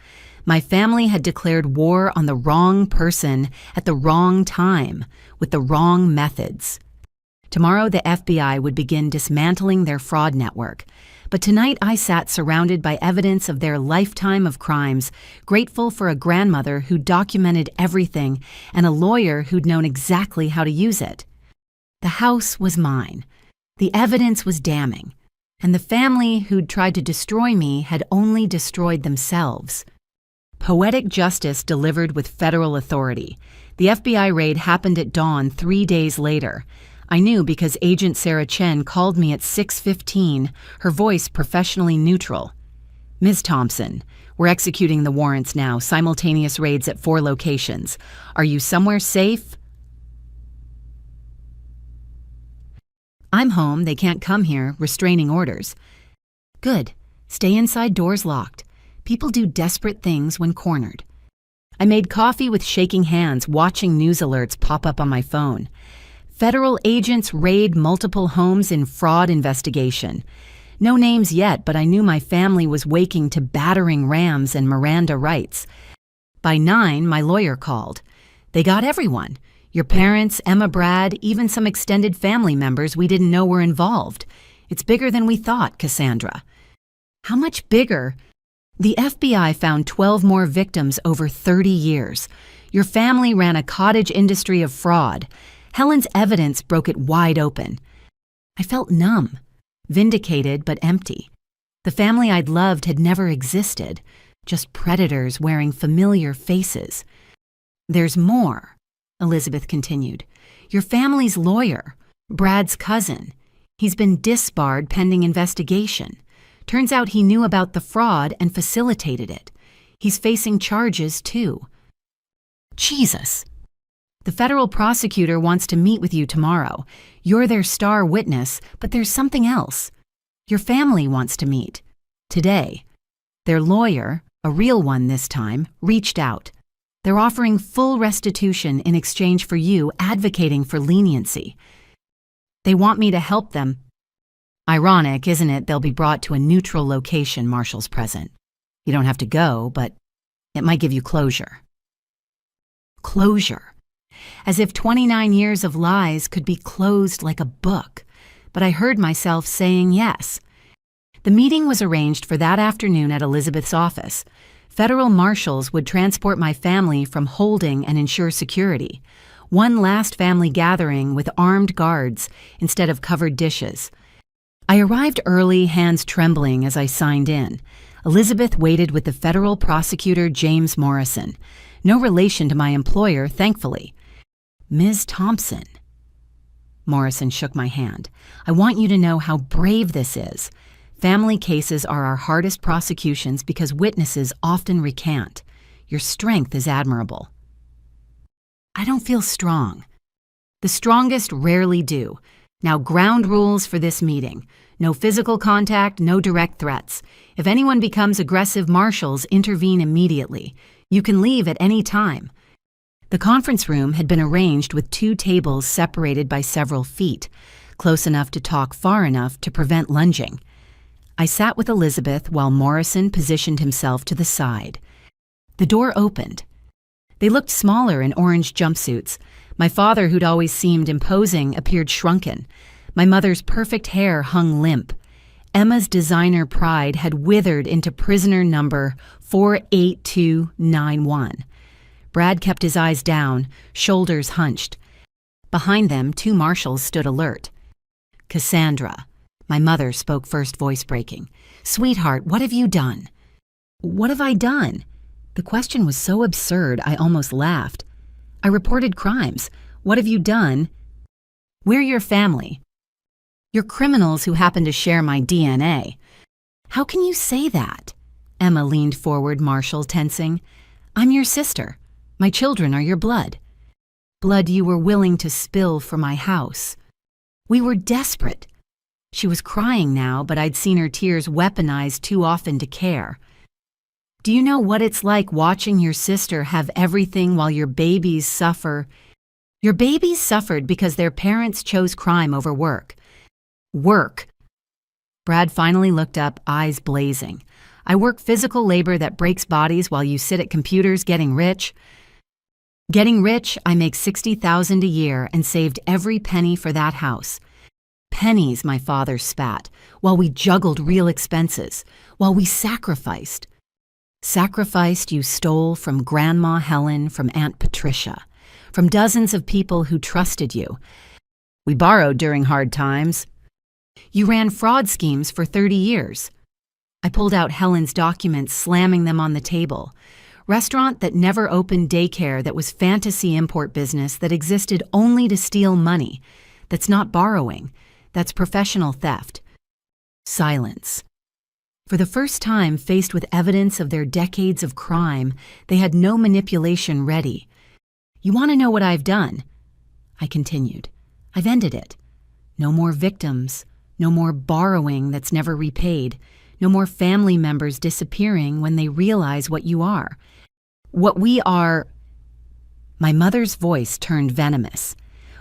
My family had declared war on the wrong person at the wrong time, with the wrong methods. Tomorrow, the FBI would begin dismantling their fraud network. But tonight, I sat surrounded by evidence of their lifetime of crimes, grateful for a grandmother who documented everything and a lawyer who'd known exactly how to use it. The house was mine. The evidence was damning. And the family who'd tried to destroy me had only destroyed themselves. Poetic justice delivered with federal authority. The FBI raid happened at dawn 3 days later. I knew because Agent Sarah Chen called me at 6:15, her voice professionally neutral. Ms. Thompson, we're executing the warrants now, simultaneous raids at 4 locations. Are you somewhere safe? I'm home, they can't come here, restraining orders. Good. Stay inside, doors locked. People do desperate things when cornered. I made coffee with shaking hands, watching news alerts pop up on my phone. Federal agents raid multiple homes in fraud investigation. No names yet, but I knew my family was waking to battering rams and Miranda rights. By 9, my lawyer called. They got everyone. Your parents, Emma, Brad, even some extended family members we didn't know were involved. It's bigger than we thought, Cassandra. How much bigger? The FBI found 12 more victims over 30 years. Your family ran a cottage industry of fraud. Helen's evidence broke it wide open. I felt numb, vindicated but empty. The family I'd loved had never existed, just predators wearing familiar faces. There's more, Elizabeth continued. Your family's lawyer, Brad's cousin. He's been disbarred pending investigation. Turns out he knew about the fraud and facilitated it. He's facing charges, too. Jesus! The federal prosecutor wants to meet with you tomorrow. You're their star witness, but there's something else. Your family wants to meet. Today. Their lawyer, a real one this time, reached out. They're offering full restitution in exchange for you advocating for leniency. They want me to help them. Ironic, isn't it? They'll be brought to a neutral location, Marshall's present. You don't have to go, but it might give you closure. Closure. As if 29 years of lies could be closed like a book. But I heard myself saying yes. The meeting was arranged for that afternoon at Elizabeth's office. Federal marshals would transport my family from holding and ensure security. One last family gathering with armed guards instead of covered dishes. I arrived early, hands trembling as I signed in. Elizabeth waited with the federal prosecutor James Morrison. No relation to my employer, thankfully. Ms. Thompson. Morrison shook my hand. I want you to know how brave this is. Family cases are our hardest prosecutions because witnesses often recant. Your strength is admirable. I don't feel strong. The strongest rarely do. Now, ground rules for this meeting. No physical contact, no direct threats. If anyone becomes aggressive, marshals intervene immediately. You can leave at any time. The conference room had been arranged with 2 tables separated by several feet, close enough to talk, far enough to prevent lunging. I sat with Elizabeth while Morrison positioned himself to the side. The door opened. They looked smaller in orange jumpsuits. My father, who'd always seemed imposing, appeared shrunken. My mother's perfect hair hung limp. Emma's designer pride had withered into prisoner number 48291. Brad kept his eyes down, shoulders hunched. Behind them, 2 marshals stood alert. Cassandra. My mother spoke first, voice breaking. Sweetheart, what have you done? What have I done? The question was so absurd I almost laughed. I reported crimes. What have you done? We're your family. You're criminals who happen to share my DNA. How can you say that? Emma leaned forward, marshal tensing. I'm your sister. My children are your blood. Blood you were willing to spill for my house. We were desperate. She was crying now, but I'd seen her tears weaponized too often to care. Do you know what it's like watching your sister have everything while your babies suffer? Your babies suffered because their parents chose crime over work. Work. Brad finally looked up, eyes blazing. I work physical labor that breaks bodies while you sit at computers getting rich. Getting rich, I make $60,000 a year and saved every penny for that house. Pennies, my father spat, while we juggled real expenses, while we sacrificed. Sacrificed you stole from Grandma Helen, from Aunt Patricia, from dozens of people who trusted you. We borrowed during hard times. You ran fraud schemes for 30 years. I pulled out Helen's documents, slamming them on the table. Restaurant that never opened, daycare that was fantasy import business that existed only to steal money. That's not borrowing. That's professional theft. Silence. For the first time, faced with evidence of their decades of crime, they had no manipulation ready. You want to know what I've done? I continued. I've ended it. No more victims. No more borrowing that's never repaid. No more family members disappearing when they realize what you are. What we are. My mother's voice turned venomous.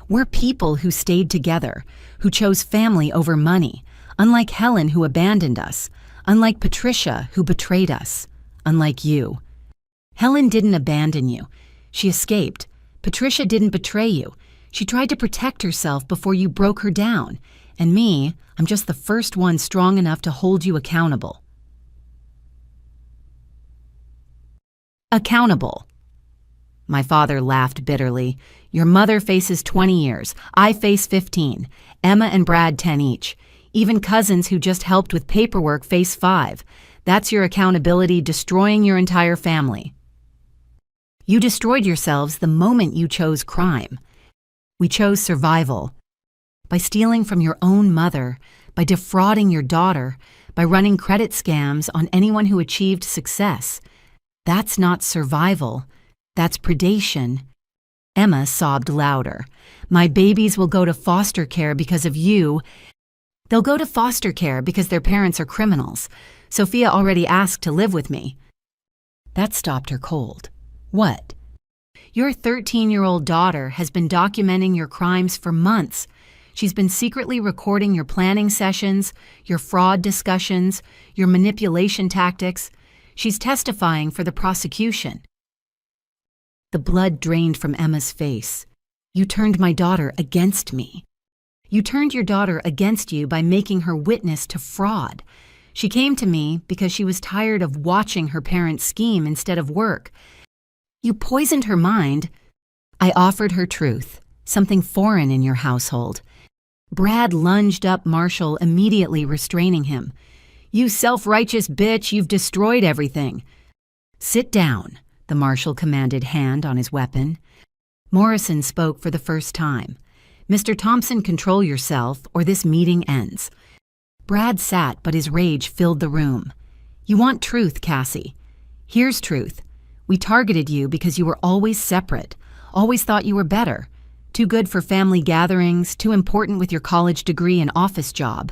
We're people who stayed together, who chose family over money, unlike Helen who abandoned us, unlike Patricia who betrayed us, unlike you. Helen didn't abandon you. She escaped. Patricia didn't betray you. She tried to protect herself before you broke her down. And me, I'm just the first one strong enough to hold you accountable. Accountable. My father laughed bitterly. Your mother faces 20 years. I face 15. Emma and Brad 10 each. Even cousins who just helped with paperwork face 5. That's your accountability, destroying your entire family. You destroyed yourselves the moment you chose crime. We chose survival. By stealing from your own mother, by defrauding your daughter, by running credit scams on anyone who achieved success. That's not survival. That's predation. Emma sobbed louder. My babies will go to foster care because of you. They'll go to foster care because their parents are criminals. Sophia already asked to live with me. That stopped her cold. What? Your 13-year-old daughter has been documenting your crimes for months. She's been secretly recording your planning sessions, your fraud discussions, your manipulation tactics. She's testifying for the prosecution. The blood drained from Emma's face. You turned my daughter against me. You turned your daughter against you by making her witness to fraud. She came to me because she was tired of watching her parents scheme instead of work. You poisoned her mind. I offered her truth, something foreign in your household. Brad lunged up Marshall, immediately restraining him. You self-righteous bitch, you've destroyed everything. Sit down, the Marshal commanded, hand on his weapon. Morrison spoke for the first time. Mr. Thompson, control yourself, or this meeting ends. Brad sat, but his rage filled the room. You want truth, Cassie. Here's truth. We targeted you because you were always separate, always thought you were better. Too good for family gatherings, too important with your college degree and office job.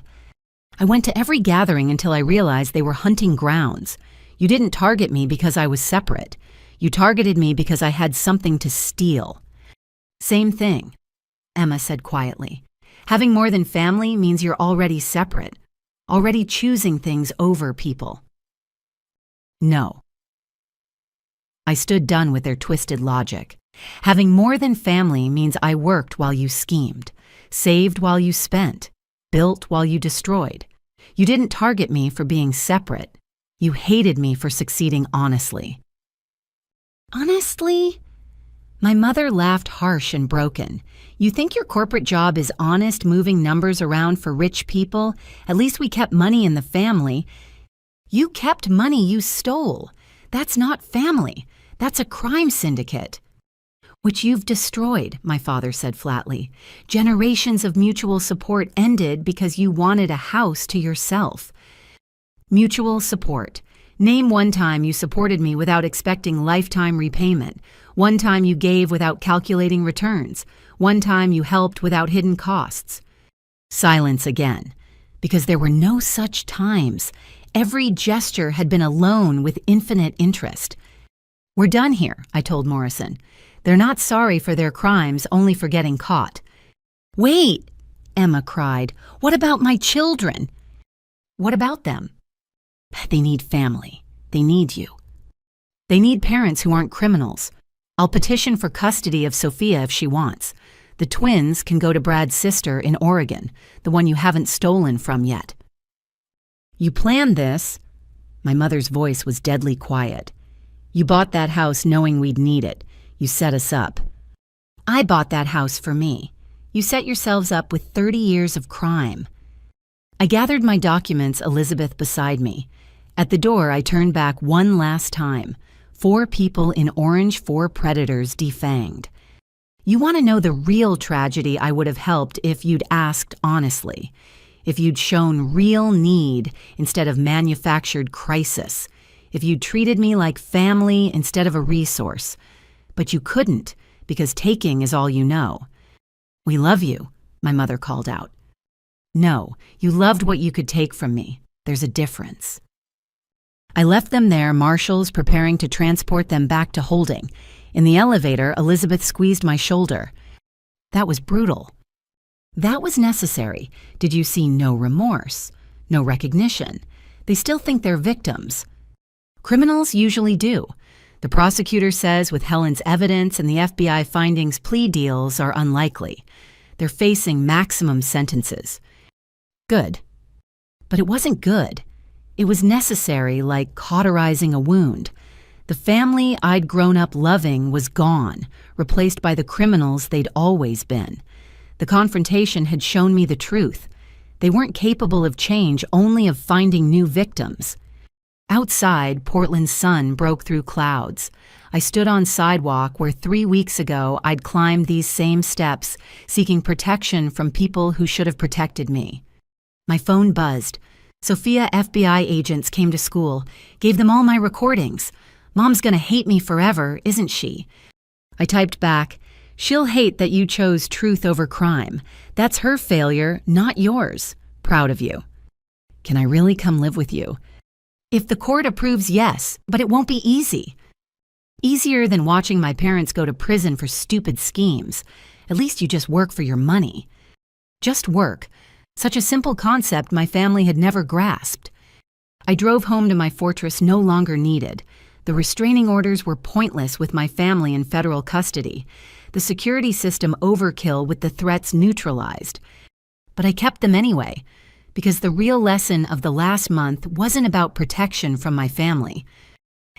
I went to every gathering until I realized they were hunting grounds. You didn't target me because I was separate. You targeted me because I had something to steal. Same thing, Emma said quietly. Having more than family means you're already separate, already choosing things over people. No. I stood done with their twisted logic. Having more than family means I worked while you schemed, saved while you spent, built while you destroyed. You didn't target me for being separate. You hated me for succeeding honestly. Honestly? My mother laughed harsh and broken. You think your corporate job is honest, moving numbers around for rich people? At least we kept money in the family. You kept money you stole. That's not family. That's a crime syndicate. Which you've destroyed, my father said flatly. Generations of mutual support ended because you wanted a house to yourself. Mutual support. Name one time you supported me without expecting lifetime repayment. One time you gave without calculating returns. One time you helped without hidden costs. Silence again, because there were no such times. Every gesture had been a loan with infinite interest. We're done here, I told Morrison. They're not sorry for their crimes, only for getting caught. Wait, Emma cried. What about my children? What about them? They need family. They need you. They need parents who aren't criminals. I'll petition for custody of Sophia if she wants. The twins can go to Brad's sister in Oregon, the one you haven't stolen from yet. You planned this. My mother's voice was deadly quiet. You bought that house knowing we'd need it. You set us up. I bought that house for me. You set yourselves up with 30 years of crime. I gathered my documents, Elizabeth beside me. At the door, I turned back one last time. 4 people in orange, 4 predators defanged. You want to know the real tragedy? I would have helped if you'd asked honestly. If you'd shown real need instead of manufactured crisis. If you'd treated me like family instead of a resource. But you couldn't, because taking is all you know. We love you, my mother called out. No, you loved what you could take from me. There's a difference. I left them there, marshals preparing to transport them back to holding. In the elevator, Elizabeth squeezed my shoulder. That was brutal. That was necessary. Did you see no remorse? No recognition? They still think they're victims. Criminals usually do. The prosecutor says with Helen's evidence and the FBI findings, plea deals are unlikely. They're facing maximum sentences. Good. But it wasn't good. It was necessary, like cauterizing a wound. The family I'd grown up loving was gone, replaced by the criminals they'd always been. The confrontation had shown me the truth. They weren't capable of change, only of finding new victims. Outside, Portland's sun broke through clouds. I stood on sidewalk where 3 weeks ago I'd climbed these same steps, seeking protection from people who should have protected me. My phone buzzed. Sophia FBI agents came to school, gave them all my recordings. Mom's gonna hate me forever, isn't she? I typed back, she'll hate that you chose truth over crime. That's her failure, not yours. Proud of you. Can I really come live with you? If the court approves, yes, but it won't be easy. Easier than watching my parents go to prison for stupid schemes. At least you just work for your money. Just work. Such a simple concept my family had never grasped. I drove home to my fortress no longer needed. The restraining orders were pointless with my family in federal custody. The security system overkill with the threats neutralized. But I kept them anyway. because the real lesson of the last month wasn't about protection from my family.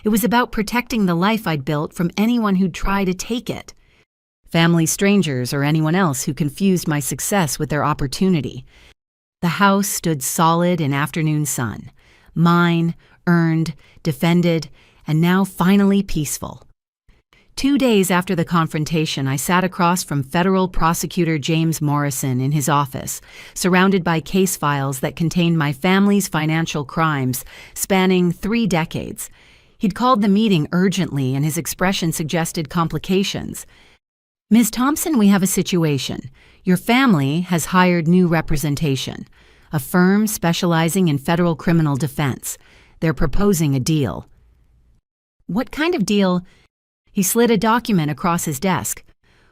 It was about protecting the life I'd built from anyone who'd try to take it. Family strangers or anyone else who confused my success with their opportunity. The house stood solid in afternoon sun. Mine, earned, defended, and now finally peaceful. 2 days after the confrontation, I sat across from federal prosecutor James Morrison in his office, surrounded by case files that contained my family's financial crimes, spanning 3 decades. He'd called the meeting urgently, and his expression suggested complications. "Ms. Thompson, we have a situation. Your family has hired new representation, a firm specializing in federal criminal defense. They're proposing a deal." "What kind of deal?" He slid a document across his desk.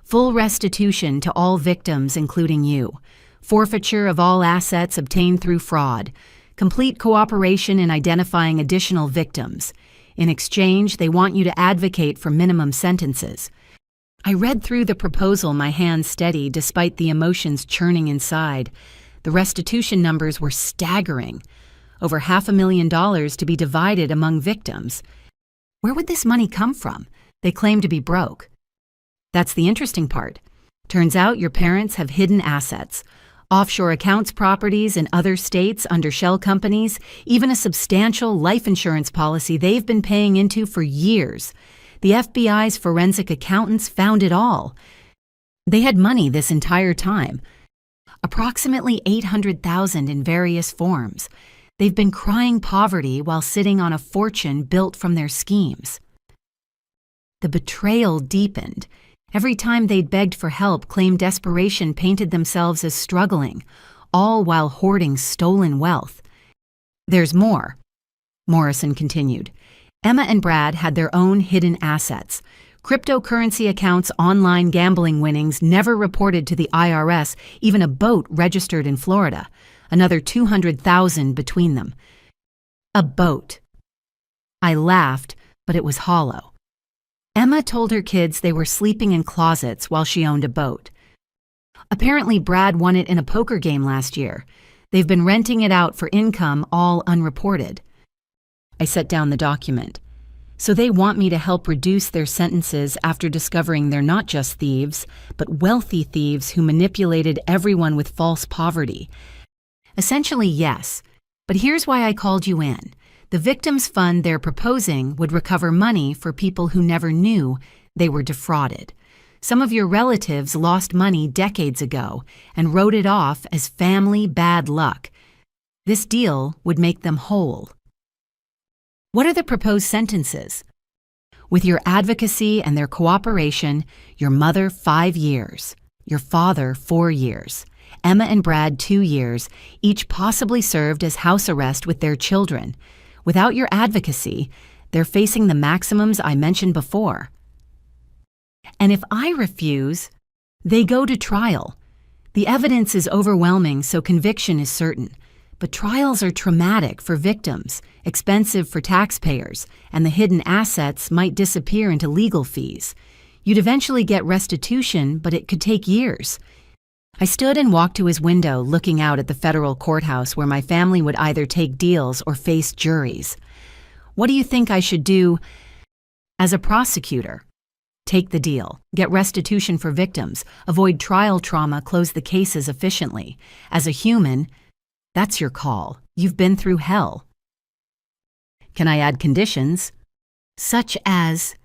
"Full restitution to all victims, including you. Forfeiture of all assets obtained through fraud. Complete cooperation in identifying additional victims. In exchange, they want you to advocate for minimum sentences." I read through the proposal, my hands steady despite the emotions churning inside. The restitution numbers were staggering. Over $500,000 to be divided among victims. Where would this money come from? They claim to be broke. That's the interesting part. Turns out your parents have hidden assets. Offshore accounts, properties in other states under shell companies, even a substantial life insurance policy they've been paying into for years. The FBI's forensic accountants found it all. They had money this entire time. Approximately $800,000 in various forms. They've been crying poverty while sitting on a fortune built from their schemes. The betrayal deepened. Every time they'd begged for help, claimed desperation painted themselves as struggling, all while hoarding stolen wealth. "There's more," Morrison continued. "Emma and Brad had their own hidden assets. Cryptocurrency accounts, online gambling winnings never reported to the IRS, even a boat registered in Florida. Another $200,000 between them." A boat. I laughed, but it was hollow. Emma told her kids they were sleeping in closets while she owned a boat. Apparently, Brad won it in a poker game last year. They've been renting it out for income, all unreported. I set down the document. So they want me to help reduce their sentences after discovering they're not just thieves, but wealthy thieves who manipulated everyone with false poverty. Essentially, yes. But here's why I called you in. The victims fund they're proposing would recover money for people who never knew they were defrauded. Some of your relatives lost money decades ago and wrote it off as family bad luck. This deal would make them whole. What are the proposed sentences? With your advocacy and their cooperation, your mother 5 years, your father 4 years, Emma and Brad 2 years, each possibly served as house arrest with their children. Without your advocacy, they're facing the maximums I mentioned before. And if I refuse, they go to trial. The evidence is overwhelming, so conviction is certain. But trials are traumatic for victims, expensive for taxpayers, and the hidden assets might disappear into legal fees. You'd eventually get restitution, but it could take years. I stood and walked to his window, looking out at the federal courthouse where my family would either take deals or face juries. What do you think I should do as a prosecutor? Take the deal, get restitution for victims, avoid trial trauma, close the cases efficiently. As a human, that's your call. You've been through hell. Can I add conditions? Such as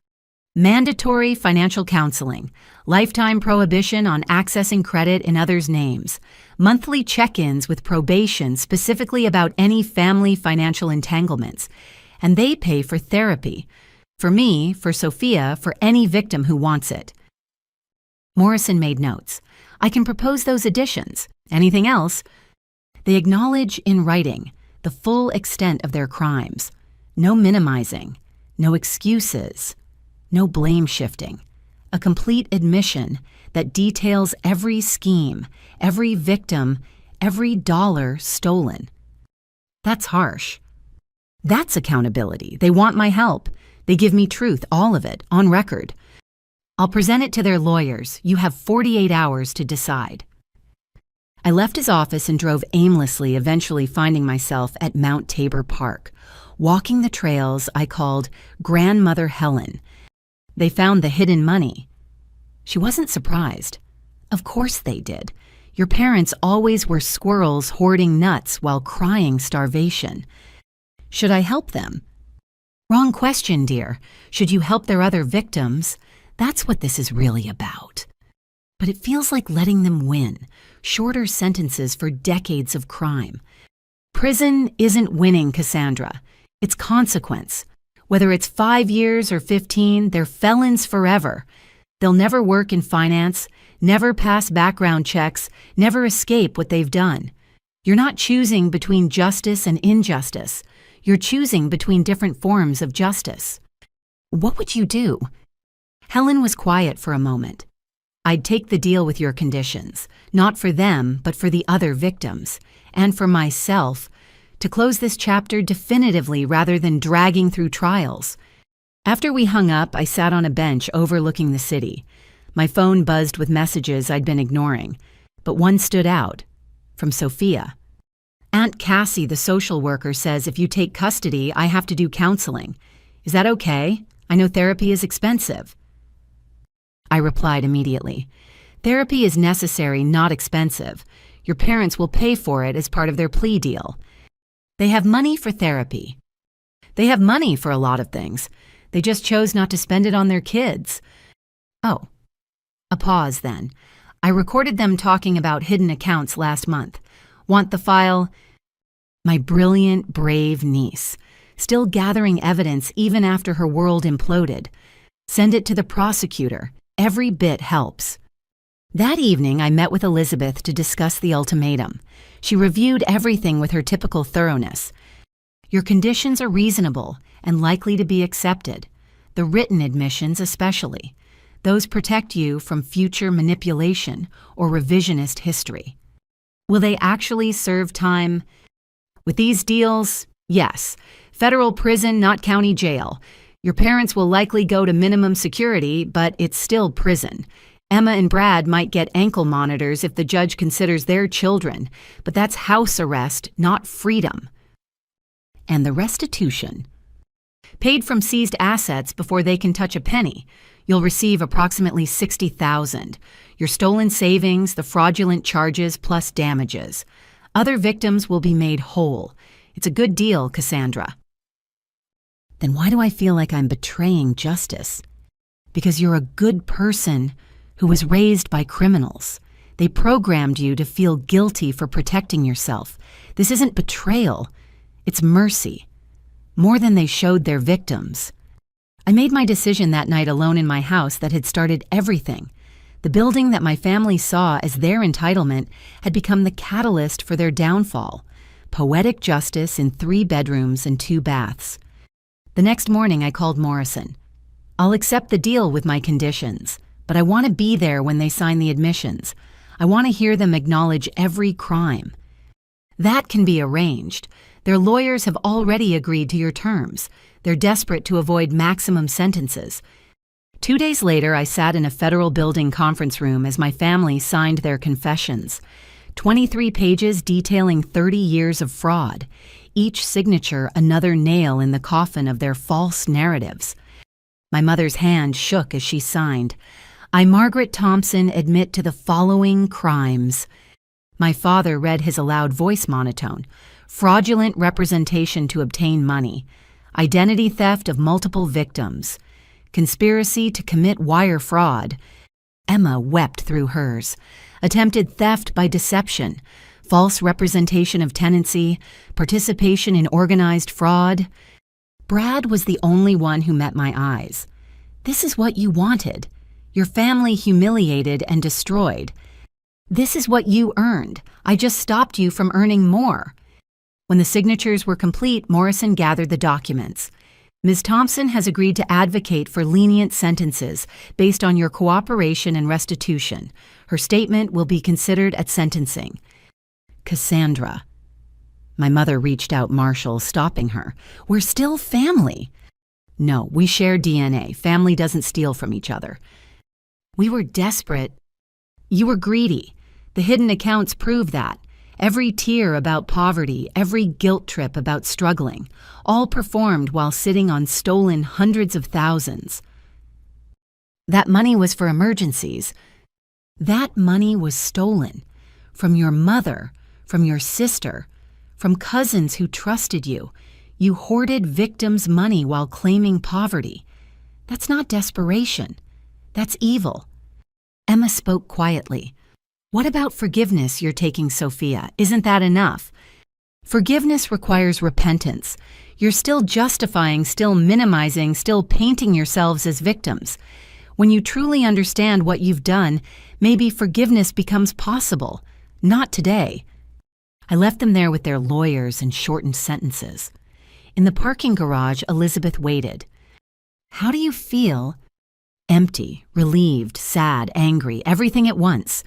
mandatory financial counseling, lifetime prohibition on accessing credit in others' names, monthly check-ins with probation specifically about any family financial entanglements, and they pay for therapy. For me, for Sophia, for any victim who wants it. Morrison made notes. I can propose those additions. Anything else? They acknowledge in writing the full extent of their crimes. No minimizing, no excuses, no blame shifting. A complete admission that details every scheme, every victim, every dollar stolen. That's harsh. That's accountability. They want my help. They give me truth, all of it, on record. I'll present it to their lawyers. You have 48 hours to decide. I left his office and drove aimlessly, eventually finding myself at Mount Tabor Park, walking the trails I called Grandmother Helen. They found the hidden money. She wasn't surprised. Of course they did. Your parents always were squirrels hoarding nuts while crying starvation. Should I help them? Wrong question, dear. Should you help their other victims? That's what this is really about. But it feels like letting them win. Shorter sentences for decades of crime. Prison isn't winning, Cassandra. It's consequence. Whether it's 5 years or 15, they're felons forever. They'll never work in finance, never pass background checks, never escape what they've done. You're not choosing between justice and injustice. You're choosing between different forms of justice. What would you do? Helen was quiet for a moment. I'd take the deal with your conditions, not for them, but for the other victims, and for myself, to close this chapter definitively rather than dragging through trials. After we hung up, I sat on a bench overlooking the city. My phone buzzed with messages I'd been ignoring, but one stood out, from Sophia. Aunt Cassie, the social worker, says if you take custody, I have to do counseling. Is that okay? I know therapy is expensive. I replied immediately. Therapy is necessary, not expensive. Your parents will pay for it as part of their plea deal. They have money for therapy. They have money for a lot of things. They just chose not to spend it on their kids. Oh. A pause then. I recorded them talking about hidden accounts last month. Want the file? My brilliant, brave niece, still gathering evidence even after her world imploded. Send it to the prosecutor. Every bit helps. That evening, I met with Elizabeth to discuss the ultimatum. She reviewed everything with her typical thoroughness. Your conditions are reasonable and likely to be accepted. The written admissions especially. Those protect you from future manipulation or revisionist history. Will they actually serve time? With these deals, yes. Federal prison, not county jail. Your parents will likely go to minimum security, but it's still prison. Emma and Brad might get ankle monitors if the judge considers their children, but that's house arrest, not freedom. And the restitution. Paid from seized assets before they can touch a penny. You'll receive approximately $60,000. Your stolen savings, the fraudulent charges, plus damages. Other victims will be made whole. It's a good deal, Cassandra. Then why do I feel like I'm betraying justice? Because you're a good person who was raised by criminals. They programmed you to feel guilty for protecting yourself. This isn't betrayal, it's mercy. More than they showed their victims. I made my decision that night alone in my house that had started everything. The building that my family saw as their entitlement had become the catalyst for their downfall. Poetic justice in 3 bedrooms and 2 baths. The next morning I called Morrison. I'll accept the deal with my conditions, but I want to be there when they sign the admissions. I want to hear them acknowledge every crime. That can be arranged. Their lawyers have already agreed to your terms. They're desperate to avoid maximum sentences. 2 days later, I sat in a federal building conference room as my family signed their confessions. 23 pages detailing 30 years of fraud. Each signature another nail in the coffin of their false narratives. My mother's hand shook as she signed. I, Margaret Thompson, admit to the following crimes. My father read his aloud voice monotone. Fraudulent representation to obtain money. Identity theft of multiple victims. Conspiracy to commit wire fraud. Emma wept through hers. Attempted theft by deception. False representation of tenancy. Participation in organized fraud. Brad was the only one who met my eyes. This is what you wanted. Your family humiliated and destroyed. This is what you earned. I just stopped you from earning more. When the signatures were complete, Morrison gathered the documents. Ms. Thompson has agreed to advocate for lenient sentences based on your cooperation and restitution. Her statement will be considered at sentencing. Cassandra. My mother reached out Marshall, stopping her. We're still family. No, we share DNA. Family doesn't steal from each other. We were desperate. You were greedy. The hidden accounts prove that. Every tear about poverty, every guilt trip about struggling, all performed while sitting on stolen hundreds of thousands. That money was for emergencies. That money was stolen from your mother, from your sister, from cousins who trusted you. You hoarded victims' money while claiming poverty. That's not desperation. That's evil. Emma spoke quietly. What about forgiveness you're taking, Sophia? Isn't that enough? Forgiveness requires repentance. You're still justifying, still minimizing, still painting yourselves as victims. When you truly understand what you've done, maybe forgiveness becomes possible. Not today. I left them there with their lawyers and shortened sentences. In the parking garage, Elizabeth waited. How do you feel? Empty, relieved, sad, angry, everything at once.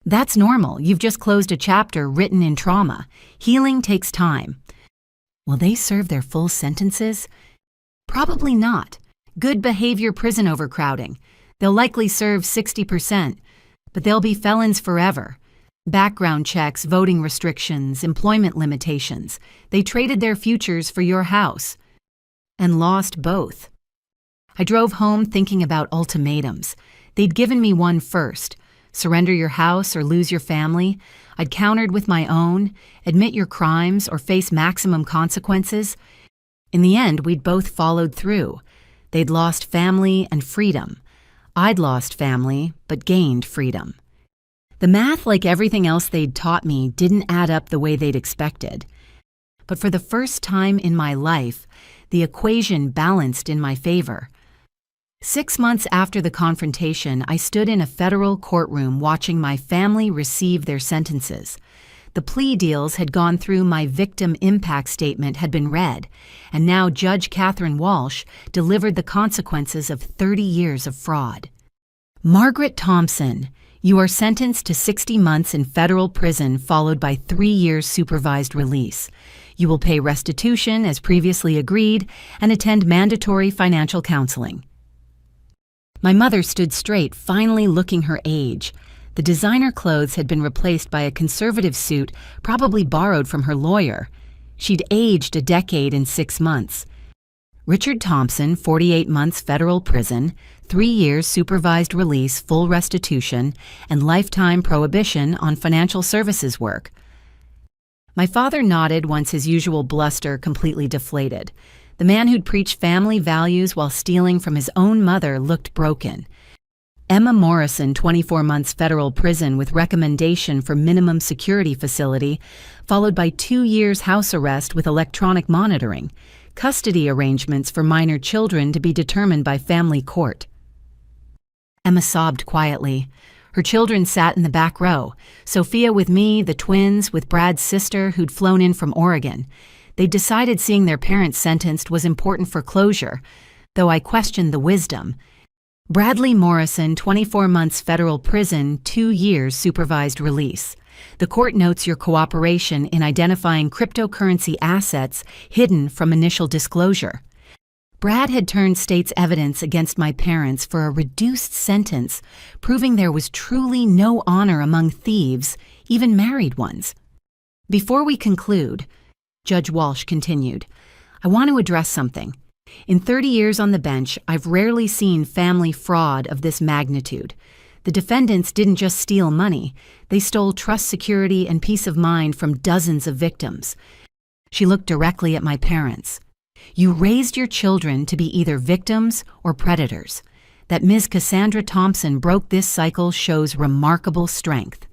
That's normal. You've just closed a chapter written in trauma. Healing takes time. Will they serve their full sentences? Probably not. Good behavior prison overcrowding. They'll likely serve 60%, but they'll be felons forever. Background checks, voting restrictions, employment limitations. They traded their futures for your house. And lost both. I drove home thinking about ultimatums. They'd given me one first. Surrender your house or lose your family. I'd countered with my own. Admit your crimes or face maximum consequences. In the end, we'd both followed through. They'd lost family and freedom. I'd lost family, but gained freedom. The math, like everything else they'd taught me, didn't add up the way they'd expected. But for the first time in my life, the equation balanced in my favor. 6 months after the confrontation, I stood in a federal courtroom watching my family receive their sentences. The plea deals had gone through, my victim impact statement had been read, and now Judge Catherine Walsh delivered the consequences of 30 years of fraud. Margaret Thompson, you are sentenced to 60 months in federal prison followed by 3 years supervised release. You will pay restitution as previously agreed and attend mandatory financial counseling. My mother stood straight, finally looking her age. The designer clothes had been replaced by a conservative suit, probably borrowed from her lawyer. She'd aged a decade in 6 months. Richard Thompson, 48 months federal prison, 3 years supervised release, full restitution, and lifetime prohibition on financial services work. My father nodded once his usual bluster completely deflated. The man who'd preached family values while stealing from his own mother looked broken. Emma Morrison, 24 months federal prison with recommendation for minimum security facility, followed by 2 years house arrest with electronic monitoring, custody arrangements for minor children to be determined by family court. Emma sobbed quietly. Her children sat in the back row, Sophia with me, the twins, with Brad's sister who'd flown in from Oregon. They'd decided seeing their parents sentenced was important for closure, though I questioned the wisdom. Bradley Morrison, 24 months federal prison, 2 years supervised release. The court notes your cooperation in identifying cryptocurrency assets hidden from initial disclosure. Brad had turned state's evidence against my parents for a reduced sentence, proving there was truly no honor among thieves, even married ones. Before we conclude, Judge Walsh continued, I want to address something. In 30 years on the bench, I've rarely seen family fraud of this magnitude. The defendants didn't just steal money, they stole trust, security, and peace of mind from dozens of victims. She looked directly at my parents. You raised your children to be either victims or predators. That Ms. Cassandra Thompson broke this cycle shows remarkable strength.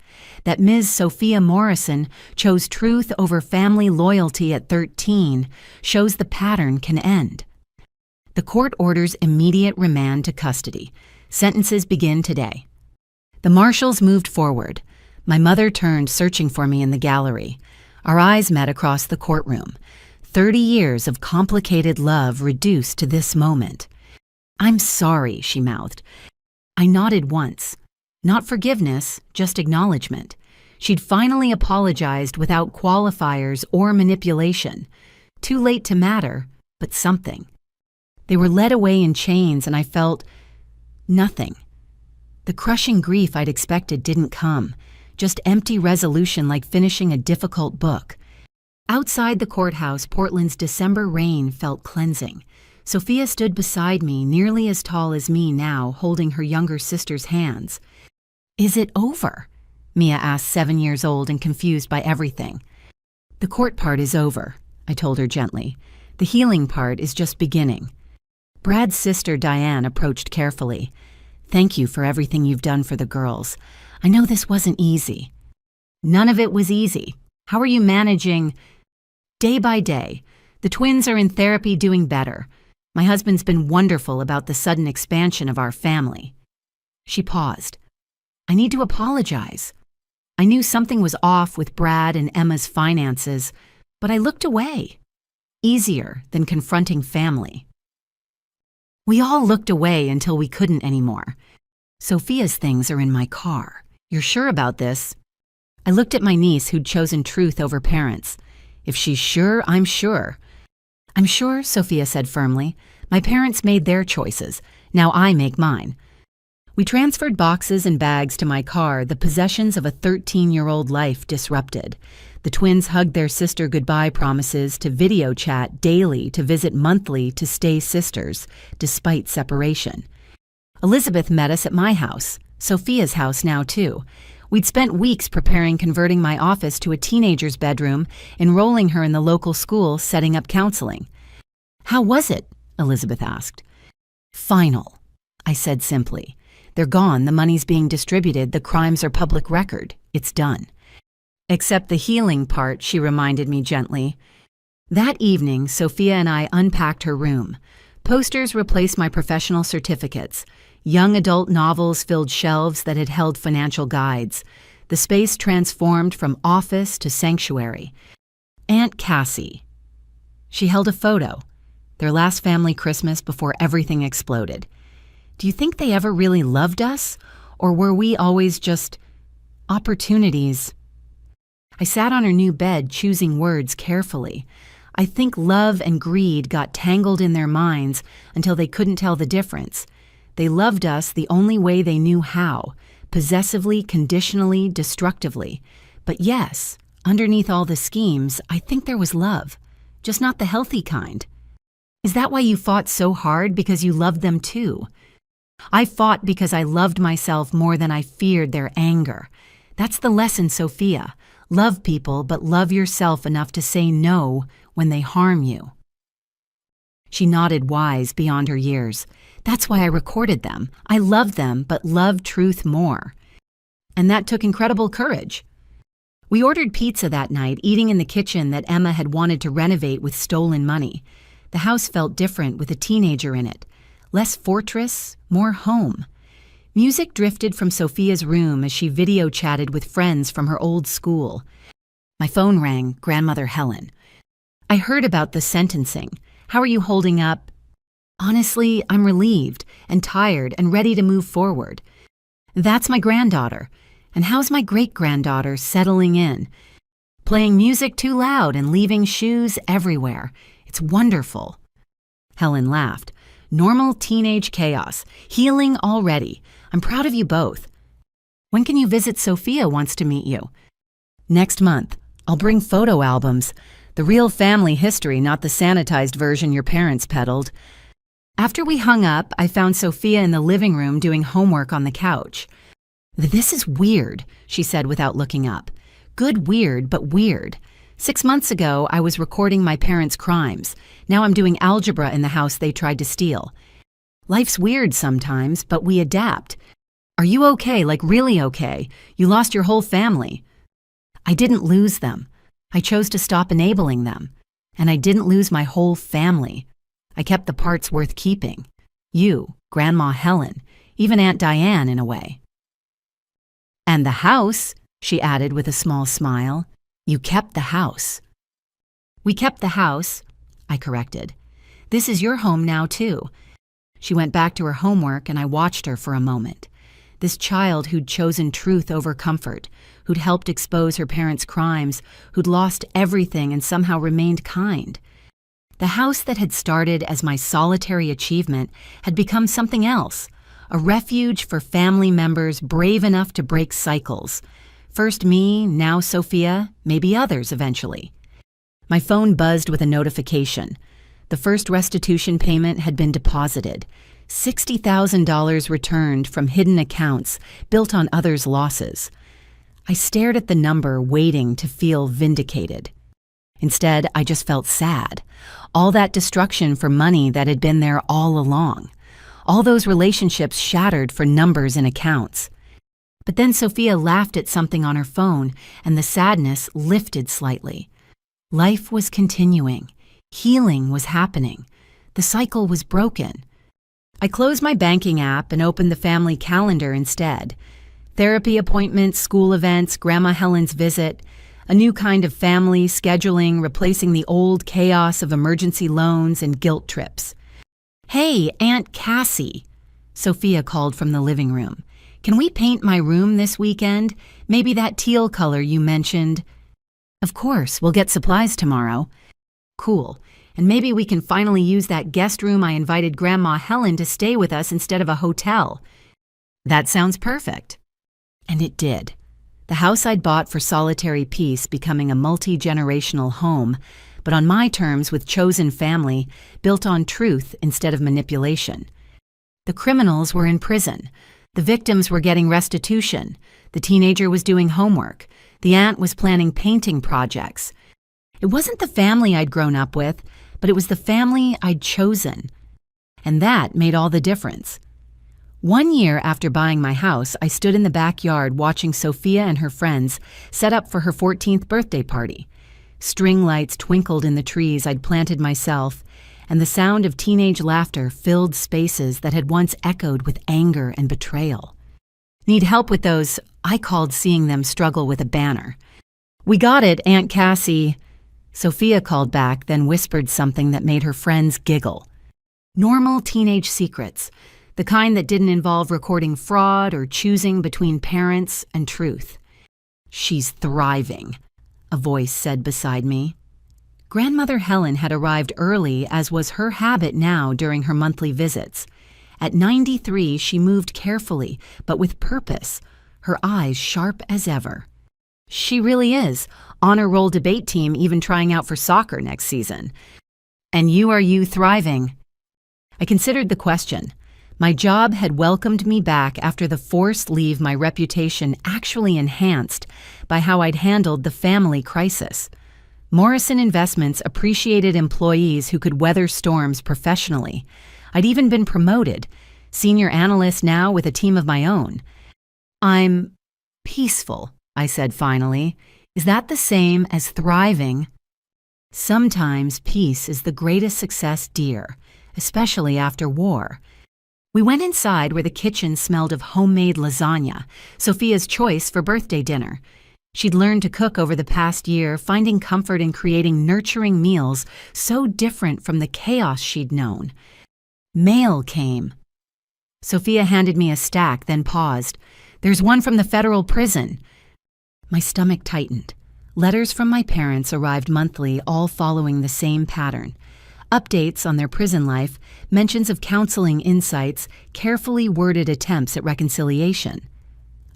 That Ms. Sophia Morrison chose truth over family loyalty at 13 shows the pattern can end. The court orders immediate remand to custody. Sentences begin today. The marshals moved forward. My mother turned, searching for me in the gallery. Our eyes met across the courtroom. 30 years of complicated love reduced to this moment. I'm sorry, she mouthed. I nodded once. Not forgiveness, just acknowledgement. She'd finally apologized without qualifiers or manipulation. Too late to matter, but something. They were led away in chains and I felt nothing. The crushing grief I'd expected didn't come, just empty resolution like finishing a difficult book. Outside the courthouse, Portland's December rain felt cleansing. Sophia stood beside me, nearly as tall as me now, holding her younger sister's hands. "Is it over?" Mia asked, 7 years old and confused by everything. "The court part is over," I told her gently. "The healing part is just beginning." Brad's sister, Diane, approached carefully. "Thank you for everything you've done for the girls. I know this wasn't easy." "None of it was easy. How are you managing?" "Day by day. The twins are in therapy doing better. My husband's been wonderful about the sudden expansion of our family." She paused. "I need to apologize. I knew something was off with Brad and Emma's finances, but I looked away. Easier than confronting family." We all looked away until we couldn't anymore. "Sophia's things are in my car. You're sure about this?" I looked at my niece, who'd chosen truth over parents. "If she's sure, I'm sure." "I'm sure," Sophia said firmly. "My parents made their choices. Now I make mine." We transferred boxes and bags to my car, the possessions of a 13-year-old life disrupted. The twins hugged their sister goodbye promises to video chat daily, to visit monthly, to stay sisters, despite separation. Elizabeth met us at my house, Sophia's house now too. We'd spent weeks preparing converting my office to a teenager's bedroom, enrolling her in the local school, setting up counseling. "How was it?" Elizabeth asked. "Final," I said simply. "They're gone, the money's being distributed, the crimes are public record. It's done." "Except the healing part," she reminded me gently. That evening, Sophia and I unpacked her room. Posters replaced my professional certificates. Young adult novels filled shelves that had held financial guides. The space transformed from office to sanctuary. Aunt Cassie. She held a photo. Their last family Christmas before everything exploded. "Do you think they ever really loved us? Or were we always just opportunities?" I sat on her new bed, choosing words carefully. I think love and greed got tangled in their minds until they couldn't tell the difference. They loved us the only way they knew how, possessively, conditionally, destructively. But yes, underneath all the schemes, I think there was love, just not the healthy kind. "Is that why you fought so hard, because you loved them too?" "I fought because I loved myself more than I feared their anger. That's the lesson, Sophia. Love people, but love yourself enough to say no when they harm you." She nodded, wise beyond her years. "That's why I recorded them. I love them, but love truth more." And that took incredible courage. We ordered pizza that night, eating in the kitchen that Emma had wanted to renovate with stolen money. The house felt different with a teenager in it. Less fortress, more home. Music drifted from Sophia's room as she video chatted with friends from her old school. My phone rang, Grandmother Helen. "I heard about the sentencing. How are you holding up?" "Honestly, I'm relieved and tired and ready to move forward." "That's my granddaughter. And how's my great-granddaughter settling in?" "Playing music too loud and leaving shoes everywhere. It's wonderful." Helen laughed. "Normal teenage chaos. Healing already. I'm proud of you both." "When can you visit? Sophia wants to meet you." "Next month. I'll bring photo albums. The real family history, not the sanitized version your parents peddled." After we hung up, I found Sophia in the living room doing homework on the couch. "This is weird," she said without looking up. "Good weird, but weird. 6 months ago, I was recording my parents' crimes. Now I'm doing algebra in the house they tried to steal. Life's weird sometimes, but we adapt. Are you okay, like really okay? You lost your whole family." "I didn't lose them. I chose to stop enabling them. And I didn't lose my whole family. I kept the parts worth keeping. You, Grandma Helen, even Aunt Diane in a way." "And the house," she added with a small smile. "You kept the house." "We kept the house," I corrected. "This is your home now, too." She went back to her homework, and I watched her for a moment. This child who'd chosen truth over comfort, who'd helped expose her parents' crimes, who'd lost everything and somehow remained kind. The house that had started as my solitary achievement had become something else, a refuge for family members brave enough to break cycles, First me, now Sophia, maybe others eventually. My phone buzzed with a notification. The first restitution payment had been deposited. $60,000 returned from hidden accounts built on others' losses. I stared at the number, waiting to feel vindicated. Instead, I just felt sad. All that destruction for money that had been there all along. All those relationships shattered for numbers in accounts. But then Sophia laughed at something on her phone, and the sadness lifted slightly. Life was continuing. Healing was happening. The cycle was broken. I closed my banking app and opened the family calendar instead. Therapy appointments, school events, Grandma Helen's visit, a new kind of family scheduling, replacing the old chaos of emergency loans and guilt trips. "Hey, Aunt Cassie," Sophia called from the living room. "Can we paint my room this weekend? Maybe that teal color you mentioned." "Of course, we'll get supplies tomorrow." "Cool. And maybe we can finally use that guest room I invited Grandma Helen to stay with us instead of a hotel." "That sounds perfect." And it did. The house I'd bought for solitary peace becoming a multi-generational home, but on my terms with chosen family, built on truth instead of manipulation. The criminals were in prison. The victims were getting restitution. The teenager was doing homework. The aunt was planning painting projects. It wasn't the family I'd grown up with, but it was the family I'd chosen. And that made all the difference. 1 year after buying my house, I stood in the backyard watching Sophia and her friends set up for her 14th birthday party. String lights twinkled in the trees I'd planted myself, and the sound of teenage laughter filled spaces that had once echoed with anger and betrayal. "Need help with those?" I called, seeing them struggle with a banner. "We got it, Aunt Cassie," Sophia called back, then whispered something that made her friends giggle. Normal teenage secrets, the kind that didn't involve recording fraud or choosing between parents and truth. "She's thriving," a voice said beside me. Grandmother Helen had arrived early, as was her habit now during her monthly visits. At 93, she moved carefully, but with purpose, her eyes sharp as ever. "She really is. Honor roll debate team even trying out for soccer next season." "And you thriving?" I considered the question. My job had welcomed me back after the forced leave, my reputation actually enhanced by how I'd handled the family crisis. Morrison Investments appreciated employees who could weather storms professionally. I'd even been promoted, senior analyst now with a team of my own. "I'm peaceful," I said finally. "Is that the same as thriving?" Sometimes peace is the greatest success, dear, especially after war. We went inside where the kitchen smelled of homemade lasagna, Sophia's choice for birthday dinner. She'd learned to cook over the past year, finding comfort in creating nurturing meals so different from the chaos she'd known. Mail came. Sophia handed me a stack, then paused. "There's one from the federal prison." My stomach tightened. Letters from my parents arrived monthly, all following the same pattern. Updates on their prison life, mentions of counseling insights, carefully worded attempts at reconciliation.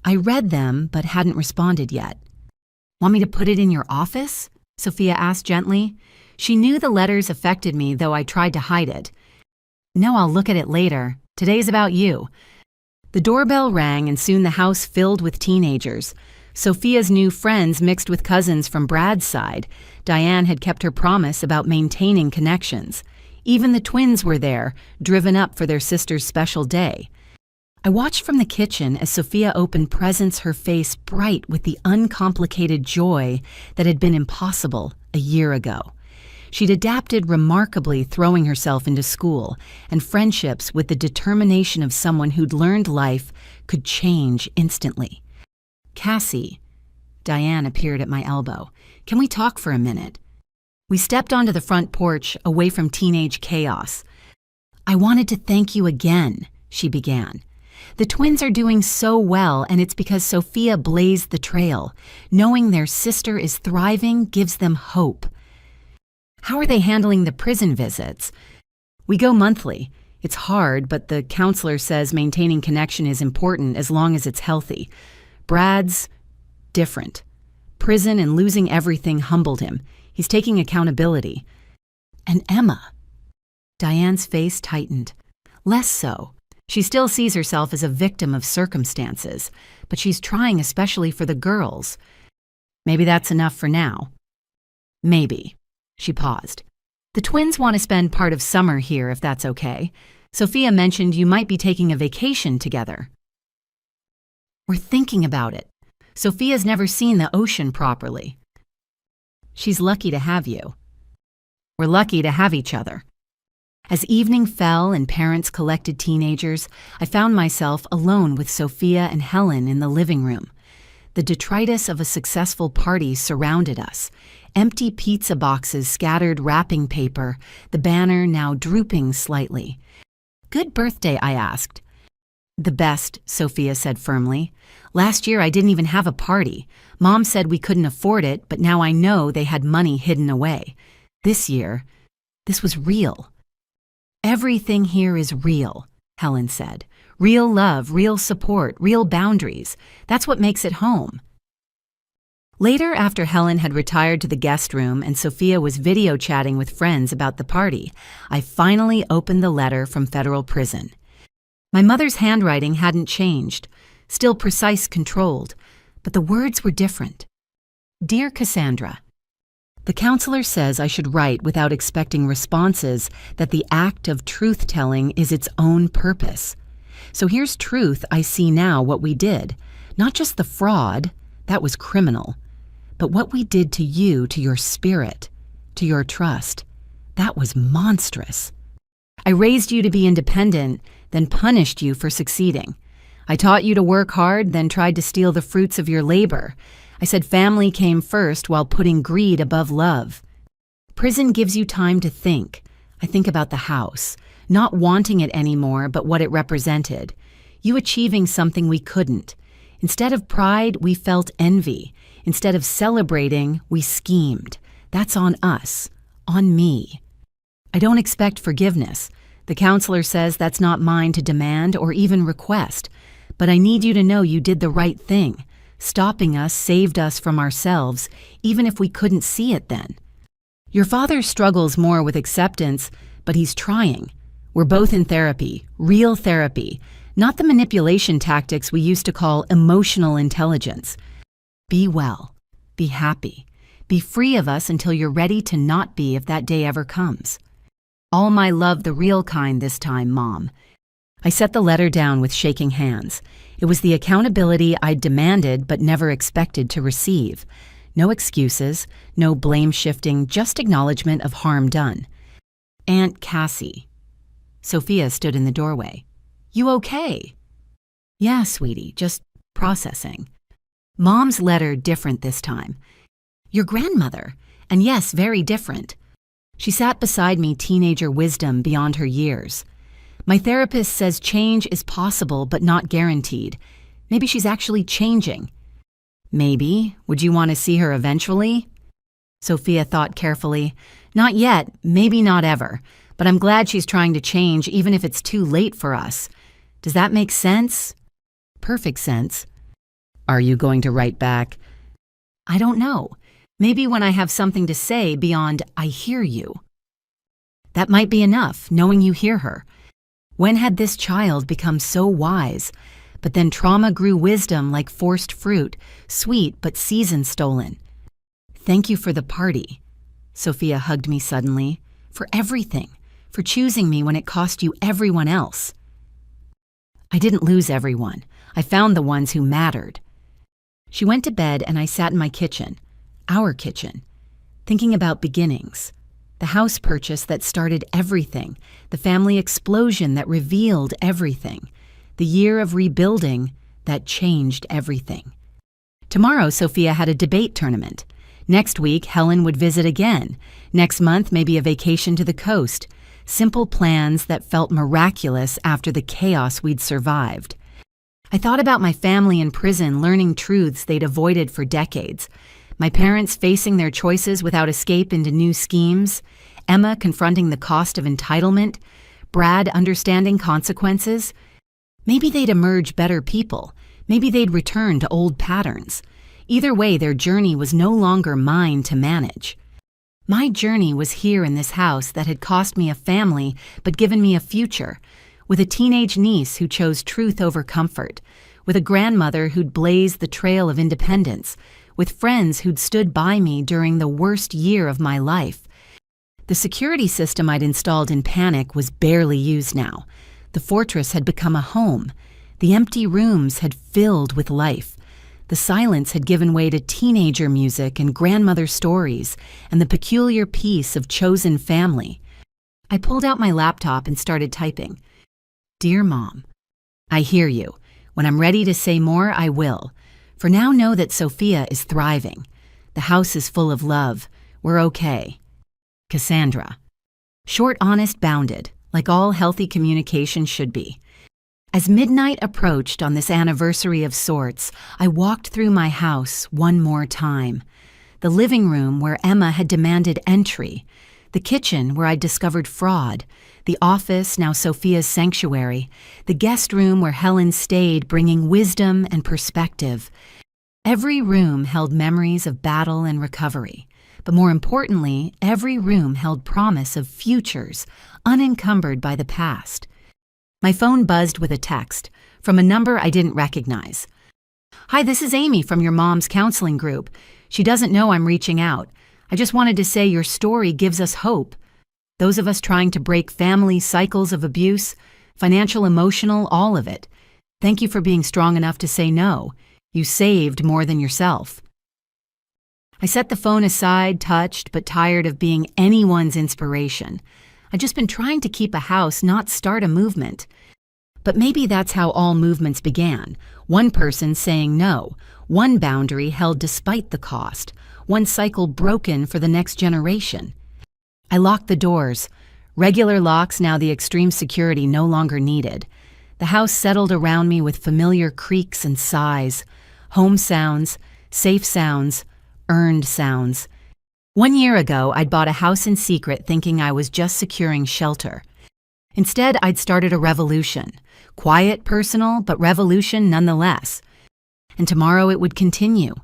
I read them, but hadn't responded yet. "Want me to put it in your office?" Sophia asked gently. She knew the letters affected me, though I tried to hide it. "No, I'll look at it later. Today's about you." The doorbell rang, and soon the house filled with teenagers. Sophia's new friends mixed with cousins from Brad's side. Diane had kept her promise about maintaining connections. Even the twins were there, driven up for their sister's special day. I watched from the kitchen as Sophia opened presents, her face bright with the uncomplicated joy that had been impossible a year ago. She'd adapted remarkably, throwing herself into school and friendships with the determination of someone who'd learned life could change instantly. "Cassie," Diane appeared at my elbow. "Can we talk for a minute?" We stepped onto the front porch, away from teenage chaos. "I wanted to thank you again," she began. "The twins are doing so well, and it's because Sophia blazed the trail. Knowing their sister is thriving gives them hope." "How are they handling the prison visits?" "We go monthly. It's hard, but the counselor says maintaining connection is important as long as it's healthy. Brad's Different. Prison and losing everything humbled him. He's taking accountability. And Emma. Diane's face tightened. Less so. She still sees herself as a victim of circumstances, but she's trying especially for the girls. Maybe that's enough for now. Maybe. She paused. The twins want to spend part of summer here, if that's okay. Sophia mentioned you might be taking a vacation together. We're thinking about it. Sophia's never seen the ocean properly. She's lucky to have you. We're lucky to have each other. As evening fell and parents collected teenagers, I found myself alone with Sophia and Helen in the living room. The detritus of a successful party surrounded us. Empty pizza boxes scattered wrapping paper, the banner now drooping slightly. "Good birthday," I asked. "The best," Sophia said firmly. "Last year I didn't even have a party. Mom said we couldn't afford it, but now I know they had money hidden away. This year, this was real." "Everything here is real," Helen said. "Real love, real support, real boundaries. That's what makes it home." Later, after Helen had retired to the guest room and Sophia was video chatting with friends about the party, I finally opened the letter from federal prison. My mother's handwriting hadn't changed, still precise, controlled, but the words were different. "Dear Cassandra, the counselor says I should write without expecting responses, that the act of truth-telling is its own purpose. So here's truth I see now what we did. Not just the fraud, that was criminal, but what we did to you, to your spirit, to your trust. That was monstrous. I raised you to be independent, then punished you for succeeding. I taught you to work hard, then tried to steal the fruits of your labor. I said family came first while putting greed above love. Prison gives you time to think. I think about the house, not wanting it anymore, but what it represented. You achieving something we couldn't. Instead of pride, we felt envy. Instead of celebrating, we schemed. That's on us, on me. I don't expect forgiveness. The counselor says that's not mine to demand or even request. But I need you to know you did the right thing. Stopping us saved us from ourselves, even if we couldn't see it then. Your father struggles more with acceptance, but he's trying. We're both in therapy, real therapy, not the manipulation tactics we used to call emotional intelligence. Be well, be happy, be free of us until you're ready to not be if that day ever comes. All my love, the real kind this time, Mom." I set the letter down with shaking hands. It was the accountability I'd demanded but never expected to receive. No excuses, no blame shifting, just acknowledgement of harm done. "Aunt Cassie." Sophia stood in the doorway. "You okay?" "Yeah, sweetie, just processing." Mom's letter different this time. "Your grandmother, and yes, very different." She sat beside me, teenager wisdom beyond her years. "My therapist says change is possible but not guaranteed. Maybe she's actually changing." "Maybe. Would you want to see her eventually?" Sophia thought carefully. "Not yet, maybe not ever, but I'm glad she's trying to change even if it's too late for us. Does that make sense?" "Perfect sense." "Are you going to write back?" "I don't know. Maybe when I have something to say beyond 'I hear you.' That might be enough, knowing you hear her. When had this child become so wise? But then trauma grew wisdom like forced fruit, sweet but season stolen. Thank you for the party." Sophia hugged me suddenly. "For everything. For choosing me when it cost you everyone else." "I didn't lose everyone. I found the ones who mattered." She went to bed and I sat in my kitchen, our kitchen, thinking about beginnings. The house purchase that started everything, the family explosion that revealed everything, the year of rebuilding that changed everything. Tomorrow, Sophia had a debate tournament. Next week, Helen would visit again. Next month, maybe a vacation to the coast. Simple plans that felt miraculous after the chaos we'd survived. I thought about my family in prison learning truths they'd avoided for decades. My parents facing their choices without escape into new schemes. Emma confronting the cost of entitlement. Brad understanding consequences. Maybe they'd emerge better people. Maybe they'd return to old patterns. Either way, their journey was no longer mine to manage. My journey was here in this house that had cost me a family but given me a future, with a teenage niece who chose truth over comfort, with a grandmother who'd blazed the trail of independence, with friends who'd stood by me during the worst year of my life. The security system I'd installed in panic was barely used now. The fortress had become a home. The empty rooms had filled with life. The silence had given way to teenager music and grandmother stories and the peculiar peace of chosen family. I pulled out my laptop and started typing. Dear Mom, I hear you. When I'm ready to say more, I will. For now, know that Sophia is thriving. The house is full of love. We're okay. Cassandra. Short, honest, bounded, like all healthy communication should be. As midnight approached on this anniversary of sorts, I walked through my house one more time. The living room where Emma had demanded entry, the kitchen where I'd discovered fraud, the office, now Sophia's sanctuary, the guest room where Helen stayed, bringing wisdom and perspective. Every room held memories of battle and recovery, but more importantly, every room held promise of futures, unencumbered by the past. My phone buzzed with a text from a number I didn't recognize. Hi, this is Amy from your mom's counseling group. She doesn't know I'm reaching out. I just wanted to say your story gives us hope. Those of us trying to break family cycles of abuse, financial, emotional, all of it. Thank you for being strong enough to say no. You saved more than yourself. I set the phone aside, touched but tired of being anyone's inspiration. I'd just been trying to keep a house, not start a movement. But maybe that's how all movements began. One person saying no, one boundary held despite the cost, one cycle broken for the next generation. I locked the doors. Regular locks, now the extreme security no longer needed. The house settled around me with familiar creaks and sighs, home sounds, safe sounds, earned sounds. 1 year ago, I'd bought a house in secret thinking I was just securing shelter. Instead, I'd started a revolution. Quiet, personal, but revolution nonetheless. And tomorrow it would continue.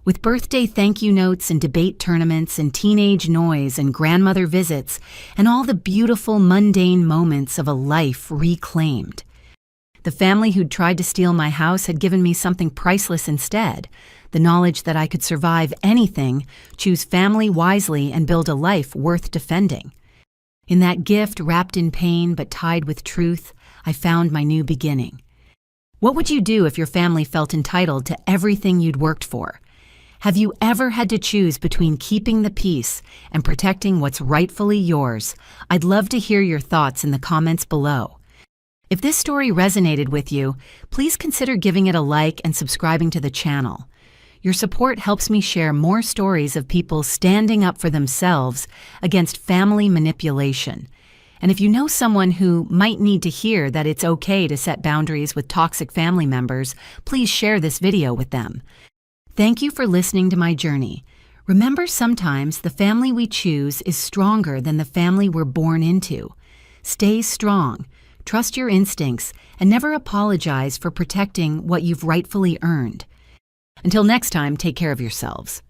With birthday thank you notes and debate tournaments and teenage noise and grandmother visits and all the beautiful mundane moments of a life reclaimed. The family who'd tried to steal my house had given me something priceless instead. The knowledge that I could survive anything, choose family wisely, and build a life worth defending. In that gift, wrapped in pain but tied with truth, I found my new beginning. What would you do if your family felt entitled to everything you'd worked for? Have you ever had to choose between keeping the peace and protecting what's rightfully yours? I'd love to hear your thoughts in the comments below. If this story resonated with you, please consider giving it a like and subscribing to the channel. Your support helps me share more stories of people standing up for themselves against family manipulation. And if you know someone who might need to hear that it's okay to set boundaries with toxic family members, please share this video with them. Thank you for listening to my journey. Remember, sometimes the family we choose is stronger than the family we're born into. Stay strong, trust your instincts, and never apologize for protecting what you've rightfully earned. Until next time, take care of yourselves.